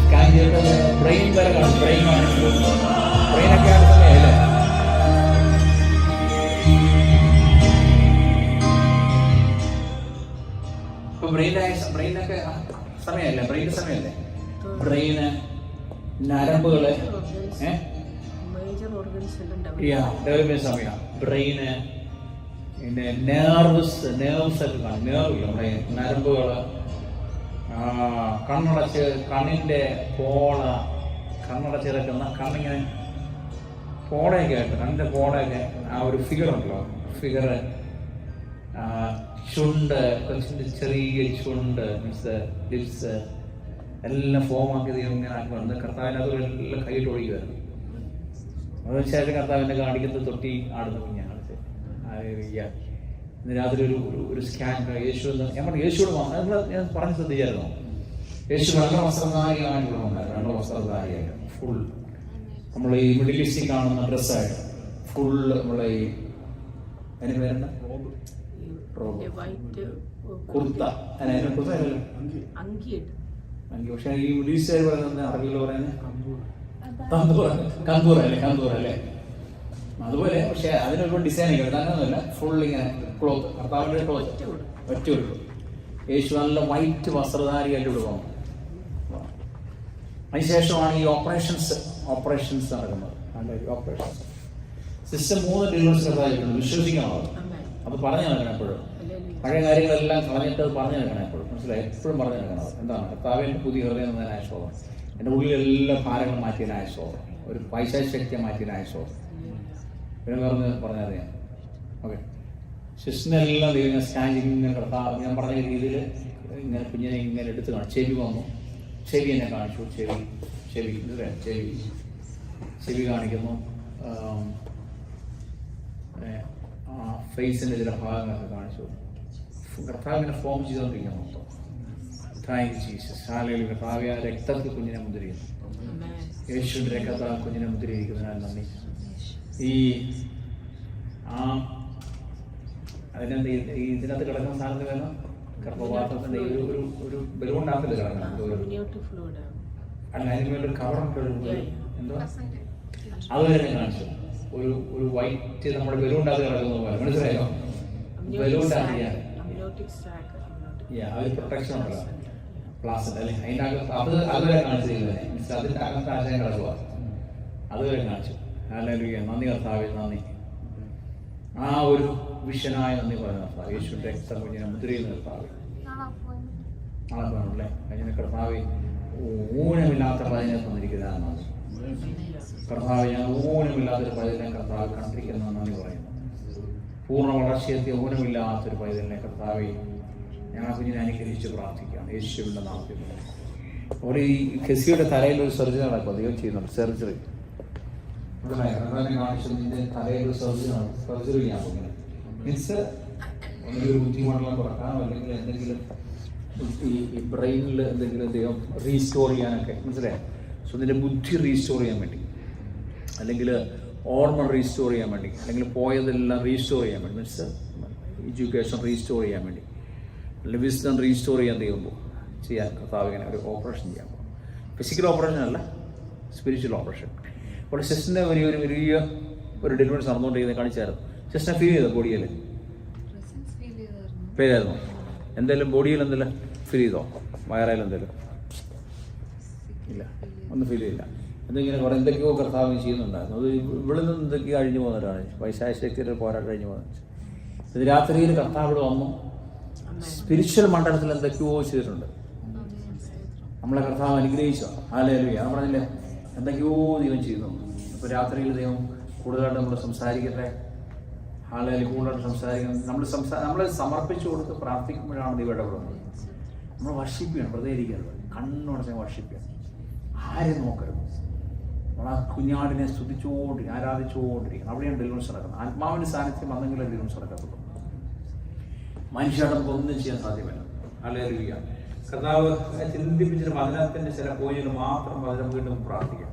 സ്കാൻ ചെയ്തിട്ട് ബ്രെയിൻ വരെ കാണിച്ചു. ബ്രെയിൻ കാണിച്ചു. ബ്രെയിനൊക്കെ ആണ് സമയമല്ലേ? ഇപ്പൊ ബ്രെയിനൊക്കെ സമയമല്ലേ? ബ്രെയിൻ്റെ സമയമല്ലേ? ബ്രെയിന്, നരമ്പുകള്, ഡെവലപ്മെന്റ് സമയം. ബ്രെയിന്, പിന്നെ നേർവ്സ് ഒക്കെ കാണും. നേർവില്ല നമ്മുടെ നരമ്പുകള്, കണ്ണടച്ച് കണ്ണിൻ്റെ പോള, കണ്ണടച്ച് കിടക്കുന്ന കണ്ണിങ്ങനെ പോളയൊക്കെ ആയിട്ട്, കണ്ണിൻ്റെ പോളയൊക്കെ ആ ഒരു ഫിഗർ ഉണ്ടല്ലോ, ഫിഗറ്, ചുണ്ട്, കൊച്ചിൻ്റെ ചെറിയ ചുണ്ട്, മീൻസ് ലിപ്സ് എല്ലാം ഫോമാക്കി ദൈവം ഇങ്ങനെ ആക്കി വന്ന് കർത്താവിനകത്ത് എല്ലാം കൈയിട്ട് ഒഴിക്കുമായിരുന്നു. അതിനുശേഷം കർത്താവിനെ കാണിക്കുന്നത് തൊട്ടി ആടുന്ന കുഞ്ഞാണ്. ഇന്ന് രാത്രി ഒരു സ്കാൻ യേശു ഞാൻ പറഞ്ഞു, യേശുവിടെ ഞാൻ പറഞ്ഞ് ശ്രദ്ധിച്ചായിരുന്നു. യേശു വെള്ള വസ്ത്രധാരിയാണ് ഇവിടെ ഉണ്ടായിരുന്നു. വെള്ള വസ്ത്രധാരിയായിട്ട് ഫുൾ നമ്മൾ ഈ മിഡിൽ ഈസ്റ്റിൽ കാണുന്ന ഡ്രസ്സായിട്ട് ഫുള്ള് നമ്മളെ ഈ അതിന് പേരെന്താ, കുർത്ത, അങ്കി. പക്ഷെ ഈ മിഡിൽ ഈസ്റ്റ് പറയുന്നത് അറിയില്ല, പറയുന്നത് കന്തൂർ അല്ലേ? അതുപോലെ. പക്ഷെ അതിനൊരു ഡിസൈൻ അങ്ങനെയൊന്നുമല്ല, ഫുൾ ഇങ്ങനെ ക്ലോത്ത്, കർത്താവിൻ്റെ ക്ലോത്ത് ഒറ്റ ഉള്ളൂ. യേശു നല്ല വൈറ്റ് വസ്ത്രധാരിയായിട്ട് ഇവിടെ വന്നു. അതിനുശേഷമാണ് ഈ ഓപ്പറേഷൻസ് നടക്കുന്നത്. ഓപ്പറേഷൻസ് സിസ്റ്റം 3 ഡെലിവറൻസ് കർത്താവിട്ടുണ്ട്. വിശ്വസിക്കണം, അത് പറഞ്ഞു നടക്കണം എപ്പോഴും. പഴയ കാര്യങ്ങളെല്ലാം കളഞ്ഞിട്ട് അത് പറഞ്ഞു നടക്കണം എപ്പോഴും, മനസ്സിലായി? എപ്പോഴും പറഞ്ഞു നടക്കണം. എന്താണ് കർത്താവിൻ്റെ പുതിയ ഹൃദയം എന്നതിനായ ശോഭം, എൻ്റെ ഉള്ളിലെല്ലാം ഭാരങ്ങൾ മാറ്റിയതിനായ ശോഭം, ഒരു പൈശാചിക ശക്തിയെ മാറ്റിയതിനായ ശോഭം. പിന്നെ പറഞ്ഞറിയാം. ഓക്കെ, സിസ്റ്ററിനെല്ലാം ദൈവം സ്കാനിങ് ഇങ്ങനെ കർത്താവ് ഞാൻ പറഞ്ഞ രീതിയിൽ ഇങ്ങനെ കുഞ്ഞിനെ ഇങ്ങനെ എടുത്ത് കാണിച്ചു. ചെവി വന്നു, ചെവി എന്നെ കാണിച്ചു. ചെവി കാണിക്കുന്നു. ഫേസിൻ്റെ ചില ഭാഗങ്ങളൊക്കെ കാണിച്ചു. കർത്താവിനെ ഫോം ചെയ്തുകൊണ്ടിരിക്കുന്നു മൊത്തം. Thank you Jesus. ഹല്ലേലൂയ. കർത്താവ് ആ രക്തത്തിൽ കുഞ്ഞിനെ മുദ്രയിരിക്കുന്നു. യേശുവിൻ്റെ രക്തത്താൽ കുഞ്ഞിനെ മുദ്രയിരിക്കുന്നതിനാൽ നന്ദി. ഈ ഇതിനകത്ത് കിടക്കുന്ന സാധനത്തിൽ വേണം ഗർഭപാത്രത്തിൻ്റെ ഒരു ബലൂണിനകത്തിൽ കിടക്കണം. അല്ല, അതിന് വേണ്ടി ഒരു കവറുണ്ട്, എന്തോ അതുവരെ കാണിച്ചു. ഒരു വൈറ്റ് നമ്മുടെ ബലൂണിനകത്ത് കിടക്കുന്ന പോലെ, മനസ്സിലായോ? ബലൂണിനകത്ത് ഒരു പ്രൊട്ടക്ഷൻ ഉണ്ടല്ലോ, പ്ലാസ്റ്റിക് അല്ലെ, അതിൻ്റെ അകത്ത് അതുവരെ കാണിച്ചു. അതിൻ്റെ അകത്ത് ആശയം കിടക്കുക, അതുവരെ കാണിച്ചു. ഹല്ലേലൂയ. നന്ദി കർത്താവേ, നന്ദി. ആ ഒരു വിഷനായ നന്ദി പറയുന്ന കർത്താവ്. യേശുവിൻ്റെ രക്തം കുഞ്ഞിനെ മുദ്രയിൽ കർത്താവ് നാളെ പോകണല്ലേ. കഴിഞ്ഞ കർത്താവ് ഊനമില്ലാത്ത പതിനെ തന്നിരിക്കുന്നതാണ് നന്ദി കർത്താവ്. ഞാൻ ഊനമില്ലാത്തൊരു പതിനെ കർത്താവ് കണ്ടിരിക്കുന്ന നന്ദി പറയുന്നു. പൂർണ്ണ വളർച്ചയെത്തിയ ഊനമില്ലാത്തൊരു പൈതലിനെ കർത്താവെ ഞാൻ ആ കുഞ്ഞിനെ അനുകരിച്ച് പ്രാർത്ഥിക്കുകയാണ് യേശുവിൻ്റെ നാമത്തിൽ. അവിടെ ഈ കെസിയുടെ തലയിൽ ഒരു സർജറി നടക്കും, ദൈവം ചെയ്യുന്നുണ്ട് സർജറി. കാണിച്ചതിൻ്റെ തലയിൽ ഒരു സർജറി ചെയ്യാൻ പോകുന്നത് മീൻസ് ഒന്നെങ്കിൽ ബുദ്ധിമുട്ടെല്ലാം കുറക്കാനോ അല്ലെങ്കിൽ എന്തെങ്കിലും ഈ ബ്രെയിനിൽ എന്തെങ്കിലും ദൈവം റീസ്റ്റോർ ചെയ്യാനൊക്കെ മനസ്സിലായോ. സോ ഇതിൻ്റെ ബുദ്ധി റീസ്റ്റോർ ചെയ്യാൻ വേണ്ടി, അല്ലെങ്കിൽ ഓർമ്മ റീസ്റ്റോർ ചെയ്യാൻ വേണ്ടി, അല്ലെങ്കിൽ പോയതെല്ലാം റീസ്റ്റോർ ചെയ്യാൻ വേണ്ടി, മീൻസ് എഡ്യൂക്കേഷൻ റീസ്റ്റോർ ചെയ്യാൻ വേണ്ടി, അല്ലെങ്കിൽ വിസ്ഡം റീസ്റ്റോർ ചെയ്യാൻ ദൈവം ചെയ്യാൻ കർത്താവ് ഇങ്ങനെ ഒരു ഓപ്പറേഷൻ ചെയ്യാൻ പോകും. ഫിസിക്കൽ ഓപ്പറേഷൻ അല്ല, സ്പിരിച്വൽ ഓപ്പറേഷൻ. അപ്പോൾ സിസ്റ്ററിൻ്റെ വലിയ ഒരു ഡെലിവറി നടന്നുകൊണ്ടിരിക്കുന്നത് കാണിച്ചായിരുന്നു. സിസ്റ്ററിനെ ഫീൽ ചെയ്തോ ബോഡിയിൽ? ഫീൽ ചെയ്തായിരുന്നു? എന്തെങ്കിലും ബോഡിയിൽ എന്തെങ്കിലും ഫീൽ ചെയ്തോ? വയറയിൽ എന്തെങ്കിലും? ഇല്ല, ഒന്നും ഫീൽ ചെയ്യില്ല. എന്തെങ്കിലും കുറേ എന്തൊക്കെയോ കർത്താവ് ചെയ്യുന്നുണ്ടായിരുന്നു. അത് ഇവിടെ നിന്ന് എന്തൊക്കെയോ കഴിഞ്ഞു പോകുന്നവരാണ്, വൈശാഖ ശക്തിയുടെ പോരാട്ടം കഴിഞ്ഞു പോകുന്നത്. ഇത് രാത്രിയിൽ കർത്താവ് ഇവിടെ വന്നു സ്പിരിച്വൽ മണ്ഡലത്തിൽ എന്തൊക്കെയോ ചെയ്തിട്ടുണ്ട്. നമ്മളെ കർത്താവ് അനുഗ്രഹിച്ചു. ഹല്ലേലൂയ. ഞാൻ പറഞ്ഞില്ലേ എന്തൊക്കെയോ ദൈവം ചെയ്യുന്നു. ഇപ്പോൾ രാത്രിയിൽ ദൈവം കൂടുതലായിട്ട് നമ്മൾ സംസാരിക്കട്ടെ. ഹല്ലേലൂയ. കൂടുതലായിട്ട് സംസാരിക്കണം. നമ്മൾ സമർപ്പിച്ചു കൊടുത്ത് പ്രാർത്ഥിക്കുമ്പോഴാണ് ദൈവം ഇടപെടുന്നത്. നമ്മൾ വർഷിപ്പ് ചെയ്യണം, വെറുതെ ഇരിക്കരുത്. കണ്ണുടച്ച് വർഷിപ്പ് ചെയ്യണം, ആരും നോക്കരുത്. നമ്മൾ ആ കുഞ്ഞാടിനെ സ്തുതിച്ചുകൊണ്ടിരിക്കും, ആരാധിച്ചുകൊണ്ടിരിക്കണം. അവിടെയാണ് ഡെലിവറൻസ് നടക്കുന്നത്. ആത്മാവിൻ്റെ സാന്നിധ്യം വന്നെങ്കിലേ ഡെലിവറൻസ് നടക്കത്തുള്ളൂ. മനുഷ്യരുടെ ഒന്നും ചെയ്യാൻ സാധ്യമല്ല. ഹല്ലേലൂയ. കർത്താവ് ചിന്തിപ്പിച്ചിട്ട് വചനത്തിൻ്റെ ചില പോയിന്റുകൾ മാത്രം വചനം വീണ്ടും പ്രാർത്ഥിക്കാം.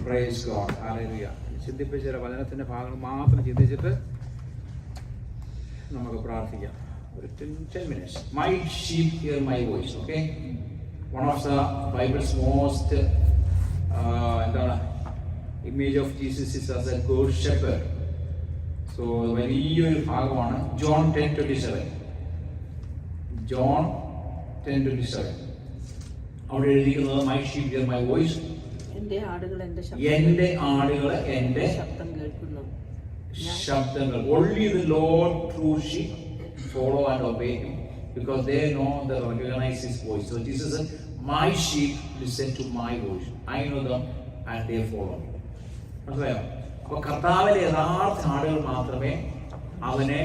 Praise God. ഹല്ലേലൂയ. ചിന്തിപ്പിച്ച ചില വചനത്തിൻ്റെ ഭാഗങ്ങൾ മാത്രം ചിന്തിച്ചിട്ട് നമുക്ക് പ്രാർത്ഥിക്കാം. ഒരു 10 minutes. My sheep hear my voice. Okay? One of the Bible's most എന്താണ് image of Jesus is as A good shepherd. So വലിയൊരു ഭാഗമാണ് ജോൺ 10:27. ജോൺ 10:27 അവിടെ എഴുതിയിരിക്കുന്നത് my sheep here my voice. എൻ്റെ ആടുകൾ എൻ്റെ ശബ്ദം കേൾക്കുന്നു. ശബ്ദങ്ങൾ. Only the Lord true sheep follow and obey him because they know they recognize his voice. So Jesus said, my sheep listen to my voice. I know them and they follow me. മനസ്സിലായോ? അപ്പോൾ കർത്താവിലെ യഥാർത്ഥ ആടുകൾ മാത്രമേ അവനെ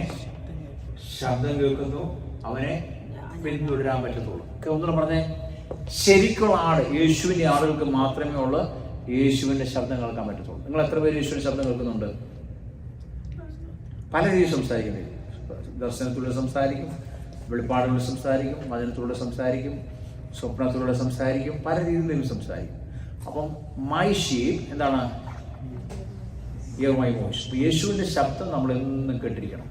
ശബ്ദം കേൾക്കുന്നു, അവനെ പിന്തുടരാൻ പറ്റത്തുള്ളൂ. ഒന്നുകൂടെ പറഞ്ഞേ, ശരിക്കുള്ള ആട് യേശുവിൻ്റെ ആടുകൾക്ക് മാത്രമേ ഉള്ളൂ യേശുവിൻ്റെ ശബ്ദം കേൾക്കാൻ പറ്റത്തുള്ളൂ. നിങ്ങൾ എത്ര പേര് യേശുവിൻ്റെ ശബ്ദം കേൾക്കുന്നുണ്ട്? പല രീതിയിൽ സംസാരിക്കുന്നത്. ദർശനത്തിലൂടെ സംസാരിക്കും, വെളിപ്പാടുകളിൽ സംസാരിക്കും, വചനത്തിലൂടെ സംസാരിക്കും, സ്വപ്നത്തിലൂടെ സംസാരിക്കും, പല രീതിയിലും സംസാരിക്കും. അപ്പം മൈ ഷീപ്പ് എന്താണ്? Here my voice. യേശുവിൻ്റെ ശബ്ദം നമ്മൾ എന്നും കേട്ടിരിക്കണം.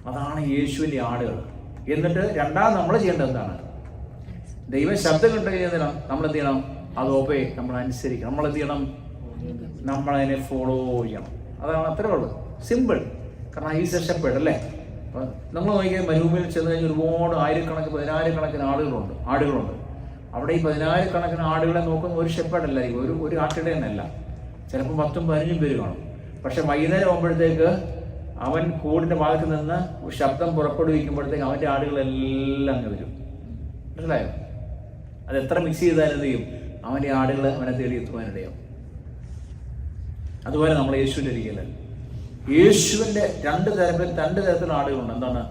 അതാണ് യേശുവിൻ്റെ ആടുകൾ. എന്നിട്ട് രണ്ടാമത് നമ്മൾ ചെയ്യേണ്ടത് എന്താണ്? ദൈവം ശബ്ദം കേട്ട് കഴിഞ്ഞാൽ നമ്മൾ എന്ത് ചെയ്യണം? അത് ഒബേ, നമ്മൾ അനുസരിക്കണം. നമ്മൾ എന്ത് ചെയ്യണം? നമ്മളതിനെ ഫോളോ ചെയ്യണം. അതാണ് അത്രേ ഉള്ളൂ. സിമ്പിൾ. കാരണം ഈ ഷെപ്പേർഡ് അല്ലേ. അപ്പം നമ്മൾ നോക്കിയാൽ മരുഭൂമിയിൽ ചെന്ന് കഴിഞ്ഞാൽ ഒരുപാട് പതിനായിരക്കണക്കിന് ആടുകളുണ്ട്. അവിടെ ഈ 10,000 ആടുകളെ നോക്കുന്ന ഒരു ഷെപ്പേർഡ് അല്ലായിരിക്കും, ഒരു ആട്ടിടെ തന്നെയല്ല. ചിലപ്പോൾ 10-15 പേര് കാണും. പക്ഷെ വൈകുന്നേരം ആകുമ്പോഴത്തേക്ക് അവൻ കൂടിൻ്റെ ഭാഗത്ത് നിന്ന് ശബ്ദം പുറപ്പെടുവിക്കുമ്പോഴത്തേക്ക് അവൻ്റെ ആടുകളെല്ലാം അങ്ങ് വരും. മനസ്സിലായോ? അത് എത്ര മിക്സ് ചെയ്താലും എന്ത് ചെയ്യും? അവൻ്റെ ആടുകൾ അവനെ തേടി എത്തുവാനിടയോ. അതുപോലെ നമ്മൾ യേശുവിൻ്റെ ഇരിക്കല. യേശുവിൻ്റെ രണ്ട് തരത്തിലുള്ള ആടുകളുണ്ട്. എന്താണ്?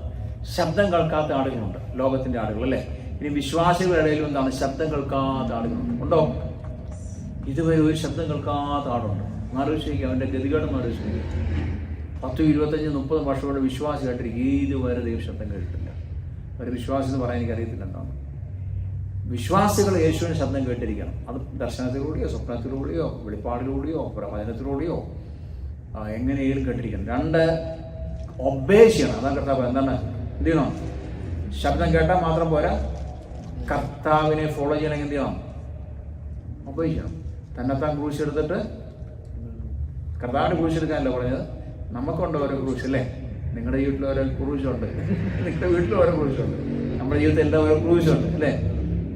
ശബ്ദം കേൾക്കാത്ത ആടുകളുണ്ട്, ലോകത്തിൻ്റെ ആടുകൾ അല്ലേ. ഇനി വിശ്വാസികളുടെ ഇടയിലും എന്താണ്? ശബ്ദം കേൾക്കാത്ത ആടുകളുണ്ട്. ഉണ്ടോ? ഇതുവരെ ഒരു ശബ്ദം കേൾക്കാത്ത ആടുണ്ട്. ആലോചിക്കുക, അവൻ്റെ ഗതികേടെന്ന് ആലോചിക്കുക. 10, 25, 30 വർഷങ്ങളുടെ വിശ്വാസിയായിട്ടിരിക്കും, ഇതുവരെ ദൈവ ശബ്ദം കേട്ടിട്ടില്ല. ഒരു വിശ്വാസി എന്ന് പറയാൻ എനിക്കറിയത്തില്ല എന്താണ്. വിശ്വാസികൾ യേശുവിൻ്റെ ശബ്ദം കേട്ടിരിക്കണം. അത് ദർശനത്തിലൂടെയോ സ്വപ്നത്തിലൂടെയോ വെളിപ്പാടിലൂടെയോ പ്രവചനത്തിലൂടെയോ എങ്ങനെയും കേട്ടിരിക്കണം. 2 ഒബേ ചെയ്യണം. അതാണ് കർത്താവ്. എന്താണ്? എന്ത് ചെയ്യണം? ശബ്ദം കേട്ടാൽ മാത്രം പോരാ, കർത്താവിനെ ഫോളോ ചെയ്യണമെങ്കിൽ എന്ത് ചെയ്യണം? ഒബേ ചെയ്യണം. തന്നെത്താൻ ക്രൂശ് എടുത്തിട്ട്, കർത്താവിൻ്റെ ക്രൂശ് എടുക്കാനല്ല പറഞ്ഞത്, നമുക്കുണ്ട് ഓരോ ക്രൂശ് അല്ലേ. നിങ്ങളുടെ വീട്ടിൽ ഓരോ ക്രൂശുണ്ട്, നിങ്ങളുടെ വീട്ടിൽ ഓരോ ക്രൂശുണ്ട്, നമ്മുടെ ജീവിതത്തിൽ എല്ലാ ഓരോ ക്രൂശുണ്ട് അല്ലേ.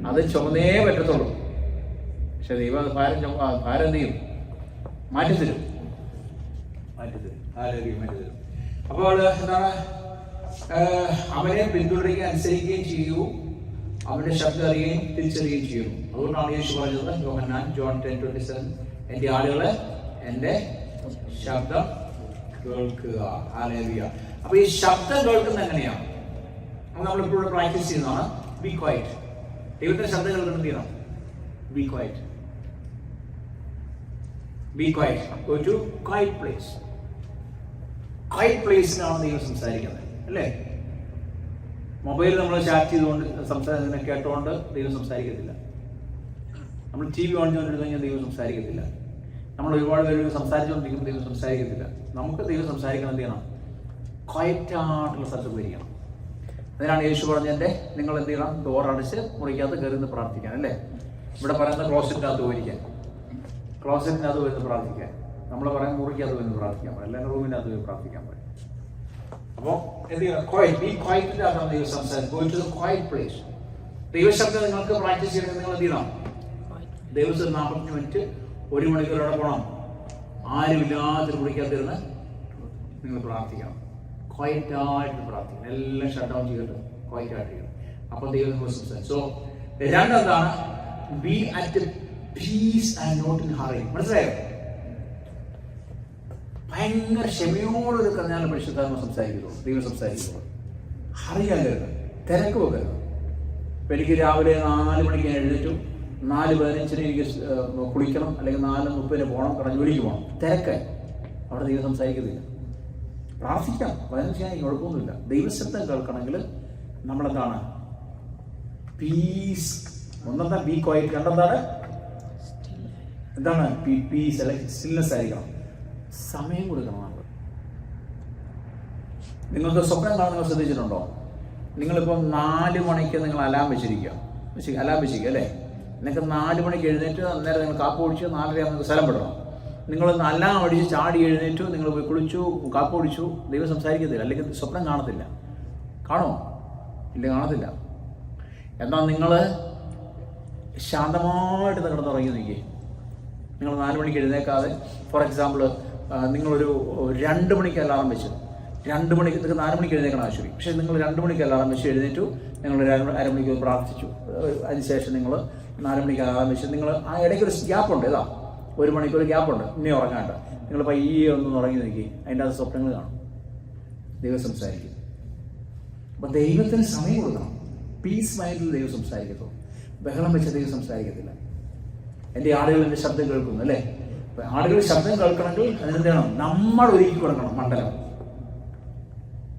അത് ചുമന്നേ പറ്റത്തുള്ളൂ. പക്ഷെ ദൈവം ഭാരം എന്ത് ചെയ്യും? മാറ്റിത്തരും. അപ്പോൾ എന്താണ്? അവനെ പിന്തുടരുകയും അനുസരിക്കുകയും ചെയ്യൂ, അവന്റെ ശബ്ദം അറിയുകയും തിരിച്ചറിയുകയും ചെയ്യുന്നു. അതുകൊണ്ടാണ് യേശു പറഞ്ഞത്, യോഹന്നാൻ John 10:27, എൻ്റെ ആടുകളെ എൻ്റെ ശബ്ദം കേൾക്കുക. ഹല്ലേലൂയ. അപ്പൊ ഈ ശബ്ദം കേൾക്കുന്നത് എങ്ങനെയാണ്? നമ്മളിപ്പോഴും പ്രാക്ടീസ് ചെയ്യുന്നതാണ് ബി ക്വൈറ്റ്. ദൈവത്തിന്റെ ശബ്ദം കേൾക്കുന്നത് എന്ത് ചെയ്യണം? Be quiet. Be quiet. Go to quiet place. Quiet പ്ലേസിലാണ് ദൈവം സംസാരിക്കുന്നത്, അല്ലേ? മൊബൈൽ നമ്മൾ ചാറ്റ് ചെയ്തുകൊണ്ട് സംസാരിക്കുന്ന കേട്ടുകൊണ്ട് ദൈവം സംസാരിക്കത്തില്ല. നമ്മൾ ടി വി ഓൺ ചെയ്തുകൊണ്ടിരുന്നു കഴിഞ്ഞാൽ ദൈവം സംസാരിക്കത്തില്ല. നമ്മൾ ഒരുപാട് പേര് സംസാരിച്ചുകൊണ്ടിരിക്കുമ്പോൾ ദൈവം സംസാരിക്കത്തില്ല. നമുക്ക് ദൈവം സംസാരിക്കണം എന്ത് ചെയ്യണം? ക്വയറ്റായിട്ടുള്ള സ്ഥലത്ത് പോയിരിക്കണം. അതിനാണ് യേശു പറഞ്ഞതിൻ്റെ നിങ്ങൾ എന്ത് ചെയ്യണം? ഡോർ അടച്ച് മുറിക്കകത്ത് കയറി നിന്ന് പ്രാർത്ഥിക്കാൻ, അല്ലേ? ഇവിടെ പറയുന്ന ക്ലോസറ്റിനകത്ത് പോയിരിക്കാൻ, ക്ലോസറ്റിനകത്ത് വരുന്ന പ്രാർത്ഥിക്കാൻ. നമ്മൾ പറയാൻ മുറിക്കകത്ത് വരുന്ന പ്രാർത്ഥിക്കാൻ പറയും, അല്ലെങ്കിൽ റൂമിനകത്ത് പോയി പ്രാർത്ഥിക്കാൻ പറയും. അപ്പോൾ എന്ത് ചെയ്യണം? ക്വയറ്റിൻ്റെ അകത്താണ് ദൈവം സംസാരിക്കും. Go to the quiet place. ദൈവശബ്ദം നിങ്ങൾക്ക് പ്രാക്ടീസ് ചെയ്യണമെങ്കിൽ നിങ്ങൾ എന്ത് ചെയ്യണം? ദിവസം 45 മിനിറ്റ് 1 മണിക്കൂറോടെ പോകണം. ആരുമില്ലാത്തൊരു മുറിക്കകത്തിരുന്ന് നിങ്ങൾ പ്രാർത്ഥിക്കണം. ക്വയറ്റായിട്ട് പ്രാർത്ഥിക്കണം. എല്ലാം ഷട്ട് ഡൗൺ ചെയ്തിട്ട് ക്വയറ്റായിട്ട് ചെയ്യണം. അപ്പോൾ ദൈവം നിങ്ങൾ സംസാരിക്കും. സോ രണ്ടെന്താണ്? Be at peace and not in hurry. മനസ്സിലായോ? ഭയങ്കര ക്ഷമയോടൊരു കഞ്ഞാൽ പരിശുദ്ധാത്മ സംസാരിക്കുള്ളൂ, ദൈവം സംസാരിക്കുള്ളൂ. ഹറിയല്ലരുത്, തിരക്ക് വെക്കരുത്. ഇപ്പം എനിക്ക് രാവിലെ 4 മണിക്ക് എഴുന്നേറ്റു, 4:15 എനിക്ക് കുളിക്കണം, അല്ലെങ്കിൽ 4:30 പോകണം, കാരണം ജോലിക്ക് പോകണം. തിരക്കായി അവിടെ ദൈവം സംസാരിക്കുന്നില്ല. പ്രാർത്ഥിക്കാം, വചനം ചെയ്യാൻ കുഴപ്പമൊന്നുമില്ല. ദൈവശബ്ദം കേൾക്കണമെങ്കിൽ നമ്മളെന്താണ്? പീസ്. ഒന്നെന്താ? Be quiet. രണ്ടെന്താണ്? എന്താണ്? പീസ് അല്ലെങ്കിൽ സ്റ്റിൽനെസ് ആയിരിക്കണം. സമയം കൊടുക്കണം നമ്മൾ. നിങ്ങൾക്ക് സ്വപ്നം കാണാൻ നിങ്ങൾ ശ്രദ്ധിച്ചിട്ടുണ്ടോ? നിങ്ങളിപ്പോൾ 4 മണിക്ക് നിങ്ങൾ അലാം വെച്ചിരിക്കുക, അല്ലേ? നിങ്ങൾക്ക് 4 മണിക്ക് എഴുന്നേറ്റ് അന്നേരം നിങ്ങൾ കാപ്പ് കുടിച്ചു, 4:30 നിങ്ങൾക്ക് സ്ഥലം പെടണം. നിങ്ങളൊന്ന് അലാം അടിച്ച് ചാടി എഴുന്നേറ്റു, നിങ്ങൾ പോയി കുളിച്ചു, കാപ്പ് കുടിച്ചു, ദൈവം സംസാരിക്കത്തില്ല, അല്ലെങ്കിൽ സ്വപ്നം കാണത്തില്ല. കാണുമോ? ഇല്ല, കാണത്തില്ല. എന്നാൽ നിങ്ങൾ ശാന്തമായിട്ട് കിടന്നുറങ്ങി നിൽക്കുക. നിങ്ങൾ 4 മണിക്ക് എഴുന്നേക്കാതെ, ഫോർ എക്സാമ്പിൾ നിങ്ങളൊരു 2 മണിക്ക് അലാറം വെച്ചു, 2 മണിക്ക്, നിങ്ങൾക്ക് 4 മണിക്ക് എഴുന്നേക്കണം ആവശ്യം, പക്ഷേ നിങ്ങൾ 2 മണിക്ക് അലാറം വെച്ച് എഴുന്നേറ്റു, നിങ്ങൾ അരമണിക്കൂർ പ്രാർത്ഥിച്ചു, അതിനുശേഷം നിങ്ങൾ 4 മണിക്ക് അലാറം വെച്ച്, നിങ്ങൾ ആ ഇടയ്ക്കൊരു ഗ്യാപ്പുണ്ട്, ഏതാ 1 മണിക്കൂർ ഗ്യാപ്പുണ്ട്, ഇനി ഉറങ്ങാണ്ട് നിങ്ങൾ പയ്യെ ഒന്ന് ഉറങ്ങി നോക്കി, അതിൻ്റെ അത് സ്വപ്നങ്ങൾ കാണും, ദൈവം സംസാരിക്കും. അപ്പം ദൈവത്തിന് സമയം കൊടുക്കണം. പീസ് മൈൻഡിൽ ദൈവം സംസാരിക്കത്തുള്ളൂ. ബഹളം വെച്ച ദൈവം സംസാരിക്കത്തില്ല. എൻ്റെ ആളുകൾ എൻ്റെ ശബ്ദം കേൾക്കുന്നു, അല്ലേ? അപ്പം ആളുകൾ ശബ്ദം കേൾക്കണമെങ്കിൽ അതിനെന്ത് ചെയ്യണം? നമ്മൾ ഒരുക്കി കൊടുക്കണം മണ്ഡലം.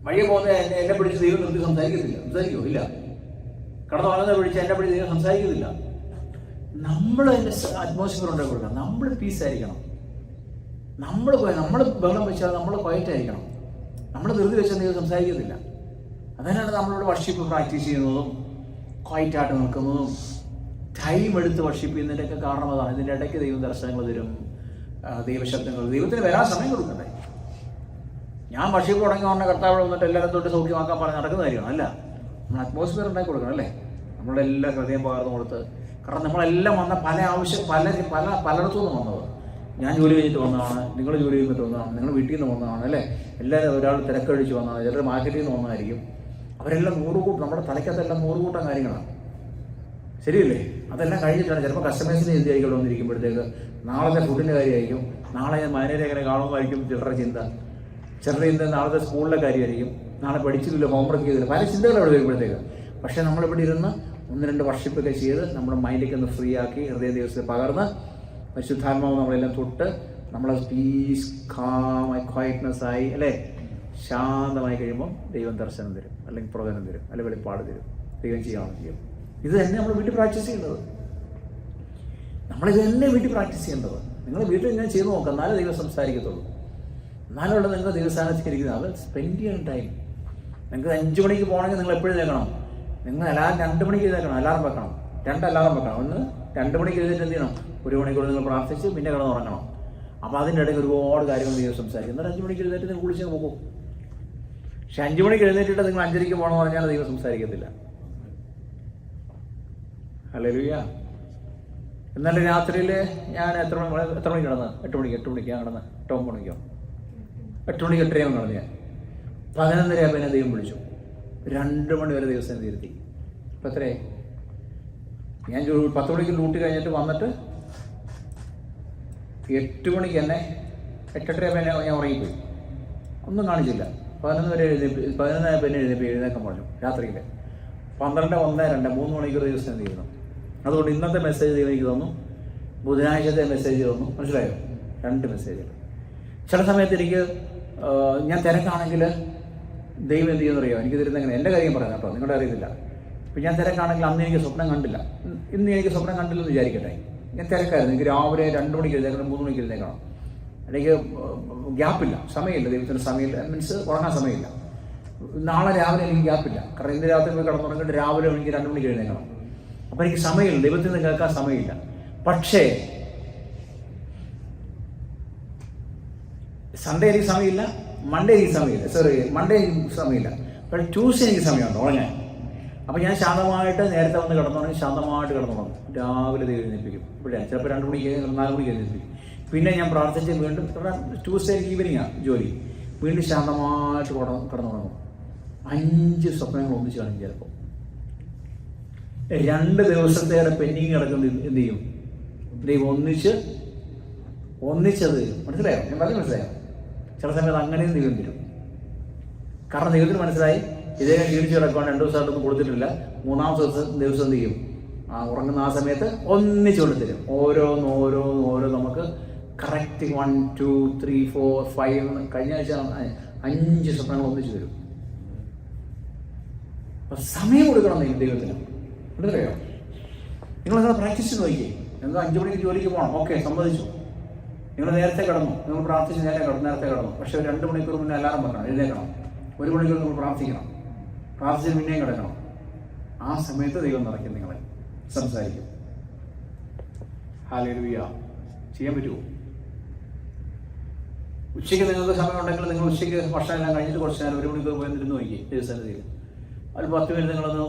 വഴിയെ പോകുന്ന എന്നെ പിടിച്ച് ദൈവം നിർത്തി സംസാരിക്കത്തില്ല. സംസാരിക്കുമോ? ഇല്ല. കടന്നു വളർന്ന പിടിച്ച് എന്നെ പിടിച്ച് ദൈവം സംസാരിക്കത്തില്ല. നമ്മൾ അതിൻ്റെ അറ്റ്മോസ്ഫിയർ ഉണ്ടാക്കി കൊടുക്കണം. നമ്മൾ പീസായിരിക്കണം. നമ്മൾ ബഹളം വെച്ചാൽ നമ്മൾ ക്വയറ്റായിരിക്കണം. നമ്മൾ ധൃതി വെച്ചാൽ ദൈവം സംസാരിക്കത്തില്ല. അതിനാണ് നമ്മളിവിടെ വർഷിപ്പ് പ്രാക്ടീസ് ചെയ്യുന്നതും ക്വയറ്റായിട്ട് നിൽക്കുന്നതും ടൈം എടുത്ത് വർഷിപ്പ് ചെയ്യുന്നതിൻ്റെയൊക്കെ കാരണം അതാണ്. ഇതിൻ്റെ ഇടയ്ക്ക് ദൈവം ദർശനങ്ങൾ തരും, ദൈവശബ്ദങ്ങൾ. ദൈവത്തിന് വരാൻ സമയം കൊടുക്കണ്ടേ? ഞാൻ വർഷിപ്പ് തുടങ്ങി പറഞ്ഞ കർത്താവ് വന്നിട്ട് എല്ലാവരും തൊട്ട് സൗഖ്യമാക്കാൻ പറഞ്ഞ് നടക്കുന്ന കാര്യമാണ്. അല്ല, നമ്മൾ അറ്റ്മോസ്ഫിയർ ഉണ്ടാക്കി കൊടുക്കണം, അല്ലേ? നമ്മളുടെ എല്ലാ ഹൃദയം പകർന്നു കൊടുത്ത്. കാരണം നമ്മളെല്ലാം വന്ന പലയിടത്തു നിന്ന് വന്നത്. ഞാൻ ജോലി കഴിഞ്ഞിട്ട് വന്നതാണ്, നിങ്ങൾ ജോലി കഴിഞ്ഞിട്ട് വന്നതാണ്, നിങ്ങൾ വീട്ടിൽ നിന്ന് വന്നതാണ്, അല്ലേ? എല്ലാവരും ഒരാൾ തിരക്കഴിച്ച് വന്നതാണ്, ചിലർ മാർക്കറ്റിൽ നിന്ന് വന്നതായിരിക്കും. അവരെല്ലാം 100 കൂട്ടം, നമ്മുടെ തലയ്ക്കകത്തെല്ലാം 100 കൂട്ടം കാര്യങ്ങളാണ്, ശരിയല്ലേ? അതെല്ലാം കഴിഞ്ഞിട്ടാണ് ചിലപ്പോൾ കസ്റ്റമേഴ്സിനെ ചിന്തയായിരിക്കും വന്നിരിക്കുമ്പോഴത്തേക്ക് നാളത്തെ ഫുഡിൻ്റെ കാര്യമായിരിക്കും, നാളെ ഞാൻ മാനേജറെ എങ്ങനെ കാണുമായിരിക്കും ചിലരുടെ ചിന്ത, നാളത്തെ സ്കൂളിലെ കാര്യമായിരിക്കും, നാളെ പഠിച്ചിട്ടില്ല, ഹോംവർക്ക് ചെയ്തില്ല, പല ചിന്തകൾ അവിടെ വരുമ്പോഴത്തേക്ക്. പക്ഷേ നമ്മളിവിടെ ഇരുന്ന് 1-2 വർഷിപ്പൊക്കെ ചെയ്ത് നമ്മുടെ മൈൻഡൊക്കെ ഒന്ന് ഫ്രീ ആക്കി ഹൃദയ ദിവസത്തെ പകർന്ന് പരിശുദ്ധാത്മാവ് നമ്മളെല്ലാം തൊട്ട് നമ്മളെ പീസ്, കാമായി, ക്വയറ്റ്നെസ് ആയി, അല്ലേ, ശാന്തമായി കഴിയുമ്പോൾ ദൈവം ദർശനം തരും, അല്ലെങ്കിൽ പ്രവചനം തരും, അല്ലെങ്കിൽ വെളിപ്പാട് തരും. ദൈവം ചെയ്യാമെന്ന് ചെയ്യും. ഇത് തന്നെ നമ്മൾ വീട്ടിൽ പ്രാക്ടീസ് ചെയ്യേണ്ടത്. നമ്മളിത് തന്നെ വീട്ടിൽ പ്രാക്ടീസ് ചെയ്യേണ്ടത്. നിങ്ങൾ വീട്ടിൽ ഇങ്ങനെ ചെയ്ത് നോക്കാം, എന്നാലേ ദൈവം സംസാരിക്കത്തുള്ളൂ. എന്നാലുള്ള നിങ്ങൾ ദൈവസ്ഥാനത്തേക്ക് ഇരിക്കുന്നത്. അത് സ്പെൻഡ് ചെയ്യണം ടൈം. നിങ്ങൾക്ക് 5 മണിക്ക് പോകണമെങ്കിൽ നിങ്ങൾ എപ്പോഴും കേൾക്കണം. നിങ്ങൾ അലാറം 2 മണിക്ക് എഴുന്നേക്കണം, അലാറം വെക്കണം, 2 അലാറം വെക്കണം. ഒന്ന് 2 മണിക്ക് എഴുന്നേറ്റ് എന്ത് ചെയ്യണം? 1 മണിക്കൂർ നിങ്ങൾ പ്രാർത്ഥിച്ച് പിന്നെ കിടന്ന് ഉറങ്ങണം. അപ്പോൾ അതിൻ്റെ ഇടയ്ക്ക് ഒരുപാട് കാര്യങ്ങൾ ദൈവം സംസാരിക്കും. എന്നാൽ 5 മണിക്ക് എഴുന്നേറ്റ് നിങ്ങൾ കുളിച്ച് പോകും. പക്ഷെ 5 മണിക്ക് എഴുന്നേറ്റിട്ട് നിങ്ങൾ 5:30 പോകണമെന്ന് പറഞ്ഞാൽ ദൈവം സംസാരിക്കത്തില്ല. ഹല്ലേലൂയ. എന്നാലും രാത്രിയിൽ ഞാൻ എത്ര മണിക്ക് കിടന്ന്? 8 മണിക്ക് ഞാൻ കിടന്ന് 8 മണിക്കോ 8 മണിക്ക് 8:30 കിടന്ന് ഞാൻ 11:30 ആയപ്പോൾ എന്നെ ദൈവം വിളിച്ചു. 2 മണി വരെ ദിവസം തീർത്തി. ഇപ്പം എത്രയായി? ഞാൻ 10 മണിക്ക് ഡ്യൂട്ടി കഴിഞ്ഞിട്ട് വന്നിട്ട് 8 മണിക്ക് എന്നെ 8:30 ആയപ്പോൾ ഞാൻ ഉറങ്ങിപ്പോയി. ഒന്നും കാണിച്ചില്ല. 11 വരെ 11 പിന്നെ എഴുന്നേക്കാൻ പറഞ്ഞു രാത്രിയിൽ. 12, 1, 2 3 മണിക്കൂർ ദിവസം എന്ത് ചെയ്യുന്നു. അതുകൊണ്ട് ഇന്നത്തെ മെസ്സേജ് എനിക്ക് തന്നു, ബുധനാഴ്ചത്തെ മെസ്സേജ് തന്നു. മനസ്സിലായോ? 2 മെസ്സേജുകൾ. ചില സമയത്ത് എനിക്ക് ഞാൻ തിരക്കാണെങ്കിൽ ദൈവം എന്ത് ചെയ്യുന്നറിയോ, എനിക്ക് തരുന്ന എങ്ങനെ എൻ്റെ കാര്യം പറയാം കേട്ടോ, നിങ്ങളുടെ അറിയത്തില്ല. ഇപ്പം ഞാൻ തിരക്കാണെങ്കിൽ അന്ന് എനിക്ക് സ്വപ്നം കണ്ടില്ല, ഇന്ന് എനിക്ക് സ്വപ്നം കണ്ടില്ലെന്ന് വിചാരിക്കട്ടെ. ഞാൻ തിരക്കായിരുന്നു, എനിക്ക് രാവിലെ 2 മണിക്ക് എഴുന്നേക്കണം, 3 മണിക്ക് എഴുന്നേക്കണം. എനിക്ക് ഗ്യാപ്പില്ല, സമയമില്ല, ദൈവത്തിന് സമയമില്ല, മീൻസ് ഉറങ്ങാൻ സമയമില്ല. നാളെ രാവിലെ എനിക്ക് ഗ്യാപ്പില്ല, കാരണം ഇന്ന് രാത്രി പോയി കിടന്നുറങ്ങിയിട്ട് രാവിലെ എനിക്ക് 2 മണിക്ക് എഴുന്നേക്കണം. അപ്പം എനിക്ക് സമയമില്ല, ദൈവത്തിന് കേൾക്കാൻ സമയമില്ല. പക്ഷേ സൺഡേ എനിക്ക് സമയമില്ല, മൺഡേ എനിക്ക് സമയമില്ല, മൺഡേ എനിക്ക് സമയമില്ല, പക്ഷേ ട്യൂസ്ഡേ എനിക്ക് സമയമുണ്ട് ഉറങ്ങാൻ. അപ്പം ഞാൻ ശാന്തമായിട്ട് നേരത്തെ വന്ന് കിടന്നുറങ്ങി, ശാന്തമായിട്ട് കിടന്നുറങ്ങും. രാവിലെ ദൈവം എഴുന്നേൽപ്പിക്കും. ഇവിടെ ചിലപ്പോൾ 2 മണിക്ക് 4 മണിക്ക് എഴുന്നേൽപ്പിക്കും. പിന്നെ ഞാൻ പ്രാർത്ഥിച്ച് വീണ്ടും, ട്യൂസ്ഡേ ഈവനിങ്ങാണ് ജോലി, വീണ്ടും ശാന്തമായിട്ട് കിടന്നുറങ്ങും. 5 സ്വപ്നങ്ങൾ ഒന്നിച്ച് കാണും. ചിലപ്പോൾ 2 ദിവസത്തേടെ പെൻഡിങ് കിടക്കുന്നത് എന്ത് ചെയ്യും, ദൈവം ഒന്നിച്ചത്. മനസ്സിലായോ? ഞാൻ പറഞ്ഞു മനസ്സിലായോ? ചില സമയത്ത് അങ്ങനെയും ദൈവം തരും. കാരണം ദൈവത്തിന് മനസ്സിലായി ഇതേ ക്ഷീണിച്ച് കിടക്കാൻ 2 ദിവസമായിട്ടൊന്നും കൊടുത്തിട്ടില്ല. 3-ാമത്തെ ദിവസം എന്ത് ചെയ്യും, ഉറങ്ങുന്ന ആ സമയത്ത് ഒന്നിച്ച് കൊണ്ടുതരും. ഓരോ നമുക്ക് കറക്റ്റ് 1, 2, 3, 4, 5 കഴിഞ്ഞ ആഴ്ച 5 സ്വപ്നങ്ങൾ ഒന്നിച്ച് തരും. സമയം കൊടുക്കണം ദൈവത്തിന്. മനസ്സിലായോ? നിങ്ങളെന്താ പ്രാക്ടീസ് നോക്കിയേ. നിങ്ങൾ 5 മണിക്ക് ജോലിക്ക് പോകണം, ഓക്കെ, സമ്മതിച്ചു. നിങ്ങൾ നേരത്തെ കിടന്നു, നിങ്ങൾ പ്രാർത്ഥിച്ച് നേരത്തെ കിടന്നു. പക്ഷേ 2 മണിക്കൂർ മുന്നേ അലാറം വെക്കണം, എഴുന്നേക്കണം. 1 മണിക്കൂർ നിങ്ങൾ പ്രാർത്ഥിക്കണം, പ്രാർത്ഥിച്ച് പിന്നെയും കിടക്കണം. ആ സമയത്ത് ദൈവം നിറയ്ക്കും, നിങ്ങളെ സംസാരിക്കും. ഹല്ലേലൂയ. ചെയ്യാൻ പറ്റുമോ? ഉച്ചയ്ക്ക് നിങ്ങൾക്ക് സമയമുണ്ടെങ്കിൽ നിങ്ങൾ ഉച്ചയ്ക്ക് ഭക്ഷണം എല്ലാം കഴിഞ്ഞിട്ട് കുറച്ച് നേരം 1 മണിക്കൂർ പോയി ഇരുന്ന് നോക്കി ദൈവസന്നിധിയിൽ. ഒരു 10 മിനിറ്റ് നിങ്ങളൊന്ന്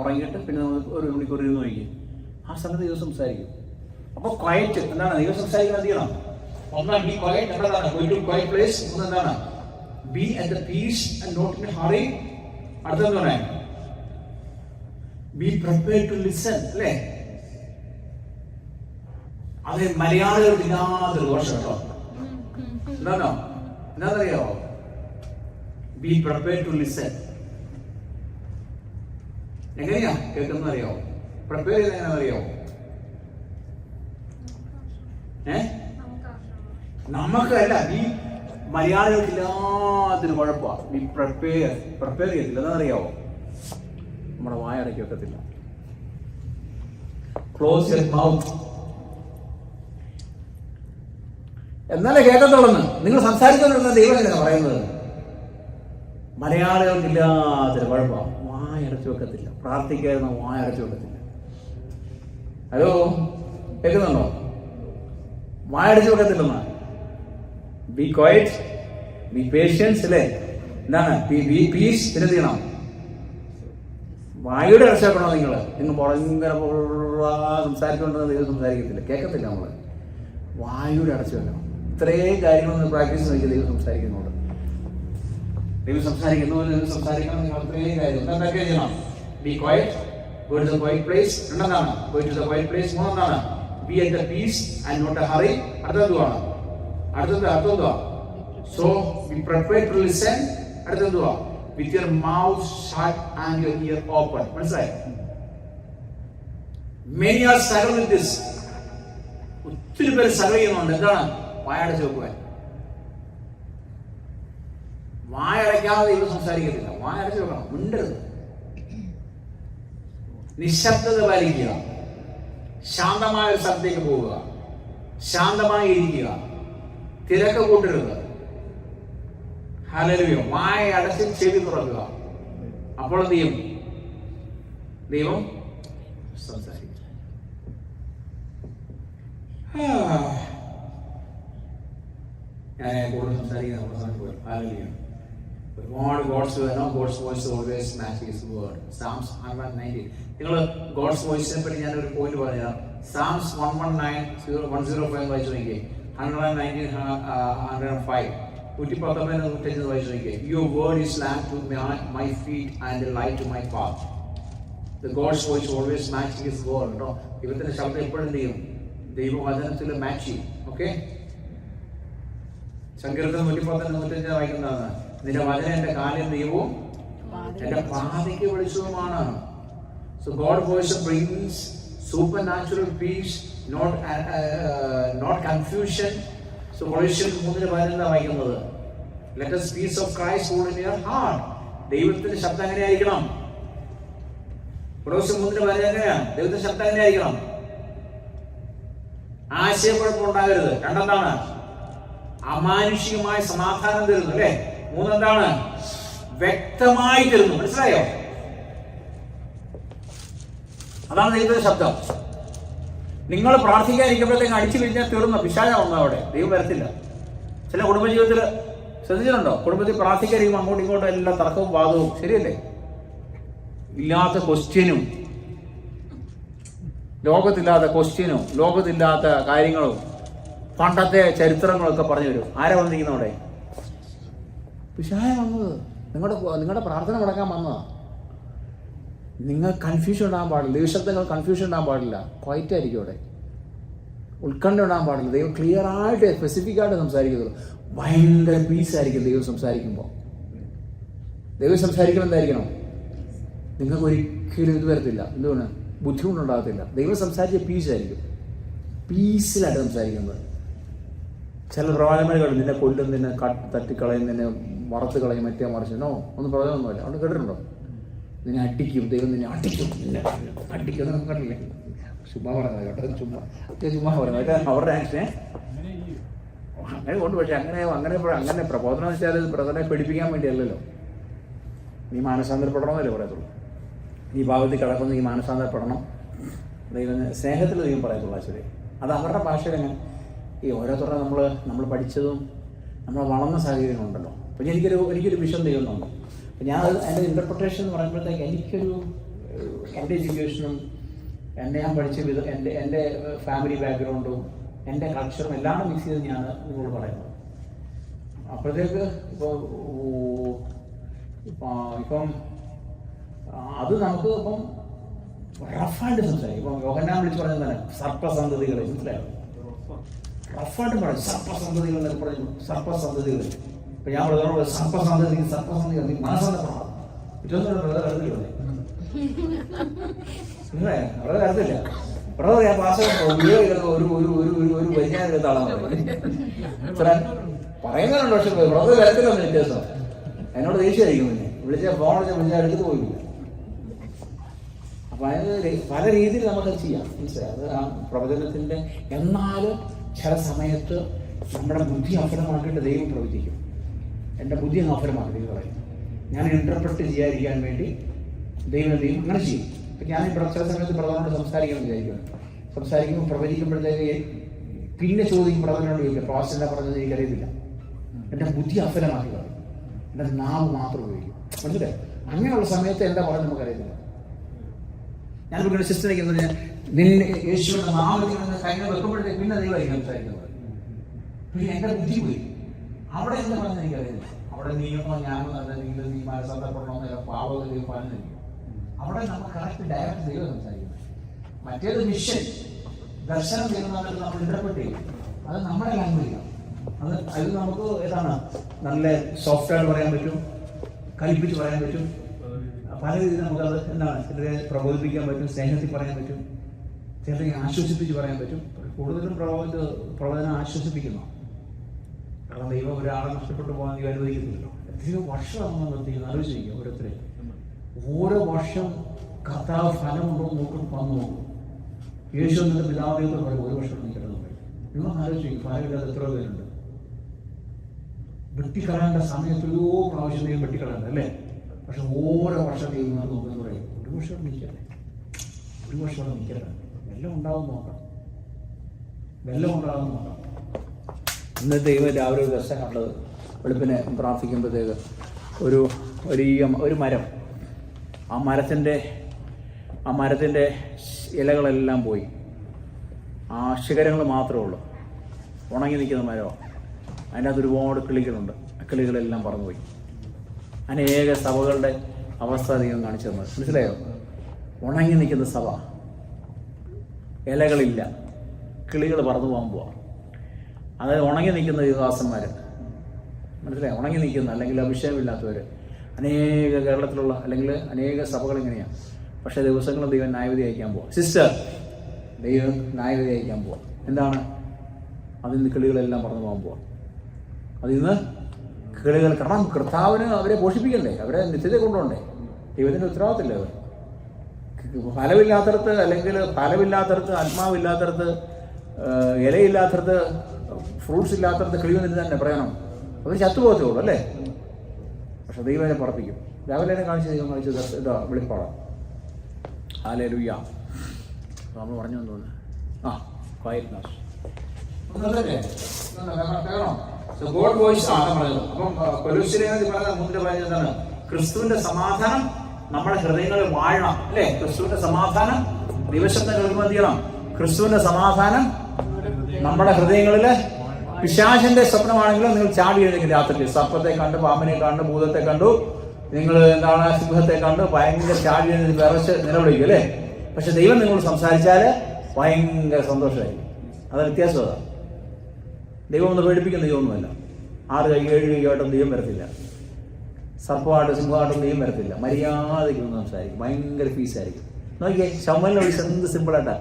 ഉറങ്ങിയിട്ട് പിന്നെ 1 മണിക്കൂർ ഇരുന്ന് നോക്കി. ആ സമയത്ത് ദൈവം സംസാരിക്കും. അപ്പോൾ ക്വയറ്റ് എന്താണ്? ദൈവം സംസാരിക്കാൻ എന്ത് ചെയ്യണം? ഒന്നാണ് ബി ക്വയറ്റ്. എന്താണ്? Go to quiet place. എന്താണ്? Be at the peace and not in hurry. അടുത്തെന്ന് പറയാം, ബി പ്രിപ്പയർഡ് ടു ലിസൺ. അല്ലേ? അത് മലയാളികൾക്ക് ഇല്ലാത്തൊരു ദോഷം കേട്ടോ. എന്താണെന്നറിയോ? Be prepared to listen. എങ്ങനെയാ കേൾക്കുന്ന അറിയോ? പ്രിപ്പയർ ചെയ്ത് എങ്ങനെയാണെന്നറിയോ? നമുക്ക് അല്ല, ഈ മലയാളികൾക്ക് ഇല്ലാത്തൊരു കുഴപ്പമാണ്. ഈ പ്രിപ്പയർ ചെയ്യത്തില്ല. എന്താണെന്നറിയാവോ? നമ്മുടെ വായ അടക്കി വെക്കത്തില്ല. Close your mouth. എന്നാലേ കേൾക്കത്തുള്ളന്ന്. നിങ്ങൾ സംസാരിക്കുന്നുണ്ടെന്ന് ദൈവം എന്നാ പറയുന്നത്? മലയാളികൾക്കില്ലാത്തൊരു കുഴപ്പമാണ്, വായ അടച്ചു വെക്കത്തില്ല. പ്രാർത്ഥിക്കാതിരുന്ന വായ അടച്ചു വെക്കത്തില്ല. ഹലോ, കേൾക്കുന്നുണ്ടോ? വായ അടച്ചു വെക്കത്തില്ലെന്നാ. Be quiet, be patience. അല്ലേ? എന്താണ്? Be peace. പിന്നെ ചെയ്യണം, വായുടെ അടച്ചു വെക്കണോ? നിങ്ങൾ ഭയങ്കര സംസാരിച്ചുകൊണ്ടെന്ന് ദൈവം സംസാരിക്കത്തില്ല, കേൾക്കത്തില്ല. നമ്മൾ വായുടെ അടച്ചു വെക്കണം. ഇത്രയും കാര്യങ്ങളൊന്ന് പ്രാക്ടീസ് നോക്കി ദൈവം സംസാരിക്കുന്നുണ്ട്. ദൈവം സംസാരിക്കുന്നു, ദൈവം സംസാരിക്കണം. നിങ്ങൾ ഇത്രയും കാര്യം എന്തൊക്കെ ചെയ്യണം? Be quiet, go to the quiet place. രണ്ടെന്താണ്? Go to the quiet place. മൂന്നെന്താണ്? Be at the peace and not a hurry. അടുത്തെന്തുവാണ്? അടുത്തെന്തുവാ? So be prepared to listen. അടുത്തെന്തുവാ? With your mouth shut and your ear open. മനസ്സിലായോ? Many are struggle with this. ഒത്തിരി പേര് സ്ട്രഗിൾ ചെയ്യുന്നുണ്ട്. എന്താണ്? വായ അടച്ചു വെക്കുവാൻ. വായ അടയ്ക്കാതെ ദൈവം സംസാരിക്കത്തില്ല. വായ അടച്ചു വെക്കണം, മിണ്ടരുത്. നിശബ്ദത പാലിക്കുക. ശാന്തമായ ഒരു സ്ഥലത്തേക്ക് പോവുക, ശാന്തമായി ഇരിക്കുക, തിരക്ക് കൂട്ടരുത്. ഹല്ലേലൂയ. വായ അടച്ച് ചെവി തുറക്കുക. അപ്പോൾ എന്ത് ചെയ്യും? ദൈവം സംസാരിക്കും. ഞാൻ കൂടുതൽ സംസാരിക്കുന്ന ഒരുപാട് God's voice always match his word. Psalms 119. നിങ്ങൾ ഗോഡ്സ് വോയിസിനെ പറ്റി ഞാനൊരു പോയിന്റ് പറഞ്ഞുതരാം. സാംസ് 105 വായിച്ചു നോക്കിയേ. 119, 105, 119 വായിച്ചു നോക്കിയേ. Your word is lamp to my feet and light to my path. The God's voice always match his word. കേട്ടോ, ദൈവത്തിന്റെ ശബ്ദം എപ്പോഴും എന്ത് ചെയ്യും? ദൈവവചനത്തിൽ മാച്ച് ചെയ്യും. ഓക്കെ, സങ്കീർത്തനം 110-105 വായിക്കുന്നതാണ്. നിന്റെ വചനം എന്റെ കാലിന് ദൈവവും എന്റെ പാതയ്ക്ക് വെളിച്ചവുമാണ്. So God's voice brings supernatural peace, not confusion. So Colossians 3:11 വായിക്കുന്നത്, let us peace of Christ rule in your heart. ദൈവത്തിന്റെ ശബ്ദം എങ്ങനെയായിരിക്കണം? Colossians 3:11 എങ്ങനെയാണ്? ദൈവത്തിന്റെ ശബ്ദം എങ്ങനെയായിരിക്കണം? ആശയക്കുഴപ്പമുണ്ടാകരുത്. രണ്ടെന്താണ്? അമാനുഷികമായ സമാധാനം തരുന്നു, അല്ലേ? മൂന്നെന്താണ്? വ്യക്തമായി തരുന്നു. മനസ്സിലായോ? അതാണ് ദൈവത്തിന്റെ ശബ്ദം. നിങ്ങൾ പ്രാർത്ഥിക്കാതിരിക്കുമ്പോഴത്തേക്ക് അടിച്ചു കഴിഞ്ഞാൽ തീർന്ന പിശാച വന്നു അവിടെ. ദൈവം വരത്തില്ല. ചില കുടുംബജീവിതത്തിൽ ശ്രദ്ധിച്ചിട്ടുണ്ടോ? കുടുംബത്തിൽ പ്രാർത്ഥിക്കാതിരിക്കുമ്പോൾ അങ്ങോട്ടും ഇങ്ങോട്ടും എല്ലാം തർക്കവും വാദവും, ശരിയല്ലേ? ഇല്ലാത്ത ക്വസ്റ്റ്യനും, ലോകത്തില്ലാത്ത ക്വസ്റ്റ്യനും, ലോകത്തില്ലാത്ത കാര്യങ്ങളും, പണ്ടത്തെ ചരിത്രങ്ങളൊക്കെ പറഞ്ഞു തരും. ആരാ വന്നിരിക്കുന്ന അവിടെ? പിശാച വന്നത്. നിങ്ങളുടെ പ്രാർത്ഥന മുടക്കാൻ വന്നതാ. നിങ്ങൾ കൺഫ്യൂഷൻ ഉണ്ടാകാൻ പാടില്ല. ദൈവശബ്ദങ്ങൾ കൺഫ്യൂഷൻ ഉണ്ടാകാൻ പാടില്ല. ക്വൈറ്റ് ആയിരിക്കും അവിടെ. ഉത്കണ്ഠ ഉണ്ടാകാൻ പാടില്ല. ദൈവം ക്ലിയർ ആയിട്ട് സ്പെസിഫിക് ആയിട്ട് സംസാരിക്കുന്നുള്ളൂ. ഭയങ്കര പീസായിരിക്കും ദൈവം സംസാരിക്കുമ്പോൾ. ദൈവം സംസാരിക്കുമ്പോൾ എന്തായിരിക്കണം? നിങ്ങൾക്ക് ഒരിക്കലും ഇത് വരത്തില്ല. എന്തുകൊണ്ട്? ബുദ്ധിമുട്ടുണ്ടാകത്തില്ല. ദൈവം സംസാരിച്ച പീസായിരിക്കും. പീസിലായിട്ട് സംസാരിക്കുന്നത്. ചില പ്രവാചകന്മാർ കേട്ടു, നിന്നെ കൊല്ലും, നിന്നെ തട്ടിക്കളയും, നിന്നെ വറുത്ത് കളയും, മറ്റേ മറിച്ചോ ഒന്നും പ്രവചനമൊന്നുമില്ല. അവിടെ കേട്ടിട്ടുണ്ടോ? നിന്നെ അടിക്കും, ദൈവം നിന്നെ അടിക്കും, നിന്നെ അടിക്കും. നമുക്ക് കണ്ടില്ലേ? ചുമ്മാ പറഞ്ഞത് കേട്ടോ, ചുമ്മാ പറഞ്ഞത് അവരുടെ ആക്ഷനെ അങ്ങനെ കൊണ്ട്. പക്ഷെ അങ്ങനെ പ്രബോധനം വെച്ചാൽ ബ്രദറെ പേടിപ്പിക്കാൻ വേണ്ടിയല്ലല്ലോ. നീ മാനസാന്തരപ്പെടണമെന്നല്ലേ പറയത്തുള്ളൂ. നീ ഭാവത്തിൽ കിടക്കുന്ന ഈ മാനസാന്തരപ്പെടണം. ദൈവം സ്നേഹത്തിൽ ദൈവം പറയത്തുള്ളൂ. ശരി, അത് അവരുടെ ഭാഷയിൽ അങ്ങനെ. ഈ ഓരോരുത്തരുടെ നമ്മൾ പഠിച്ചതും നമ്മൾ വളർന്ന സാഹചര്യങ്ങളുണ്ടല്ലോ. അപ്പം എനിക്കൊരു വിഷം ദൈവമുണ്ട്. അപ്പം ഞാൻ എൻ്റെ ഇൻ്റർപ്രിട്ടേഷൻ എന്ന് പറയുമ്പോഴത്തേക്ക് എൻ്റെ എഡ്യൂക്കേഷനും ഞാൻ പഠിച്ച വിധം, എൻ്റെ ഫാമിലി ബാക്ക്ഗ്രൗണ്ടും എൻ്റെ കൾച്ചറും എല്ലാം മിക്സ് ചെയ്ത് ഞാൻ നിങ്ങളോട് പറയുന്നത്. അപ്പോഴത്തേക്ക് ഇപ്പം അത് നമുക്ക് ഇപ്പം റഫായിട്ട് സംസാരിക്കും. ഇപ്പം യോഹന്നാൻ വിളിച്ച് പറഞ്ഞത് തന്നെ സർപ്പസന്തതികളെ, മനസ്സിലായോ? റഫായിട്ട് പറയും സർപ്പസന്തതികൾ എന്നൊക്കെ പറഞ്ഞു. സർപ്പസന്തതികൾ ഇപ്പം ഞാൻ ബ്രദറോട് സർപ്പസന്തതി നീ മനസ്സന്തപ്പെടണം. പിറ്റൊന്നും ബ്രദർ കരുതില്ലേ? അവിടെ കരുതില്ല. ബ്രദർ ഞാൻ പാസ് ഒരു വൈജ്ഞാനികത്താളാണ് പറയുന്നുണ്ട്. പക്ഷെ ബ്രദർ കരുത്തിലൊന്നും വ്യത്യാസം. എന്നോട് ദേഷ്യമായിരിക്കും. പിന്നെ ഫോൺ വിളിച്ചാൽ എടുത്ത് പോയില്ല. അപ്പം അതിന് പല രീതിയിൽ നമുക്ക് ചെയ്യാം, മനസ്സിലായി? അത് ആ പ്രവചനത്തിൻ്റെ. എന്നാലും ചില സമയത്ത് നമ്മുടെ ബുദ്ധി അഫലമാക്കിയിട്ട് ദൈവം പ്രവർത്തിക്കും. എൻ്റെ ബുദ്ധി അഫലമാക്കി പറയും. ഞാൻ ഇൻ്റർപ്രറ്റ് ചെയ്യാതിരിക്കാൻ വേണ്ടി ദൈവം അങ്ങനെ ചെയ്യും. ഇപ്പം ഞാൻ ചില സമയത്ത് പ്രധാനോട് സംസാരിക്കണം സംസാരിക്കുമ്പോൾ പ്രവചിക്കുമ്പോഴത്തേക്ക് പിന്നെ ചോദിക്കും, പ്രധാനോട് ചോദിക്കുക പ്രാവശ്യം പറഞ്ഞത് എനിക്കറിയത്തില്ല. എൻ്റെ ബുദ്ധി അഫലമാക്കി പറയും. എൻ്റെ നാവ് മാത്രം ഉപയോഗിക്കും, മനസ്സിലായി? അങ്ങനെയുള്ള സമയത്ത് എന്താ പറഞ്ഞ് നമുക്കറിയത്തില്ല. ഞാനിപ്പോൾ സിസ്റ്ററിക്കുന്നത് നിന്നെ യേശുവിന്റെ നാമത്തിൽ കൈകൾ വെക്കുമ്പോഴത്തേക്ക് പിന്നെ ദൈവമായിരിക്കും സംസാരിക്കുന്നത്. പിന്നെ എൻ്റെ ബുദ്ധി പോയി. അവിടെ എന്താ പറഞ്ഞത് എനിക്കറിയില്ല. അവിടെ നീയോ ഞാനോ നല്ല നീ മനസ്സന്തപ്പെടണമെന്നല്ല പാവം ദൈവം പറഞ്ഞിരിക്കും. അവിടെ നമ്മൾ കറക്റ്റ് ഡയറക്റ്റ് ദൈവം സംസാരിക്കുന്നത്. മറ്റേത് മിഷൻ ദർശനം ചെയ്യുന്നവർക്ക് നമ്മൾ ഇടപെട്ട് ചെയ്യും. അത് നമ്മുടെ ലാംഗ്വേജാണ്. അത് നമുക്ക് ഏതാണ് നല്ല സോഫ്റ്റ്വെയർ പറയാൻ പറ്റും, കൽപ്പിച്ച് പറയാൻ പറ്റും. പല രീതിയിൽ നമുക്കത് എന്താണ് ചിലരെ പ്രബോധിപ്പിക്കാൻ പറ്റും, സ്നേഹത്തിൽ പറയാൻ പറ്റും, ചിലരെ ആശ്വസിപ്പിച്ച് പറയാൻ പറ്റും. കൂടുതലും പ്രവചനം ആശ്വസിപ്പിക്കുന്നു. കാരണം ദൈവം ഒരാളെ നഷ്ടപ്പെട്ടു പോകാൻ ദൈവം അനുവദിക്കുന്നില്ലല്ലോ. എത്രയോ വർഷമാണ് നമ്മൾ നിർത്തിക്കുന്നത്. ആലോചിക്കുക ഓരോരുത്തരെ. ഓരോ വർഷം കർത്താവ് ഫലമുണ്ടോ നോക്കും വന്നു നോക്കും. യേശു എന്നിട്ട് പിതാവിനോട് പറയും ഒരു വർഷം നിൽക്കണമെന്ന് പറയും. നിങ്ങൾ ആലോചിക്കും ഫലമില്ലാതെ എത്ര പേരുണ്ട്. വെട്ടിക്കളയേണ്ട സമയത്തൊരു പ്രാവശ്യം വെട്ടിക്കളയണ്ട അല്ലേ? പക്ഷെ ഓരോ വർഷം ചെയ്യുന്നത് നോക്കുന്നു പറയും ഒരു വർഷം നിൽക്കട്ടെ, ഒരു വർഷം നിൽക്കട്ടെ, വെല്ലം ഉണ്ടാവും നോക്കാം, വെല്ലം ഉണ്ടാകും നോക്കാം. ഇന്നത്തെ ദൈവം രാവിലെ ഒരു ദർശനം കണ്ടത്. വെളുപ്പിനെ പ്രാർത്ഥിക്കുമ്പോഴത്തേക്ക് ഒരു മരം, ആ മരത്തിൻ്റെ ഇലകളെല്ലാം പോയി, ആ ശിഖരങ്ങൾ മാത്രമേ ഉള്ളൂ, ഉണങ്ങി നിൽക്കുന്ന മരമാണ്. അതിൻ്റെ അകത്ത് ഒരുപാട് കിളികളുണ്ട്. ആ കിളികളെല്ലാം പറന്നുപോയി. അനേക സഭകളുടെ അവസ്ഥ ദൈവം കാണിച്ചു തന്നത് മനസ്സിലായോ? ഉണങ്ങി നിൽക്കുന്ന സഭ, ഇലകളില്ല, കിളികൾ പറന്നു പോകാൻ പോവാം. അതായത് ഉണങ്ങി നിൽക്കുന്ന യുവദാസന്മാർ, മനസ്സിലായി? ഉണങ്ങി നിൽക്കുന്ന അല്ലെങ്കിൽ അഭിഷേകമില്ലാത്തവർ അനേക കേരളത്തിലുള്ള അല്ലെങ്കിൽ അനേക സഭകൾ ഇങ്ങനെയാണ്. പക്ഷേ ദിവസങ്ങളും ദൈവം ന്യായവിധി അയക്കാൻ പോവാം. സിസ്റ്റർ, ദൈവം ന്യായവിധി അയക്കാൻ പോവാം. എന്താണ്? അതിൽ നിന്ന് കിളികളെല്ലാം പറന്നു പോകാൻ പോവാം. അതിൽ നിന്ന് കിളികൾ, കാരണം കർത്താവിന് അവരെ പോഷിപ്പിക്കണ്ടേ, അവരെ നിത്യത കൊണ്ടുപോകണ്ടേ. ദൈവത്തിൻ്റെ ഉത്തരവാദിത്തമില്ലേ അവർ? ഫലമില്ലാത്തടത്ത് അല്ലെങ്കിൽ ഫലമില്ലാത്തടത്ത്, ആത്മാവില്ലാത്തടത്ത്, ഇലയില്ലാത്തടത്ത്, ഫ്രൂട്ട്സ് ഇല്ലാത്തടത്ത് കിളി വന്നിട്ട് തന്നെ പറയണം. അവർ ചത്തുപോകത്തേ ഉള്ളൂ അല്ലേ? പക്ഷെ ദൈവം അതിനെ പറപ്പിക്കും. രാവിലെ തന്നെ കാണിച്ച് ദൈവം കാണിച്ചത് ഇതാ വെളിപ്പാടാം. ഹല്ലേലൂയ. നമ്മൾ പറഞ്ഞു തോന്നുന്നു. ആ ക്വയറ്റ്നസ് ഗോഡ് വോയിസ് ആണ് പറഞ്ഞത്. അപ്പം കൊലോസ്യരെ മുന്നേ പറഞ്ഞത് എന്താണ്? ക്രിസ്തുവിന്റെ സമാധാനം നമ്മുടെ ഹൃദയങ്ങളിൽ വാഴണം അല്ലേ? ക്രിസ്തുവിന്റെ സമാധാനം ദിവശബ്ദം കേൾക്കുമ്പോൾ എന്ത് ചെയ്യണം? ക്രിസ്തുവിന്റെ സമാധാനം നമ്മുടെ ഹൃദയങ്ങളില്. പിശാചിന്റെ സ്വപ്നമാണെങ്കിലും നിങ്ങൾ ചാടി എഴുന്നേക്കും രാത്രി. സർപ്പത്തെ കണ്ട്, പാമ്പിനെ കണ്ട്, ഭൂതത്തെ കണ്ടു, നിങ്ങൾ എന്താണ് സിംഹത്തെ കണ്ട് ഭയങ്കര ചാടി എഴുന്നേറ്റ് വിറച്ച് നിലവിളിക്കും അല്ലേ? പക്ഷെ ദൈവം നിങ്ങൾ സംസാരിച്ചാൽ ഭയങ്കര സന്തോഷമായിരിക്കും. അത് വ്യത്യാസം അതാണ്. ദൈവം ഒന്ന് പേടിപ്പിക്കുന്ന ദൈവമൊന്നുമല്ല. 6 കൈ 7 കൈയായിട്ടും ദൈവം വരത്തില്ല. സർപ്പമായിട്ടും സിംഹമായിട്ടും ദൈവം വരത്തില്ല. മര്യാദയ്ക്ക് ഒന്ന് സംസാരിക്കും. ഭയങ്കര പീസായിരിക്കും. നോക്കിയേ, ശമുവേലിനെ വിളിച്ച് എന്ത് സിമ്പിളായിട്ടാ.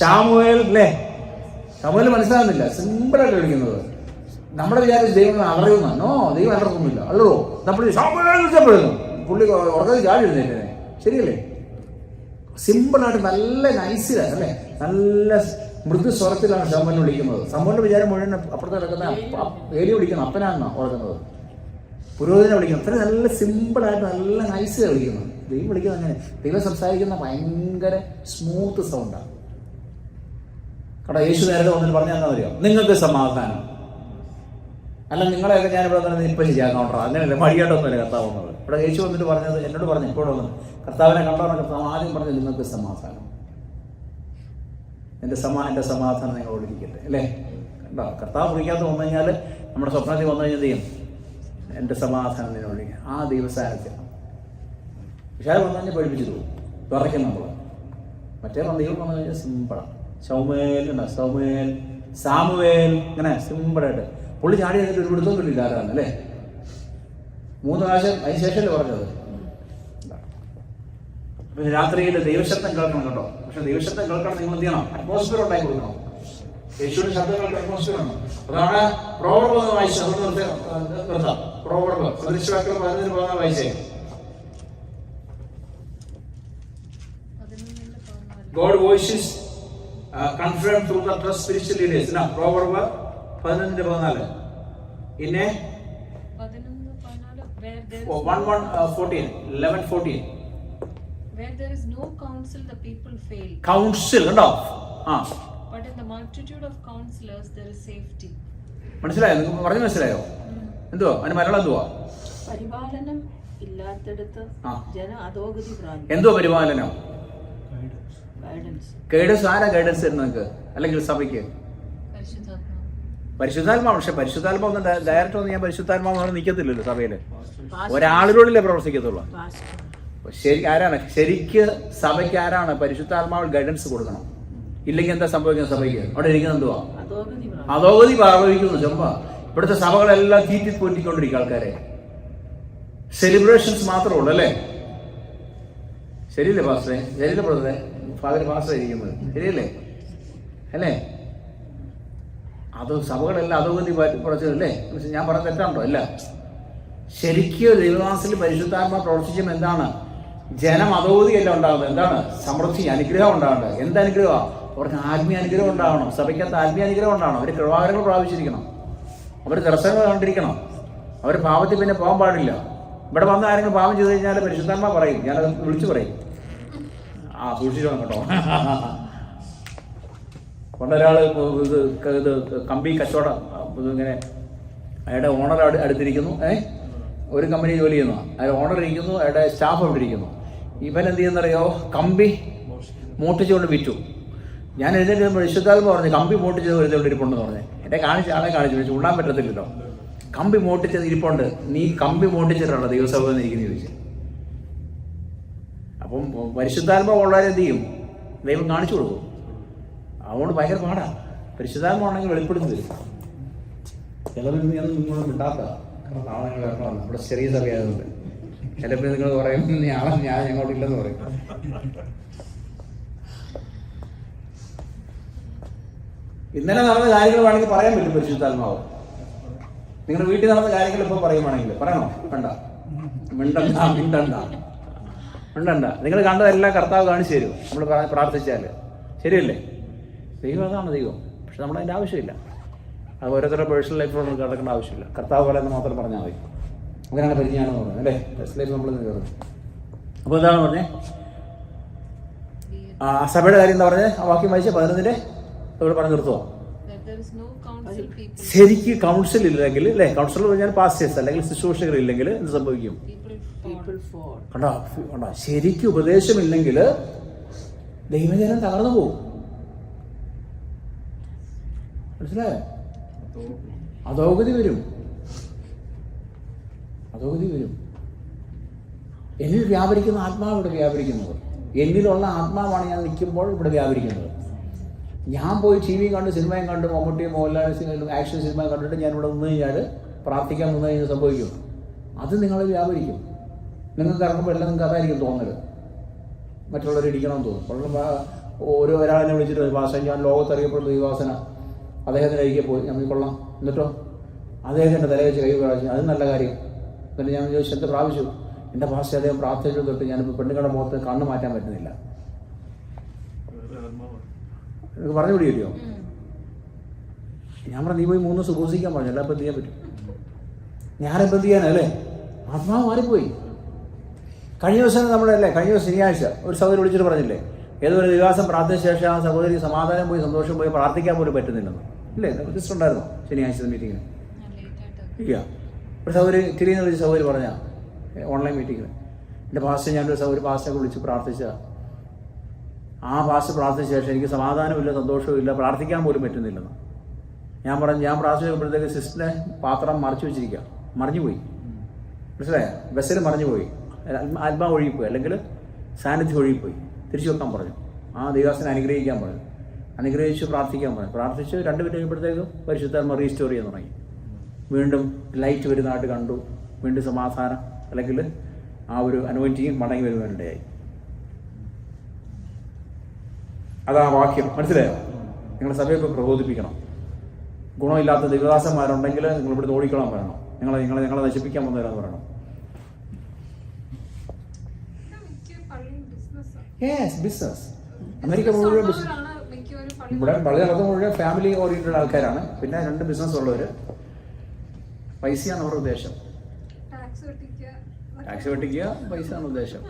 ശാമുവേൽ അല്ലേ? ശമുവേൽ മനസ്സിലാകുന്നില്ല, സിമ്പിളായിട്ട് വിളിക്കുന്നത്. നമ്മുടെ വിചാരിച്ച് ദൈവം അലറുന്ന. നോ, ദൈവം അലർക്കൊന്നുമില്ല. അല്ലോ നമ്മൾ വിളിച്ചപ്പോഴുന്നു പുള്ളി ഉറക്കത്തിൽ ചാടി എഴുന്നേറ്റേ. ശരിയല്ലേ? സിമ്പിളായിട്ട് നല്ല നൈസിലാണ് അല്ലേ? നല്ല മൃദു സ്വരത്തിലാണ് ശമുവേലിനെ വിളിക്കുന്നത്. ശമുവേലിന്റെ വിചാരം മുഴുവൻ അപ്പുറത്ത് കിടക്കുന്ന ഏലി വിളിക്കണം, അപ്പനാണ് ഓർക്കുന്നത്. പുരോഹിതനെ വിളിക്കണം. അത്രയും നല്ല സിമ്പിളായിട്ട് നല്ല നൈസിലാണ് വിളിക്കുന്നത്. ദൈവം വിളിക്കുന്നത് അങ്ങനെ. ദൈവം സംസാരിക്കുന്ന ഭയങ്കര സ്മൂത്ത് സൗണ്ടാണ്. കേട്ടോ, യേശു നേരത്തെ വന്നിട്ട് പറഞ്ഞാൽ എന്താ അറിയാം? നിങ്ങൾക്ക് സമാധാനം. അല്ല നിങ്ങളെയൊക്കെ ഞാനിവിടെ തന്നെ ഇപ്പം ശരിയാക്കോട്ടോ, അങ്ങനെയല്ല, മടിയായിട്ടൊന്നുമല്ല കർത്താവ് വന്നത്. ഇവിടെ യേശു വന്നിട്ട് പറഞ്ഞത് എന്നോട് പറഞ്ഞു, ഇപ്പോഴും വന്നത് കർത്താവിനെ കണ്ടോണം. കർത്താവ് ആദ്യം പറഞ്ഞത് നിങ്ങൾക്ക് സമാധാനം. എൻ്റെ സമാധാനം നിങ്ങളോട് ഇരിക്കട്ടെ അല്ലേ? കണ്ടോ, കർത്താവ് കുറിക്കാത്ത വന്നു കഴിഞ്ഞാൽ, നമ്മുടെ സ്വപ്നത്തിൽ വന്നു കഴിഞ്ഞാൽ ചെയ്യും, എൻ്റെ സമാധാനം നിന്നോട്. ആ ദൈവസാനത്തിൽ പക്ഷേ വന്നു കഴിഞ്ഞാൽ പഠിപ്പിച്ചു പോകും, വിറയ്ക്കും നമ്മൾ. മറ്റേ ദൈവം വന്നു കഴിഞ്ഞാൽ സിമ്പിളാണ്. സാമുവേൽ ഇങ്ങനെ സിമ്പിളായിട്ട് പുള്ളി ചാടി കഴിഞ്ഞിട്ട് ഒരു പിടുത്തം കിട്ടില്ല ആരാണ് അല്ലേ? 3 പ്രാവശ്യം അതിന് ശേഷമല്ലേ പറഞ്ഞത്. പിന്നെ രാത്രിയിൽ ദൈവശബ്ദം കേൾക്കണം കേട്ടോ. പക്ഷെ ദൈവശബ്ദം കേൾക്കണം നിങ്ങൾ എന്ത് ചെയ്യണം? അറ്റ്മോസ്ഫിയർ ഉണ്ടാക്കി കൊടുക്കണം. യേശുവിന്റെ ശബ്ദങ്ങൾക്ക് അറ്റ്മോസ്ഫിയർ ആണ്. അതാണ് പ്രോവർബ് വായിച്ചത്. നിർത്താം. പ്രോവർബ് 11 വായിച്ചേ. God voices confirmed through the trust spiritual leaders. Now, Proverbs 11:14. In a 11:14. Where there is no counsel, the people fail. Counsel, കണ്ടോ? But in the multitude of counselors, there is safety. മനസ്സിലായോ? നിങ്ങൾക്ക് പറഞ്ഞു മനസ്സിലായോ? എന്തുവാ അതിന് മലയാളം എന്തുവാ? പരിപാലനം ഇല്ലാത്തടത്ത് ജന അധോഗതി പ്രാപിക്കും. എന്തുവാ പരിപാലനം? ഗൈഡൻസ്. ആരാ ഗൈഡൻസ് തരുന്നത് നിങ്ങൾക്ക് അല്ലെങ്കിൽ സഭയ്ക്ക്? പരിശുദ്ധാത്മാവ്. പക്ഷെ പരിശുദ്ധാത്മാവ് ഡയറക്റ്റ് ഒന്നും ഞാൻ പരിശുദ്ധാത്മാവ് നിൽക്കത്തില്ലല്ലോ സഭയിൽ. ഒരാളിലൂടെയല്ലേ പ്രവർത്തിക്കത്തുള്ളൂ. ശരി, ആരാണ് ശരിക്ക് സഭയ്ക്ക് ആരാണ് പരിശുദ്ധാത്മാവിൽ ഗൈഡൻസ് കൊടുക്കണം? ഇല്ലെങ്കിൽ എന്താ സംഭവിക്കുന്നത്? സഭയ്ക്ക് അവിടെ ഇരിക്കുന്നത് എന്തുവാ? അധോഗതി പ്രാപിക്കുന്നു. ചുമ്മാ ഇവിടുത്തെ സഭകളെല്ലാം തീറ്റി പോറ്റിക്കൊണ്ടിരിക്കും ആൾക്കാരെ. സെലിബ്രേഷൻസ് മാത്രമേ ഉള്ളൂ അല്ലേ? ശരിയല്ലേ പാസ്റ്ററെ? ശരിയല്ലേ ബ്രദറെ? ഫാദർ പാസ്റ്റർ ഇരിക്കുന്നത് ശരിയല്ലേ അല്ലേ? അത് സഭകളെല്ലാം അധോഗതി പ്രവർത്തിച്ചതല്ലേ? ഞാൻ പറഞ്ഞ തെറ്റാണോ? അല്ല, ശരിക്കും ദൈവദാസത്തിൽ പരിശുദ്ധാത്മാ പ്രവർത്തിച്ചും എന്താണ്? ജനം അധോഗതിയല്ല ഉണ്ടാകുന്നത്. എന്താണ്? സമൃദ്ധി, അനുഗ്രഹം ഉണ്ടാകേണ്ടത്. എന്തനുഗ്രഹമാണ്? അവർക്ക് ആത്മീയ അനുഗ്രഹം ഉണ്ടാവണം. സഭയ്ക്കകത്ത് ആത്മീയ അനുഗ്രഹം ഉണ്ടാവണം. അവർ കൃപാവരങ്ങൾ പ്രാപിച്ചിരിക്കണം. അവർ ദർശനങ്ങൾ കണ്ടിരിക്കണം. അവർ പാപത്തിൽ പിന്നെ പോകാൻ പാടില്ല. ഇവിടെ വന്ന് ആരെങ്കിലും പാപം ചെയ്ത് കഴിഞ്ഞാൽ പരിശുദ്ധാത്മാ പറയും, ഞാനത് വിളിച്ചു പറയും, സൂക്ഷിച്ചോ കേട്ടോ. പണ്ടൊരാൾ ഇത് കമ്പി കച്ചവടം ഇങ്ങനെ അയാളുടെ ഓണർ അടുത്തിരിക്കുന്നു. ഒരു കമ്പനി ജോലി ചെയ്യുന്നു. അയാൾ ഓണർ ഇരിക്കുന്നു, അയാളുടെ സ്റ്റാഫ് അവിടെ ഇരിക്കുന്നു. ഇവൻ എന്ത് ചെയ്യുന്നറിയോ? കമ്പി മൂട്ടിച്ചുകൊണ്ട് വിറ്റു. ഞാൻ എഴുന്നേറ്റ് പരിശുദ്ധാത്മ പറഞ്ഞു, കമ്പി മൂട്ടിച്ചത് വെറുതെ ഇരിപ്പുണ്ടെന്ന് പറഞ്ഞു. എന്നെ ആളെ കാണിച്ചു ഉണ്ണാൻ പറ്റത്തില്ലല്ലോ. കമ്പി മൂട്ടിച്ചത് ഇരിപ്പുണ്ട്, നീ കമ്പി മൂട്ടിച്ചിട്ടുള്ള ദൈവസഭ ഇരിക്കുന്നു ചോദിച്ചു. അപ്പം പരിശുദ്ധാത്മ ഉള്ളവരെ എന്ത് ചെയ്യും? ദൈവം കാണിച്ചു കൊടുക്കും. അതുകൊണ്ട് ഭയങ്കര പാടാണ്. പരിശുദ്ധാത്മ ഉണ്ടെങ്കിൽ വെളിപ്പെടുത്തി തരും. ചിലപ്പോൾ ഞാൻ നിങ്ങളോട് മിണ്ടാത്ത കാരണം നാളെ നിങ്ങൾ വരണം, ഇവിടെ ചെറിയ സഭയായതുകൊണ്ട്. ചിലപ്പോൾ നിങ്ങൾ പറയും ഞാൻ ഞങ്ങോട്ടില്ലെന്ന് പറയും. ഇന്നലെ നടന്ന കാര്യങ്ങൾ വേണമെങ്കിൽ പറയാൻ പറ്റും പരിശുദ്ധാത്മാവ്. നിങ്ങളുടെ വീട്ടിൽ നടന്ന കാര്യങ്ങൾ ഇപ്പോൾ പറയുവാണെങ്കിൽ പറയണോ? വേണ്ട, മിണ്ടണ്ട. നിങ്ങൾ കണ്ടതെല്ലാം കർത്താവ് കാണിച്ചു തരും നമ്മൾ പ്രാർത്ഥിച്ചാൽ. ശരിയല്ലേ? ദൈവം അതാണ് ദൈവം. പക്ഷെ നമ്മളതിൻ്റെ ആവശ്യമില്ല. അത് ഓരോരുത്തരുടെ പേഴ്സണൽ ലൈഫിലോട് നമുക്ക് കിടക്കേണ്ട ആവശ്യമില്ല. കർത്താവ് പോലെ എന്ന് മാത്രം പറഞ്ഞാൽ മതി. അങ്ങനെയാണ് പരിജ്ഞാനം എന്ന് പറയുന്നത് അല്ലേ? പേഴ്സണൽ ലൈഫ് നമ്മൾ കയറുന്നത്. അപ്പോൾ എന്താണ് പറഞ്ഞേ? സഭയുടെ കാര്യം എന്താ പറഞ്ഞത്? ആ വാക്യം വായിച്ച 11 ഇവിടെ പറഞ്ഞു നിർത്തുമോ? ശരിക്ക് കൗൺസിൽ ഇല്ലെങ്കിൽ അല്ലേ, കൗൺസിലർ പറഞ്ഞാൽ പാസ്റ്റേഴ്സ് അല്ലെങ്കിൽ ശുശ്രൂഷകർ ഇല്ലെങ്കിൽ എന്ത് സംഭവിക്കും? കണ്ടോ, ശരിക്കും ഉപദേശമില്ലെങ്കിൽ ദൈവജനം തകർന്നു പോകും. മനസ്സിലായോ? അധോഗതി വരും. എന്നിൽ വ്യാപരിക്കുന്ന ആത്മാവ് ഇവിടെ വ്യാപരിക്കുന്നത്. എന്നിലുള്ള ആത്മാവാണ് ഞാൻ നിൽക്കുമ്പോൾ ഇവിടെ വ്യാപരിക്കുന്നത്. ഞാൻ പോയി ടി വിയും കണ്ട് സിനിമയും കണ്ട് മമ്മൂട്ടിയും മോഹൻലാലും ആക്ഷൻ സിനിമയും കണ്ടിട്ട് ഞാൻ ഇവിടെ നിന്ന് കഴിഞ്ഞാൽ പ്രാർത്ഥിക്കാൻ നിന്ന് കഴിഞ്ഞാൽ സംഭവിക്കും. അത് നിങ്ങൾ വ്യാപരിക്കും. നിങ്ങൾക്ക് ഇറങ്ങുമ്പോൾ എല്ലാം നിങ്ങൾക്ക് അതായിരിക്കും തോന്നല്. മറ്റുള്ളവർ ഇടിക്കണമെന്ന് തോന്നും. ഒരാളെന്നെ വിളിച്ചിട്ട് ഭാഷ ഞാൻ ലോകത്തറിയപ്പെടുന്ന ദൈവാസന അദ്ദേഹത്തിൻ്റെ അരികെ പോയി ഞാൻ കൊള്ളാം, എന്നിട്ടോ അദ്ദേഹത്തിൻ്റെ തല വെച്ച് കൈ പ്രാവശ്യം, അത് നല്ല കാര്യം. എന്നിട്ട് ഞാൻ ചോദിച്ചു എന്ത് പ്രാവശ്യം? എൻ്റെ ഭാഷ അദ്ദേഹം പ്രാർത്ഥിച്ചു തൊട്ട് ഞാനിപ്പോൾ പെണ്ണുങ്ങളുടെ മുഖത്ത് കണ്ണ് മാറ്റാൻ പറ്റുന്നില്ല. എനിക്ക് പറഞ്ഞു പിടിയോ? ഞാൻ പറഞ്ഞു നീ പോയി 3 ദിവസം ഉപസിക്കാൻ പറഞ്ഞു. എല്ലാം എന്ത് ചെയ്യാൻ പറ്റും? ഞാനെപ്പോൾ എന്ത് ചെയ്യാനല്ലേ? ആത്മാവ് മാറിപ്പോയി. കഴിഞ്ഞ ദിവസം കഴിഞ്ഞ ദിവസം ശനിയാഴ്ച ഒരു സഹോദരി വിളിച്ചിട്ട് പറഞ്ഞില്ലേ, ഏതൊരു ദിവസം പ്രാർത്ഥിച്ച ശേഷം ആ സഹോദരി സമാധാനം പോയി സന്തോഷം പോയി പ്രാർത്ഥിക്കാൻ പോലും പറ്റുന്നില്ലെന്ന്. ഇല്ലേ? രജിസ്റ്റർ ഉണ്ടായിരുന്നോ ശനിയാഴ്ച മീറ്റിങ്ങിന്? ഇല്ല. ഒരു സഹോദരി തിരിയുന്ന വിളിച്ച് സഹോദരി പറഞ്ഞ ഓൺലൈൻ മീറ്റിങ്ങിന് എൻ്റെ ഭാഷ ഞാനൊരു സഹോദരി ഭാഷയൊക്കെ വിളിച്ച് പ്രാർത്ഥിച്ച ആ ഭാഷ പ്രാർത്ഥിച്ച ശേഷം എനിക്ക് സമാധാനമില്ല, സന്തോഷമില്ല, പ്രാർത്ഥിക്കാൻ പോലും പറ്റുന്നില്ലെന്ന്. ഞാൻ പ്രാർത്ഥിച്ചപ്പോഴത്തേക്ക് സിസ്റ്ററിനെ പാത്രം മറിച്ച് വെച്ചിരിക്കുക, മറിഞ്ഞുപോയി. മനസ്സിലായോ? ബസ്സിൽ മറിഞ്ഞുപോയി, ആത്മാവ് ഒഴുകിപ്പോയി, അല്ലെങ്കിൽ സാന്നിധ്യം ഒഴുകിപ്പോയി. തിരിച്ചു വെക്കാൻ പറഞ്ഞു. ആ ദൈവാസനെ അനുഗ്രഹിക്കാൻ പറഞ്ഞു. അനുഗ്രഹിച്ച് പ്രാർത്ഥിക്കാൻ പറഞ്ഞു. പ്രാർത്ഥിച്ച് 2 മിനിറ്റ് കഴിയുമ്പോഴത്തേക്കും പരിശുദ്ധാത്മ റീസ്റ്റോർ ചെയ്യാൻ തുടങ്ങി. വീണ്ടും ലൈറ്റ് വരുന്നതായിട്ട് കണ്ടു. വീണ്ടും സമാധാനം അല്ലെങ്കിൽ ആ ഒരു അനോയിന്റിങ് മടങ്ങി വരുവാനിടയായി. അതാ വാക്യം. മനസ്സിലായോ? നിങ്ങളുടെ സഭയെ പ്രബോധിപ്പിക്കണം. ഗുണമില്ലാത്ത ദൈവദാസന്മാരുണ്ടെങ്കിൽ നിങ്ങൾ ഇവിടെ ഓടിക്കണം പറയണം. ഞങ്ങളെ നശിപ്പിക്കാൻ വന്നവരാന്ന് പറയണം. ബിസിനസ്. അമേരിക്ക മുഴുവൻ ഇവിടെ പള്ളി നടത്തുന്ന മുഴുവൻ ഫാമിലി ഓറിയന്റഡ് ആൾക്കാരാണ്. പിന്നെ 2 ബിസിനസ് ഉള്ളവർ. പൈസയാണ് അവരുടെ ഉദ്ദേശം. ടാക്സ് വെട്ടിക്കുക, പൈസയാണ് ഉദ്ദേശം.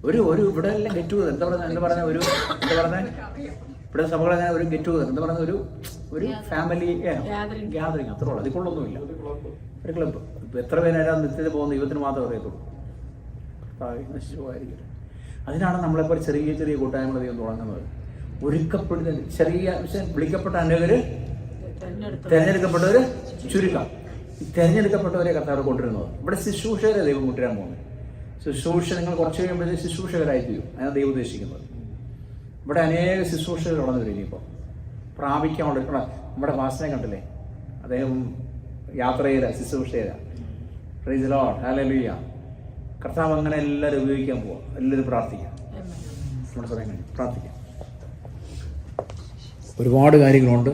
ഒരു ഇവിടെ എല്ലാം ഗെറ്റ് ടുഗദർ എന്താ പറഞ്ഞ ഇവിടെ സഭകൾ അങ്ങനെ ഒരു ഗെറ്റ് ടുഗദർ എന്താ പറയുന്ന ഒരു ഫാമിലി ഗ്യാതറിങ്, അത്രേ ഉള്ളൂ. അതിക്കൊള്ളൊന്നുമില്ല. ഒരു ക്ലബ്ബ്. ഇപ്പം എത്ര പേരാണ് നിത്യത്തിൽ പോകുന്ന ദൈവത്തിന് മാത്രമേ അറിയത്തുള്ളൂ. നശിച്ചു പോകാതിരിക്കട്ടെ. അതിനാണ് നമ്മളെപ്പോൾ ചെറിയ കൂട്ടായ്മകൾ ദൈവം തുടങ്ങുന്നത്. ഒരുക്കപ്പെടുന്ന വിളിക്കപ്പെട്ട അനേകര്, തിരഞ്ഞെടുക്കപ്പെട്ടവര് ചുരുക്കം. ഈ തിരഞ്ഞെടുക്കപ്പെട്ടവരെ കർത്താവ് കൊണ്ടുവരുന്നത്. ഇവിടെ ശുശ്രൂഷകരെ ദൈവം കൊണ്ടുവരാൻ പോകുന്നത്. ശുശ്രൂഷ നിങ്ങൾ കുറച്ച് കഴിയുമ്പോഴത്തേക്ക് ശുശ്രൂഷകരായി തീരും. അതിനാണ് ദൈവം ഉദ്ദേശിക്കുന്നത്. ഇവിടെ അനേക ശുശ്രൂഷകൾ കടന്നു വരും. ഇനിയിപ്പോൾ പ്രാപിക്കാനുള്ള നമ്മുടെ ഭാഷനെ കണ്ടില്ലേ, അദ്ദേഹം യാത്ര ചെയ്ത ശുശ്രൂഷകര. പ്രൈസ് ദി ലോർഡ്, ഹല്ലേലൂയ. കർത്താവ് അങ്ങനെ എല്ലാവരും ഉപയോഗിക്കാൻ പോവാം. എല്ലാവരും പ്രാർത്ഥിക്കാം. നമ്മുടെ സമയം കഴിഞ്ഞു. പ്രാർത്ഥിക്കാം. ഒരുപാട് കാര്യങ്ങളുണ്ട്.